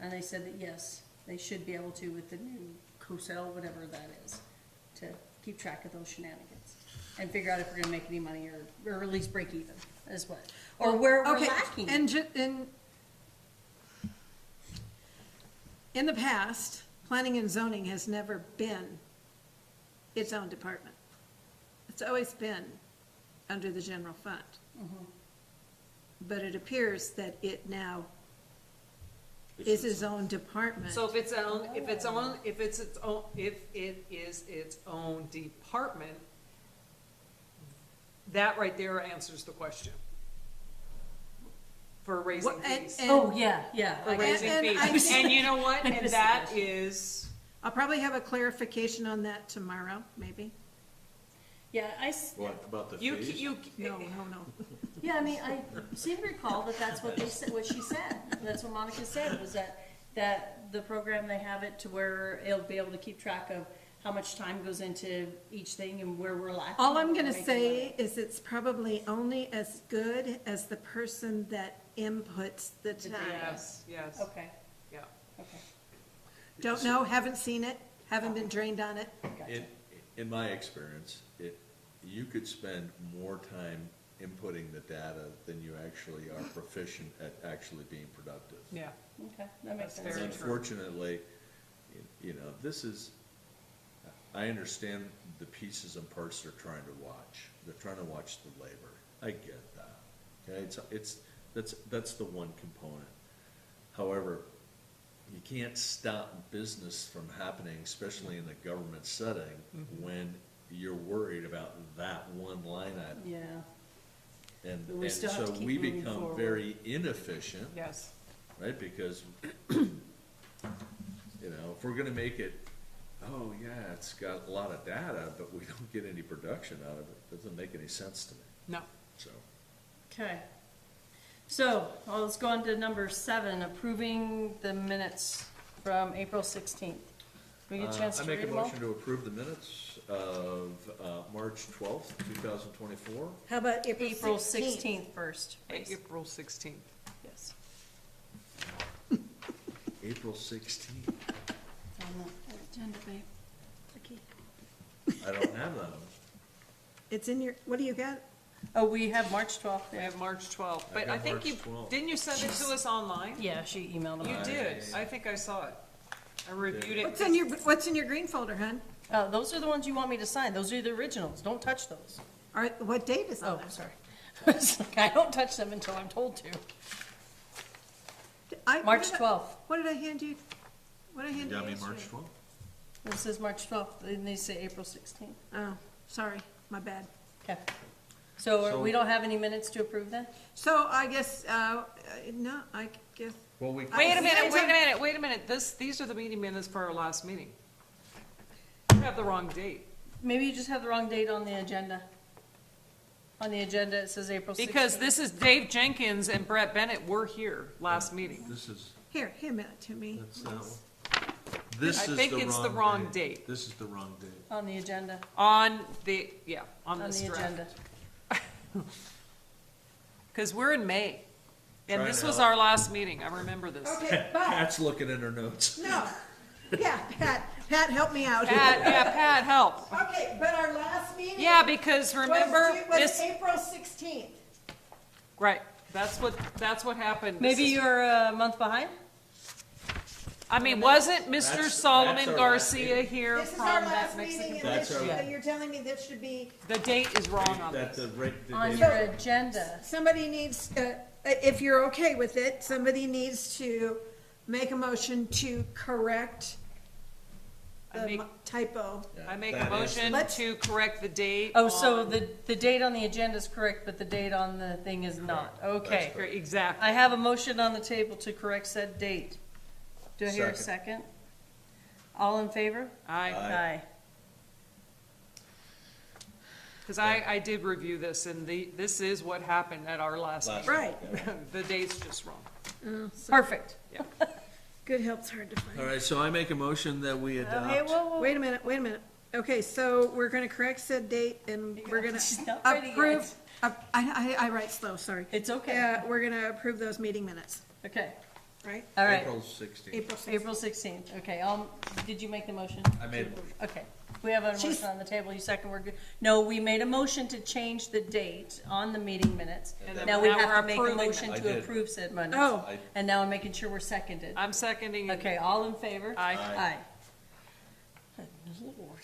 And they said that yes, they should be able to with the new COSEL, whatever that is, to keep track of those shenanigans. And figure out if we're gonna make any money or at least break even, is what, or where we're Okay, lacking. and in the past, planning and zoning has never been its own department. It's always been under the general fund. But it appears that it now is its own department. So if it is its own department, that right there answers the question. For raising What- and- fees. and- Oh, yeah, yeah. For I got raising and I fees. think- And you know what? I And missed that that. is, I'll probably have a clarification on that tomorrow, maybe. Yeah, What, about the you, fees? you. No. yeah, I mean, I seem to recall that that's what they said, what she said. That's what Monica said, was that the program, they have it to where it'll be able to keep track of how much time goes into each thing and where we're lacking. All I'm and gonna making say money. is it's probably only as good as the person that inputs the time. Yes, yes, Okay, yeah. okay. Don't know, haven't seen it, haven't been trained on it. In, in my experience, you could spend more time inputting the data than you actually are proficient at actually being productive. Yeah, Okay, that makes That's sense. very true. Unfortunately, you know, this is, I understand the pieces and parts they're trying to watch. They're trying to watch the labor. I get that. Okay, that's the one component. However, you can't stop business from happening, especially in the government setting, when you're worried about that one line item. Yeah, And, But we and still have so to keep we moving become forward. very inefficient, yes. right? Because, you know, if we're gonna make it, oh yeah, it's got a lot of data, but we don't get any production out of it, doesn't make any sense to me, No. so. okay. So, well, let's go on to number 7, approving the minutes from April 16th. We get a chance I to make read a them all? motion to approve the minutes of, March 12th, 2024. How about April 16th first, please. April 16th. Yes. April 16th, It's on the agenda, babe. I don't have that. It's in your, what do you got? Oh, we have March 12th We there. have March 12th, I but got I think March you, 12th. didn't you send it to us online? Yeah, she emailed them. You out. did, I think I saw it. I reviewed it. What's in your green folder, hon? Those are the ones you want me to sign. Those are the originals. Don't touch those. All right, what date is on Oh, there? sorry. It's like, I don't touch them until I'm told to. March 12th. What did I hand you? What did I hand you Got me yesterday? March 12th? This is March 12th, and they say April 16th. Oh, sorry, my bad. Okay. So So- we don't have any minutes to approve then? So I guess, no, I guess, Well, we. Wait a minute, Guys, wait a minute, these are the meeting minutes for our last meeting. You have the wrong date. Maybe you just have the wrong date on the agenda. On the agenda, it says April 16th. Because this is Dave Jenkins and Brett Bennett were here last meeting. This is, here, hand it to me. that's that one. This I is think it's the wrong date. This is the wrong date. On the agenda, On the, yeah, on on this the draft. agenda. Because we're in May. And Trying this to was help. our last meeting, I remember this. Okay, but, Pat's looking at her notes. no, yeah, Pat, help me out here. Pat, help. Okay, but our last meeting. Yeah, because remember, Was this, April 16th. right, that's what happened. Maybe you're a month behind? I mean, wasn't Mr. That's Solomon our last Garcia meeting. here This is from our that last Mexican? meeting, and That's this, our- you're telling me this should be, The date is wrong on That this. the On date- your agenda. somebody needs, if you're okay with it, somebody needs to make a motion to correct I the make- typo. Yeah, I make a that is- motion Let's- to correct the date. Oh, so on- the date on the agenda is correct, but the date on the thing is not. Okay. correct. Exactly. I have a motion on the table to correct said date. Do I hear a second? All in favor? I, because I did review this, and this is what happened at our last Last meeting. Right. The date's just wrong. Oh, so Perfect. good help's hard to All find. right, so I make a motion that we Okay, adopt. whoa, whoa. Wait a minute, Okay, so we're gonna correct said date and we're gonna She's not ready yet. approve, I write slow, sorry. It's okay. Yeah, we're gonna approve those meeting minutes, Okay, right? all right. April 16th. April 6th. April 16th, okay, did you make the motion? I made a motion. Okay, we have a She's- motion on the table, you second, we're good. No, we made a motion to change the date on the meeting minutes. And then Now we now have we're to make a approving motion them. I to did. approve said minutes. Oh, I- And now I'm making sure we're seconded. I'm seconding. Okay, all in favor? Aye. Aye. Good Lord.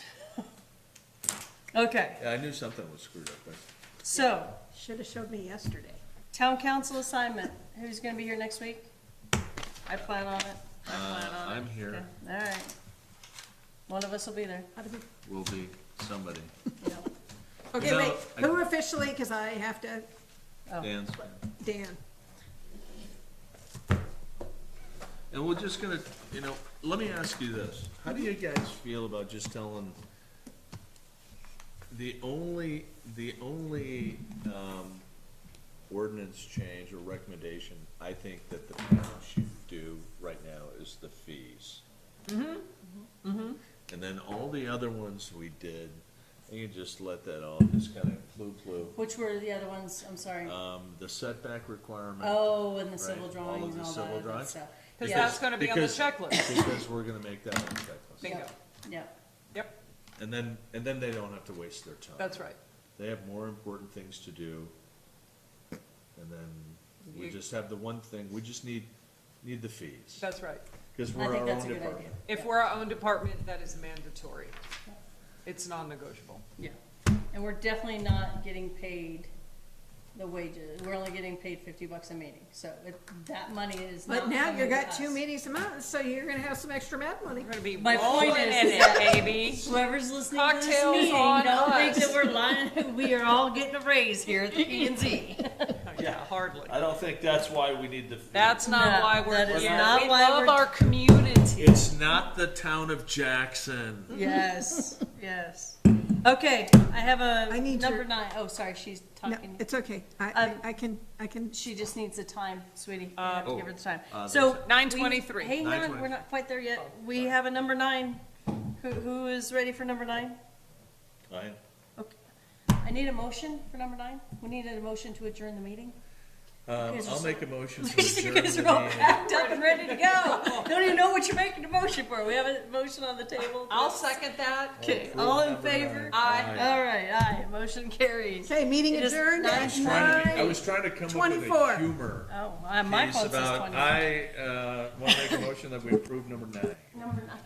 Okay, Yeah, I knew something was screwed up there. so, should've showed me yesterday. town council assignment, who's gonna be here next week? I plan on it. I plan on it. I'm here. Okay, all right. One of us will be there. How do we- Will be somebody. Yeah. Okay, No, wait, I- who officially, because I have to, Oh. Dan's. Dan. And we're just gonna, let me ask you this. How do you guys feel about just telling, the only, ordinance change or recommendation I think that the town should do right now is the fees. And then all the other ones we did, you can just let that all just kind of flu. Which were the other ones? I'm sorry. The setback requirement. Oh, and the civil Right, all of drawings the and all civil that other drawings. stuff. Because Yeah. that's gonna be on the Because- checklist. Because we're gonna make that on the checklist. Bingo. Yeah. Yep, And then they don't have to waste their time. that's right. They have more important things to do. And then we You- just have the one thing, we just need the fees. That's right. Because I we're think our that's own a good department. idea. If we're our own department, that is mandatory. It's non-negotiable. Yeah. And we're definitely not getting paid the wages. We're only getting paid $50 a meeting. So that money is not But now coming you to got us. 2 meetings a month, so you're gonna have some extra mad money. We're gonna be My rolling point in is it, that- baby. Whoever's listening to this Cocktails meeting, on don't think us. that we're lying. We are all getting a raise here at the P&Z. Yeah, hardly. I don't think that's why we need the fees. That's not No, why we're that is here. not We why love we're- our community. It's not the town of Jackson. Yes, yes. Okay, I have I a need number your- 9. Oh, sorry, she's No, talking. it's okay. Um, I can, She just needs the time, sweetie. I have to give her the time. there's So. 9:23. Hang on, 9:23. we're not quite there yet. We have a number 9. Who is ready for number 9? Fine. Okay. I need a motion for number 9. We need a motion to adjourn the meeting. guys are I'll so- make a motion to You adjourn guys the are all meeting. packed up and ready to go. Don't even know what you're making a motion for. We have a motion on the table. I'll second that. Okay, Approve all in number favor? 9. Aye. All right, aye, motion carries. okay, meeting It is adjourned nine at I was 9. trying to come up with 24. a humor Oh, my piece phone says about, 20. I want to make a motion that we approve number 9. Number 9.